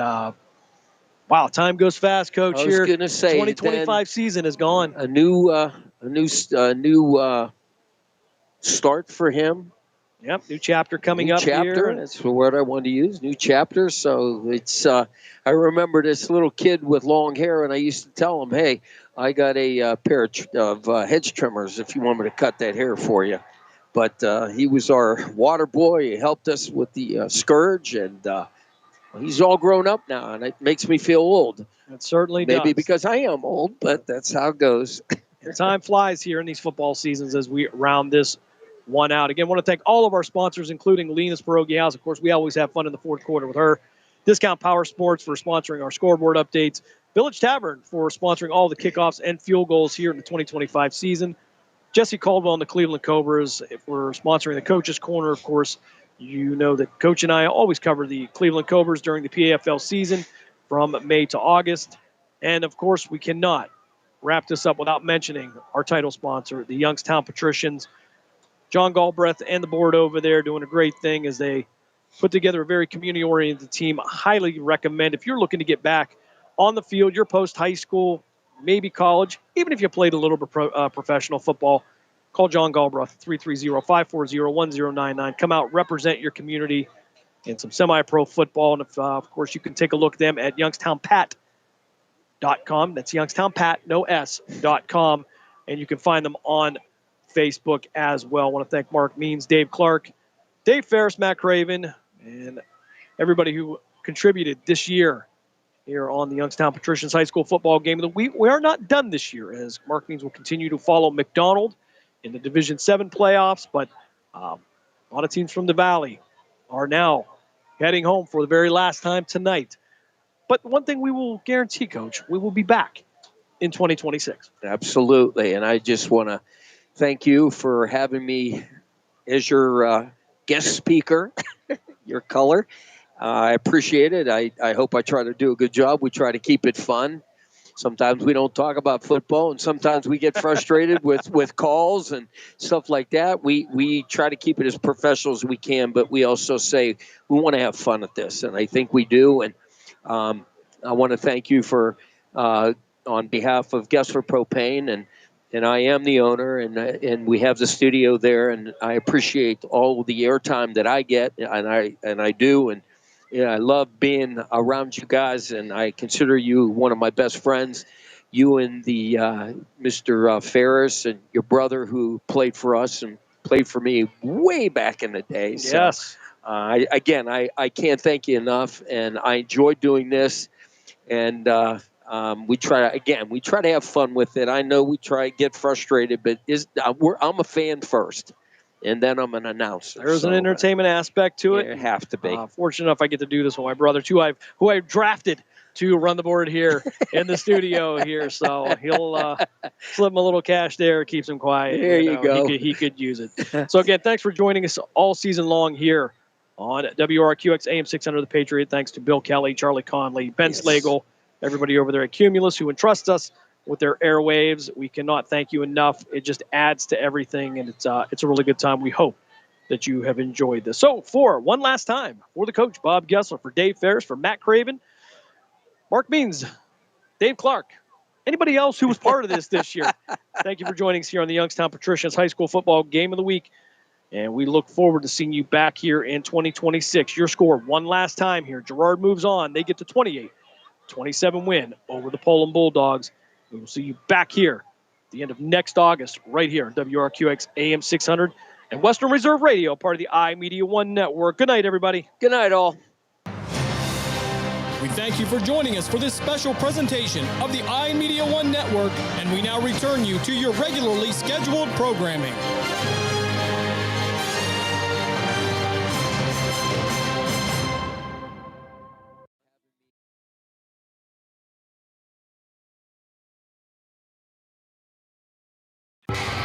wow, time goes fast, Coach. I was Here, going to say, 2025 season is gone. A new start for him. Yep, new chapter coming new up chapter. here. That's the word I wanted to use. New chapter. So it's. I remember this little kid with long hair, and I used to tell him, "Hey, I got a pair of hedge trimmers if you want me to cut that hair for you." But he was our water boy. He helped us with the scourge, and he's all grown up now, and it makes me feel old. It certainly Maybe does. because I am old, but that's how it goes. Time flies here in these football seasons as we round this one out. Again, want to thank all of our sponsors, including Lena's Pierogi House. Of course, we always have fun in the fourth quarter with her. Discount Power Sports for sponsoring our scoreboard updates. Village Tavern for sponsoring all the kickoffs and field goals here in the 2025 season. Jesse Caldwell and the Cleveland Cobras for sponsoring the Coach's Corner. Of course, you know that Coach and I always cover the Cleveland Cobras during the PAFL season from May to August. And, of course, we cannot wrap this up without mentioning our title sponsor, the Youngstown Patricians. John Galbraith and the board over there doing a great thing as they put together a very community-oriented team. I highly recommend, if you're looking to get back on the field, you're post-high school, maybe college, even if you played a little bit professional football, call John Galbraith, 330-540-1099. Come out, represent your community in some semi-pro football. And, of course, you can take a look at them at youngstownpat.com. That's youngstownpat, no S.com. And you can find them on Facebook as well. I want to thank Mark Means, Dave Clark, Dave Ferris, Matt Craven, and everybody who contributed this year here on the Youngstown Patricians High School Football Game of the Week. We are not done this year, as Mark Means will continue to follow McDonald in the Division 7 playoffs, but a lot of teams from the Valley are now heading home for the very last time tonight. But one thing we will guarantee, Coach, we will be back in 2026. Absolutely, and I just want to thank you for having me as your guest speaker, your color. I appreciate it. I hope I try to do a good job. We try to keep it fun. Sometimes we don't talk about football, and sometimes we get frustrated with calls and stuff like that. We try to keep it as professional as we can, but we also say we want to have fun at this, and I think we do. And I want to thank you for on behalf of Gessler Propane, and I am the owner, and we have the studio there, and I appreciate all the airtime that I get, and I do, and yeah, I love being around you guys, and I consider you one of my best friends. You and the Mr. Ferris and your brother who played for us and played for me way back in the day. Yes. So, I can't thank you enough, and I enjoy doing this, and we try to have fun with it. I know we try to get frustrated, but I'm a fan first, and then I'm an announcer. There's an entertainment aspect to it. It have to be. Fortunate enough I get to do this with my brother, too, who I drafted to run the board here in the studio here. So he'll slip him a little cash there, keeps him quiet. There you go. He could use it. So, again, thanks for joining us all season long here on WRQX AM 600 The Patriot. Thanks to Bill Kelly, Charlie Conley, Ben Slagle, everybody over there at Cumulus who entrusts us with their airwaves. We cannot thank you enough. It just adds to everything, and it's a really good time. We hope that you have enjoyed this. So, for one last time, for the coach, Bob Gessler, for Dave Ferris, for Matt Craven, Mark Means, Dave Clark, anybody else who was part of this year, thank you for joining us here on the Youngstown Patricians High School Football Game of the Week, and we look forward to seeing you back here in 2026. Your score one last time here. Girard moves on. They get to 28-27 win over the Poland Bulldogs. We will see you back here at the end of next August, right here on WRQX AM 600 and Western Reserve Radio, part of the iMedia One Network. Good night, everybody. Good night, all. We thank you for joining us for this special presentation of the iMedia One Network, and we now return you to your regularly scheduled programming.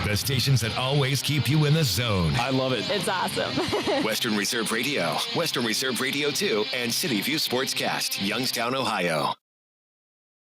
The stations that always keep you in the zone. I love it. It's awesome. Western Reserve Radio, Western Reserve Radio 2, and City View Sportscast, Youngstown, Ohio.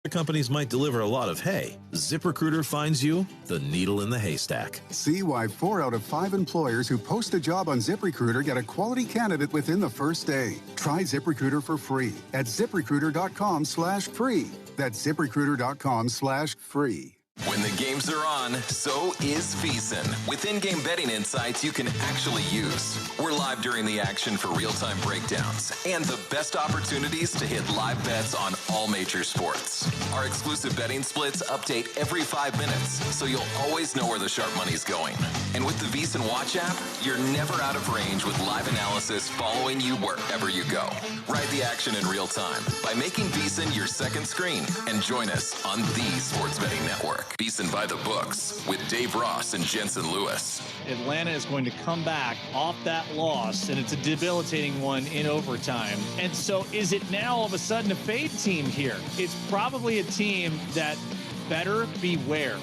Companies might deliver a lot of hay. ZipRecruiter finds you the needle in the haystack. See why 4 out of 5 employers who post a job on ZipRecruiter get a quality candidate within the first day. Try ZipRecruiter for free at ZipRecruiter.com/free. That's ZipRecruiter.com/free. When the games are on, so is VEASAN. With in-game betting insights you can actually use. We're live during the action for real-time breakdowns and the best opportunities to hit live bets on all major sports. Our exclusive betting splits update every 5 minutes, so you'll always know where the sharp money's going. And with the VEASAN Watch app, you're never out of range with live analysis following you wherever you go. Ride the action in real time by making VEASAN your second screen and join us on the Sports Betting Network. VEASAN by the books with Dave Ross and Jensen Lewis. Atlanta is going to come back off that loss, and it's a debilitating one in overtime. And so is it now all of a sudden a fade team here? It's probably a team that better beware.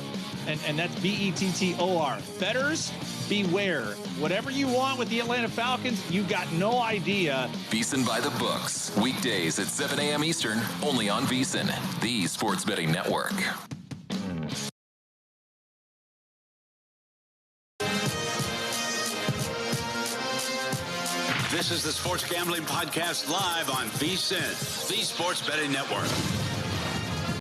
And that's B-E-T-T-O-R. Betters beware. Whatever you want with the Atlanta Falcons, you got no idea. VEASAN by the books. Weekdays at 7 a.m. Eastern, only on VEASAN, the Sports Betting Network. This is the Sports Gambling Podcast live on VEASAN, the Sports Betting Network.